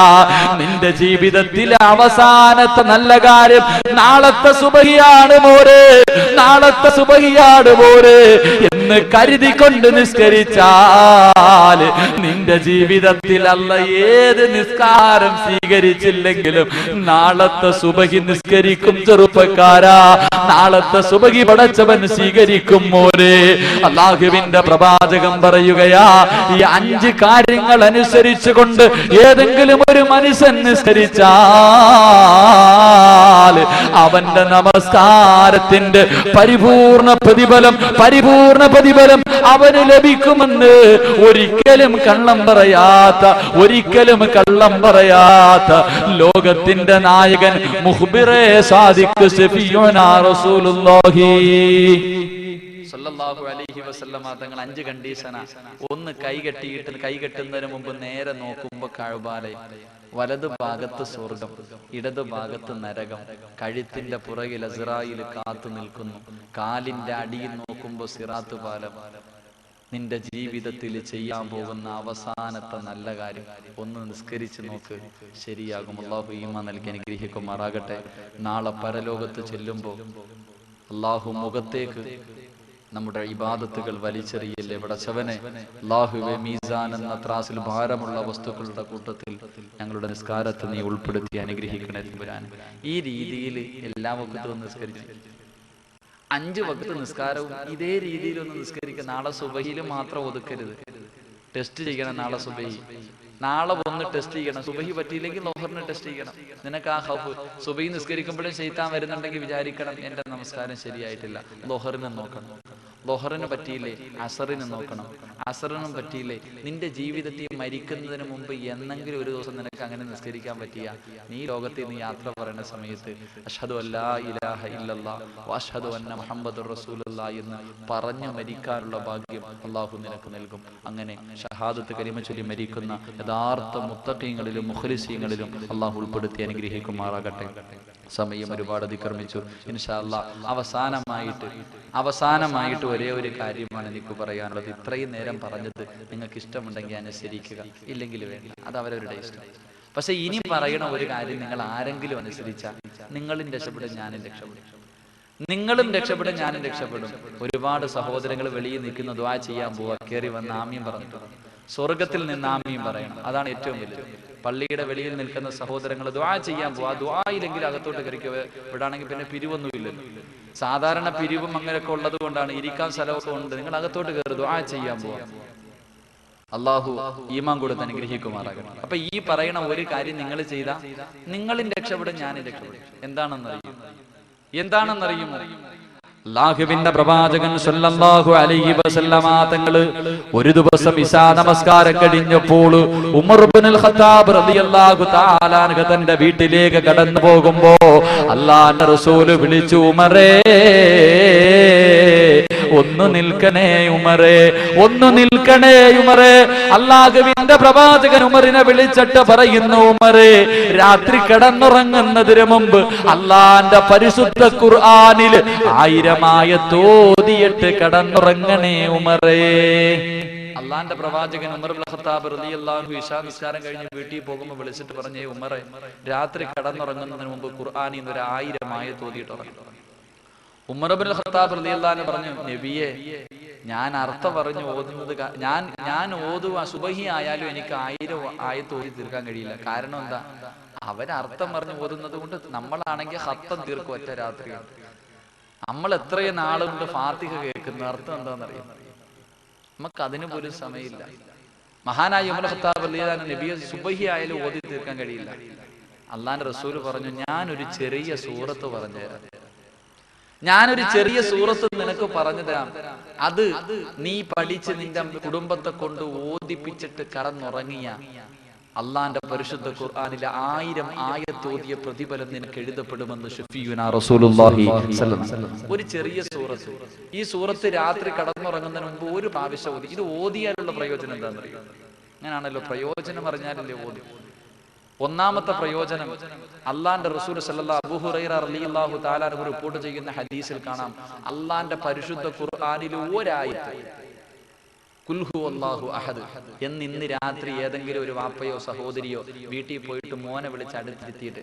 നിന്റെ ജീവിതത്തിലെ അവസാനത്തെ നല്ല കാര്യം നാളത്തെ സുബഹിയാണ് മോരെ, നാളത്തെ സുബഹിയാണ് മോരെ എന്ന് കരുതിക്കൊണ്ട് നിസ്കരിച്ചാൽ നിന്റെ ജീവിതത്തിൽ അല്ല ഏത് നിസ്കാരം സ്വീകരിച്ചില്ലെങ്കിലും നാളത്തെ സുബഹി നിസ്കരിക്കും ചെറുപ്പക്കാരാ. നാളത്തെ സുബഹി പടച്ചവൻ സ്വീകരിക്കും മോരെ. അല്ലാഹുവിന്റെ പ്രവാചകൻ പറയുകയാ, ഈ 5 കാര്യങ്ങൾ അനുസരിച്ചുകൊണ്ട് ഏതെങ്കിലും ഒരു മനുഷ്യൻ നിസ്കരിച്ചാൽ അവന്റെ നമസ്കാരത്തിന്റെ പരിപൂർണ പ്രതിഫലം പ്രതിഫലം അവന് ലഭിക്കുമെന്ന് ഒരിക്കലും കള്ളം പറയാത്ത ലോകത്തിന്റെ നായകൻ മുഖ്ബിറെ സാദിഖ് ശഫീഉനാ റസൂലുള്ളാഹി സല്ലല്ലാഹു അലൈഹി വസല്ലമ തങ്ങൾ 5 കണ്ടീഷനാ. ഒന്ന്, കൈകെട്ടുന്നതിന് മുമ്പ് നേരെ നോക്കുമ്പോ കഅബാലയം, വലതു ഭാഗത്ത് സ്വർഗം, ഇടതു ഭാഗത്ത് നരകം, കഴുത്തിന്റെ പുറകിൽ അസ്റായിൽ കാത്തു നിൽക്കുന്നു, കാലിന്റെ അടിയിൽ നോക്കുമ്പോൾ സിറാത്ത് പാലം. നിന്റെ ജീവിതത്തിൽ ചെയ്യാൻ പോകുന്ന അവസാനത്തെ നല്ല കാര്യം ഒന്ന് നിസ്കരിച്ച് നോക്ക്, ശരിയാകും. അല്ലാഹു ഈമാൻ നൽകി അനുഗ്രഹിക്കുമാറാകട്ടെ. നാളെ പരലോകത്ത് ചെല്ലുമ്പോൾ അല്ലാഹു മുഖത്തേക്ക് നമ്മുടെ ഇബാദത്തുകൾ വലിച്ചെറിയല്ലേ പടച്ചവനെ. അല്ലാഹുവേ, മീസാൻ എന്ന ത്രാസിൽ ഭാരമുള്ള വസ്തുക്കളുടെ കൂട്ടത്തിൽ ഞങ്ങളുടെ നിസ്കാരത്തെ നീ ഉൾപ്പെടുത്തി അനുഗ്രഹിക്കണേ തമ്പുരാൻ. ഈ രീതിയിൽ എല്ലാ വക്തവും നിസ്കരിച്ചു 5 വക്ത് നിസ്കാരവും ഇതേ രീതിയിലൊന്ന് നിസ്കരിക്കുക. നാളെ സുബഹിയിൽ മാത്രം ഒതുക്കരുത്, ടെസ്റ്റ് ചെയ്യണം. നാളെ സുബഹി, നാളെ ഒന്ന് ടെസ്റ്റ് ചെയ്യണം. സുബഹി പറ്റിയില്ലെങ്കിൽ ലോഹറിന് ടെസ്റ്റ് ചെയ്യണം. നിനക്ക് ആ ഹൗഫ് സുബഹി നിസ്കരിക്കുമ്പോഴും ശൈത്താൻ വരുന്നുണ്ടെങ്കിൽ വിചാരിക്കണം എന്റെ നമസ്കാരം ശരിയായിട്ടില്ല. ലോഹറിന് നോക്കണം. ലോഹറിന് പറ്റിയില്ലേ അസറിന് നോക്കണം. അസറിനും പറ്റിയില്ലേ നിന്റെ ജീവിതത്തിൽ മരിക്കുന്നതിന് മുമ്പ് എന്നെങ്കിലും ഒരു ദിവസം നിനക്ക് അങ്ങനെ നിസ്കരിക്കാൻ പറ്റിയ നീ ലോകത്തിൽ നീ യാത്ര പറയുന്ന സമയത്ത് അഷ്ഹദു അല്ലാ ഇലാഹ ഇല്ലല്ലാഹ് വഅഷ്ഹദു അന്ന മുഹമ്മദുർ റസൂലുള്ളാഹി എന്ന് പറഞ്ഞു മരിക്കാനുള്ള ഭാഗ്യം അല്ലാഹു നിനക്ക് നൽകും. അങ്ങനെ ഷഹാദത്ത് കലിമ ചൊല്ലി മരിക്കുന്ന യഥാർത്ഥ മുത്തഖീങ്ങളിലും മുഖ്ലിസീങ്ങളിലും അല്ലാഹു ഉൾപ്പെടുത്തി അനുഗ്രഹിക്കുമാറാകട്ടെ. സമയം ഒരുപാട് അതിക്രമിച്ചു. ഇൻഷാ അല്ലാഹ് അവസാനമായിട്ട് ഒരേ ഒരു കാര്യമാണ് എനിക്ക് പറയാനുള്ളത്. ഇത്രയും നേരം പറഞ്ഞത് നിങ്ങൾക്ക് ഇഷ്ടമുണ്ടെങ്കിൽ അനുസരിക്കുക, ഇല്ലെങ്കിൽ വേണ്ട, അത് അവരവരുടെ ഇഷ്ടം. പക്ഷെ ഇനി പറയണ ഒരു കാര്യം നിങ്ങൾ ആരെങ്കിലും അനുസരിച്ചാൽ നിങ്ങളും രക്ഷപ്പെടും, ഞാനും രക്ഷപ്പെടും. നിങ്ങളും രക്ഷപ്പെടും, ഞാനും രക്ഷപ്പെടും. ഒരുപാട് സഹോദരങ്ങൾ വെളിയിൽ നിൽക്കുന്ന ദുആ ചെയ്യാൻ പോവാ, കയറി വന്ന് ആമീൻ പറഞ്ഞിട്ടുണ്ട്. സ്വർഗത്തിൽ നിന്ന് ആമീൻ പറയണം, അതാണ് ഏറ്റവും വലുത്. പള്ളിയുടെ വെളിയിൽ നിൽക്കുന്ന സഹോദരങ്ങൾ ദുആ ചെയ്യാൻ പോവാ, ദുആ ഇല്ലെങ്കിൽ അകത്തോട്ട് കയറിക്കുക. ഇവിടാണെങ്കിൽ പിന്നെ പിരിവൊന്നുമില്ലല്ലോ. സാധാരണ പിരിവും അങ്ങനെയൊക്കെ ഉള്ളത് കൊണ്ടാണ്, ഇരിക്കാൻ സ്ഥലമൊക്കെ ഉണ്ട്. നിങ്ങൾ അകത്തോട്ട് കയറി ദുആ ചെയ്യാൻ പോവാ. അല്ലാഹു ഈമാൻ കൊടുത്ത് അനുഗ്രഹിക്കുമാറാകട്ടെ. അപ്പൊ ഈ പറയണ ഒരു കാര്യം നിങ്ങൾ ചെയ്താ നിങ്ങളും രക്ഷപ്പെടും, ഞാനും രക്ഷപ്പെടും. എന്താണെന്നറിയുമോ? അല്ലാഹുവിന്റെ പ്രവാചകൻ സല്ലല്ലാഹു അലൈഹി വസല്ലമ തങ്ങള് ഒരു ദിവസം ഇശാ നമസ്കാരം കഴിഞ്ഞപ്പോൾ ഉമർ ഇബ്നുൽ ഖത്താബ് റളിയല്ലാഹു തആല അൻഹു തന്റെ വീട്ടിലേക്ക് കടന്നു പോകുമ്പോ അല്ലാഹുവിന്റെ റസൂൽ വിളിച്ചു, ഉമറേ ഒന്ന് നിൽക്കണേ ഉമറേ. അല്ലാഹുവിന്റെ പ്രവാചകൻ ഉമറിനെ വിളിച്ചിട്ട് പറയുന്നു, ഉമറേ, രാത്രി കിടന്നുറങ്ങുന്നതിന് മുമ്പ് അല്ലാഹുവിന്റെ പരിശുദ്ധ ഖുർആനിൽ 1000 ആയത്തോതിയിട്ട് കിടന്നുറങ്ങണേ ഉമറേ. അല്ലാഹുവിന്റെ പ്രവാചകൻ ഉമർ ഇബ്നുൽ ഖത്താബ് റളിയല്ലാഹു അൻഹു ഇശാ നിസ്കാരം കഴിഞ്ഞ് വീട്ടിൽ പോകുമ്പോൾ വിളിച്ചിട്ട് പറഞ്ഞേ, ഉമറേ, രാത്രി കിടന്നുറങ്ങുന്നതിന് മുമ്പ് ഖുർആനിൽ നിന്ന് 1000 ആയത്തോതിയിട്ട് ഉറങ്ങണം. ഉമർ ഇബ്നുൽ ഖത്താബ് റളിയല്ലാഹു അൻഹു പറഞ്ഞു, നബിയെ, ഞാൻ അർത്ഥം പറഞ്ഞു ഓതുന്നത്, ഞാൻ ഓതുക സുബഹി ആയാലും എനിക്ക് 1000 ആയത്ത് ഓതി തീർക്കാൻ കഴിയില്ല. കാരണം എന്താ? അവരർത്ഥം പറഞ്ഞു ഓതുന്നത് കൊണ്ട്. നമ്മളാണെങ്കിൽ ഹത്തം തീർക്കും ഒറ്റ രാത്രിയാണ്. നമ്മൾ എത്രയും നാളുകൊണ്ട് ഫാത്തിഹ കേൾക്കുന്ന അർത്ഥം എന്താണെന്നറിയാം? നമുക്ക് അതിന് പോലും സമയമില്ല. മഹാനായ ഉമർ ഖത്താബ് റളിയല്ലാഹു അൻഹു നബിയെ സുബഹി ആയാലും ഓതി തീർക്കാൻ കഴിയില്ല. അല്ലാഹുവിന്റെ റസൂൽ പറഞ്ഞു, ഞാനൊരു ചെറിയ സൂറത്ത് പറഞ്ഞുതരാം. ഞാനൊരു ചെറിയ സൂറത്ത് നിനക്ക് പറഞ്ഞു തരാം. അത് നീ പഠിച്ച് നിന്റെ കുടുംബത്തെ കൊണ്ട് ഓതിപ്പിച്ചിട്ട് കടന്നുറങ്ങിയ അള്ളാന്റെ പരിശുദ്ധ ഖുർആനിലെ 1000 ആയത്തോതിയ പ്രതിഫലം നിനക്ക് എഴുതപ്പെടുമെന്ന് ശഫീഉനാ റസൂലുള്ളാഹി സ്വല്ലല്ലാഹു അലൈഹി വസല്ലം. ഒരു ചെറിയ സൂറത്ത്. ഈ സൂറത്ത് രാത്രി കടന്നുറങ്ങുന്നതിന് മുമ്പ് ഒരു പ്രാവശ്യം ഓതി. ഇത് ഓതിയാലുള്ള പ്രയോജനം എന്താണെന്നറിയോ? അങ്ങനെയാണല്ലോ, പ്രയോജനം അറിഞ്ഞാലല്ലേ ഓതി. ഒന്നാമത്തെ പ്രയോജനം, അള്ളാന്റെ റസൂൽ സല്ലല്ലാഹു അബൂ ഹുറൈറ റളിയല്ലാഹു തആല അൻഹു റിപ്പോർട്ട് ചെയ്യുന്ന ഹദീസിൽ കാണാം, അള്ളാന്റെ പരിശുദ്ധ ഖുർആനിലെ ഒരായത്ത് ഖുൽ ഹുവല്ലാഹു അഹദ് എന്ന് ഇന്ന് രാത്രി ഏതെങ്കിലും ഒരു വാപ്പയോ സഹോദരിയോ വീട്ടിൽ പോയിട്ട് മോനെ വിളിച്ച് അടുത്തിരുത്തിയിട്ട്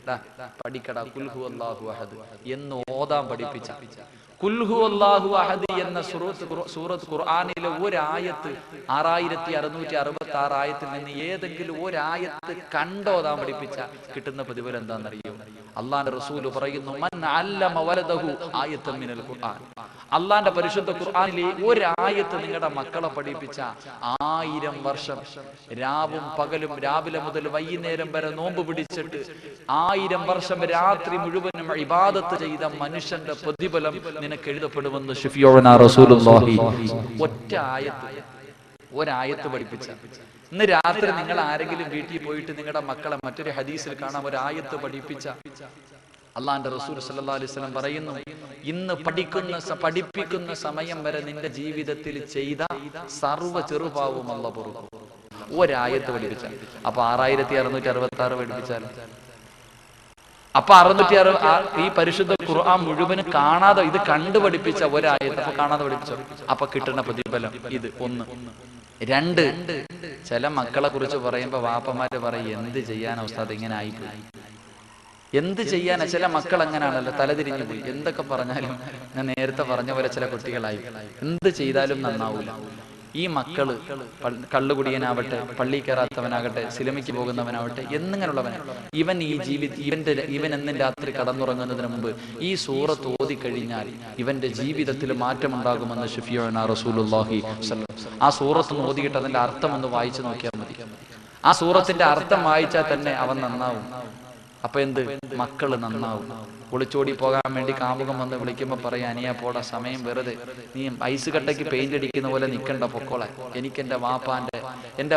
പഠിക്കടാ ഖുൽ ഹുവല്ലാഹു അഹദ് എന്ന് ഓതാൻ പഠിപ്പിച്ച ഖുൽ ഹുവല്ലാഹു അഹദ് എന്ന സൂറത്ത് ഖുർആനിലെ ഒരായത്ത് 6666 ആയത്തിൽ നിന്ന് ഏതെങ്കിലും ഒരായത്ത് കണ്ടോതാൻ പഠിപ്പിച്ച കിട്ടുന്ന പ്രതിഫലം എന്താണെന്നറിയോ? അള്ളാന്റെ റസൂൽ പറയുന്നു, മൻ അല്ലമ വലദഹു ആയത്തൻ മിനൽ ഖുർആൻ. അള്ളാന്റെ പരിശുദ്ധ ഖുർആനിലെ ഒരായത്ത് നിങ്ങളുടെ മക്കളെ പഠിപ്പിച്ച 1000 വർഷം രാവും പകലും രാവിലെ മുതൽ വൈകുന്നേരം വരെ നോമ്പ് പിടിച്ചിട്ട് 1000 വർഷം രാത്രി മുഴുവനും ഇബാദത്ത് ചെയ്ത മനുഷ്യന്റെ പ്രതിഫലം നിനക്ക് എഴുതപ്പെടുമെന്ന് ശഫീഉനാ റസൂലുള്ളാഹി. ഒരായത്ത് പഠിപ്പിച്ച. ഇന്ന് രാത്രി നിങ്ങൾ ആരെങ്കിലും വീട്ടിൽ പോയിട്ട് നിങ്ങളുടെ മക്കളെ മറ്റൊരു ഹദീസിൽ കാണാം, ഒരായത്ത് പഠിപ്പിച്ച. അള്ളാന്റെ റസൂൽ സല്ലല്ലാഹു അലൈഹി വസല്ലം പറയുന്നു, ഇന്ന് പഠിപ്പിക്കുന്ന സമയം വരെ നിന്റെ ജീവിതത്തിൽ ചെയ്ത സർവ്വ ചെറുപാവവും അല്ലാഹു പൊറുക്കും. ഒരായത്ത് പഠിപ്പിച്ച. അപ്പൊ 6666 പഠിപ്പിച്ചാൽ അപ്പൊ 660 ഈ പരിശുദ്ധ ഖുർആൻ മുഴുവൻ കാണാതെ ഇത് കണ്ടു പഠിപ്പിച്ച ഒരായത്ത് അപ്പൊ കാണാതെ പഠിപ്പിച്ചോ. അപ്പൊ കിട്ടുന്ന പ്രതിഫലം ഇത് 1. 2, ചില മക്കളെ കുറിച്ച് പറയുമ്പോ വാപ്പമാര് പറയും, എന്ത് ചെയ്യാൻ ഉസ്താദ് ഇങ്ങനെ ആയിപ്പോയി, എന്ത് ചെയ്യാനാ. ചില മക്കൾ അങ്ങനെയാണല്ലോ, തലതിരിഞ്ഞു പോയി. എന്തൊക്കെ പറഞ്ഞാലും ഞാൻ നേരത്തെ പറഞ്ഞ പോലെ ചില കുട്ടികളായി എന്ത് ചെയ്താലും നന്നാവൂല. ഈ മക്കള് കള്ളുകുടിയനാവട്ടെ, പള്ളി കയറാത്തവനാകട്ടെ, സിനിമയ്ക്ക് പോകുന്നവനാവട്ടെ, എന്നിങ്ങനെയുള്ളവനെ ഇവൻ എന്നും രാത്രി കടന്നുറങ്ങുന്നതിന് മുമ്പ് ഈ സൂറത്ത് ഓതി കഴിഞ്ഞാൽ ഇവന്റെ ജീവിതത്തിൽ മാറ്റമുണ്ടാകുമെന്ന് ശഫീഉനാ റസൂലുള്ളാഹി. ആ സൂറത്ത് ഓതിയിട്ട് അതിന്റെ അർത്ഥം ഒന്ന് വായിച്ചു നോക്കിയാൽ മതി. ആ സൂറത്തിന്റെ അർത്ഥം വായിച്ചാൽ തന്നെ അവൻ നന്നാവും. അപ്പൊ എന്ത്, മക്കള് നന്നാവും. ഒളിച്ചോടി പോകാൻ വേണ്ടി കാമുകം വന്ന് വിളിക്കുമ്പോ പറയാ, അനിയാ പോടാ, സമയം വെറുതെ, നീ ഐസ് കട്ടയ്ക്ക് പെയിന്റ് അടിക്കുന്ന പോലെ നിൽക്കണ്ട, പൊക്കോളെ. എനിക്ക് എന്റെ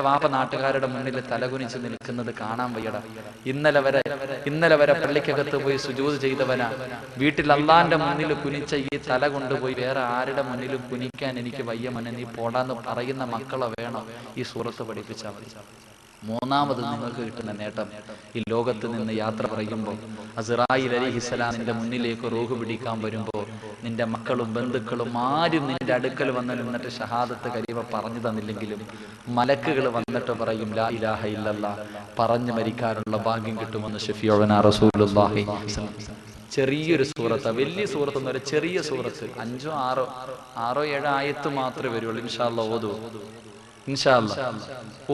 വാപ്പ നാട്ടുകാരുടെ മുന്നിൽ തലകുനിച്ച് നിൽക്കുന്നത് കാണാൻ വയ്യടാ. ഇന്നലെ വരെ പള്ളിക്കകത്ത് പോയി സുജൂദ് ചെയ്തവനാ, വീട്ടിൽ അള്ളാന്റെ മുന്നിൽ കുനിച്ച ഈ തല കൊണ്ടുപോയി വേറെ ആരുടെ മുന്നിലും കുനിക്കാൻ എനിക്ക് വയ്യ മോനെ, നീ പോടാന്ന് പറയുന്ന മക്കളെ വേണം ഈ സൂറത്ത് പഠിപ്പിച്ചാൽ മതി. 3ാമത് നിങ്ങൾക്ക് കിട്ടുന്ന നേട്ടം, ഈ ലോകത്ത് നിന്ന് യാത്ര പറയുമ്പോൾ അസ്റായീൽ അലൈഹിസ്സലാമിന്റെ മുന്നിലേക്ക് റൂഹ് പിടിക്കാൻ വരുമ്പോൾ നിന്റെ മക്കളും ബന്ധുക്കളും ആരും നിന്റെ അടുക്കൽ വന്ന് നിന്നിട്ട് ഷഹാദത്ത് കരീമ പറഞ്ഞു തന്നില്ലെങ്കിലും മലക്കുകൾ വന്നിട്ട് പറയും, ലാ ഇലാഹ ഇല്ലല്ലാഹ് പറഞ്ഞു മരിക്കാനുള്ള ഭാഗ്യം കിട്ടുമെന്ന് ശഫീഉനാ റസൂലുള്ളാഹി. ചെറിയൊരു സൂറത്ത്, വലിയ സൂറത്തൊന്നും ഒരു ചെറിയ സൂറത്ത്, 5, 6, 7 ആയത്ത് മാത്രമേ വരുള്ളൂ. ഇൻഷാ അല്ലാഹ് ഓതു. ഇൻഷാ അല്ലാഹ്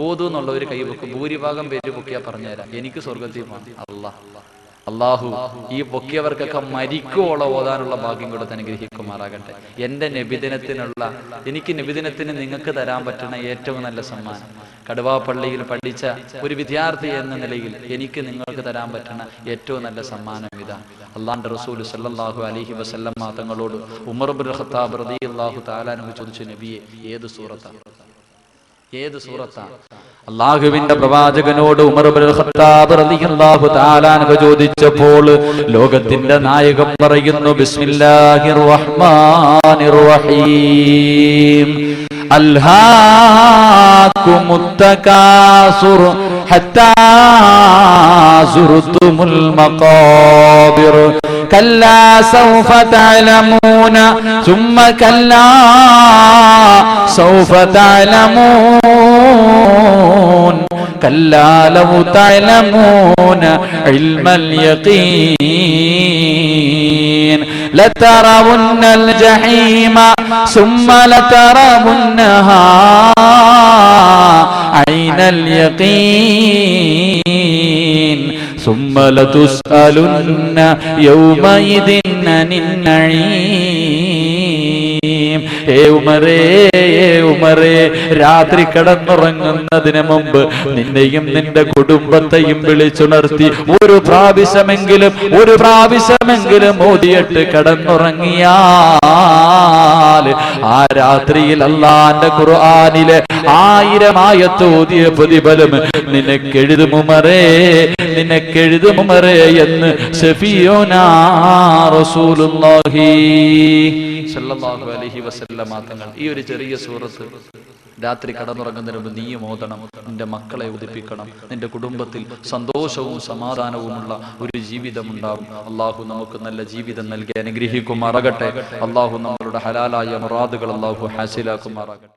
ഓതു എന്നുള്ള ഒരു കൈ പൊക്കും. ഭൂരിഭാഗം പേര് പൊക്കിയാ പറഞ്ഞുതരാം. എനിക്ക് സ്വർഗത്തിൽ പോകണം. അള്ളാഹു ഈ പൊക്കിയവർക്കൊക്കെ മരിക്കുവോളം ഓതാനുള്ള ഭാഗ്യം കൊടുത്ത് അനുഗ്രഹിക്കുമാറാകട്ടെ. എനിക്ക് നബിദിനത്തിന് നിങ്ങൾക്ക് തരാൻ പറ്റുന്ന ഏറ്റവും നല്ല സമ്മാനം, കടുവാപ്പള്ളിയിൽ പഠിച്ച ഒരു വിദ്യാർത്ഥി എന്ന നിലയിൽ എനിക്ക് നിങ്ങൾക്ക് തരാൻ പറ്റുന്ന ഏറ്റവും നല്ല സമ്മാനം ഇതാ. അള്ളാന്റെ റസൂൽ സല്ലല്ലാഹു അലൈഹി വസല്ലം തങ്ങളോട് ഉമർ ഇബ്നുൽ ഖത്താബ് റളിയല്ലാഹു തആല അൻഹു ചോദിച്ചു, നബിയെ ഏത് സൂറത്താണ്? അല്ലാഹുവിന്റെ പ്രവാചകനോട് ഉമർ ഇബ്നുൽ ഖത്താബ് റളിയല്ലാഹു തആല അൻഹു ചോദിച്ചപ്പോൾ ലോകത്തിന്റെ നായകൻ പറയുന്നു, ബിസ്മില്ലാഹിർ റഹ്മാനിർ റഹീം, അൽഹാകുമുത് തകാസുർ ഹത്താ സുർതുമുൽ മഖാബിർ കല്ലാ സൗഫ തഅലമൂന സുമ്മ കല്ലാ സൗഫ തഅലമൂൻ കല്ലാ ലൗ തഅലമൂന ഇൽമൽ യഖീൻ ലതറവുന്നൽ ജഹീമ സുമ്മ ലതറവുന്നഹാ ഐനൽ യഖീൻ ثم لتسألن يومئذ عن النعيم. ഉമറേ, രാത്രി കടന്നുറങ്ങുന്നതിന് മുമ്പ് നിന്നെയും നിന്റെ കുടുംബത്തെയും വിളിച്ചുണർത്തി ഒരു പ്രാവശ്യമെങ്കിലും ഓതിയിട്ട് കടന്നുറങ്ങിയാൽ ആ രാത്രിയിൽ അല്ലാഹുവിന്റെ ഖുർആനിലെ 1000 ആയത്ത് ഓതിയ പ്രതിഫലം നിനക്കെഴുതുമുമറേ എന്ന് ശഫീഉനാ റസൂലുള്ളാഹി സല്ലല്ലാഹു അലൈഹി വസല്ലം തങ്ങൾ ഈ ഒരു ചെറിയ സൂറത്ത് രാത്രി കടന്നുറങ്ങുന്നതിന് മുമ്പ് നീയും ഓതണം. നിന്റെ മക്കളെ ഉദിപ്പിക്കണം. നിന്റെ കുടുംബത്തിൽ സന്തോഷവും സമാധാനവുമുള്ള ഒരു ജീവിതം ഉണ്ടാവും. അള്ളാഹു നമുക്ക് നല്ല ജീവിതം നൽകി അനുഗ്രഹിക്കുമാറാകട്ടെ. അള്ളാഹു നമ്മളുടെ ഹലാലായ മുറാദുകൾ അള്ളാഹു ഹാസിലാക്കുമാറാകട്ടെ.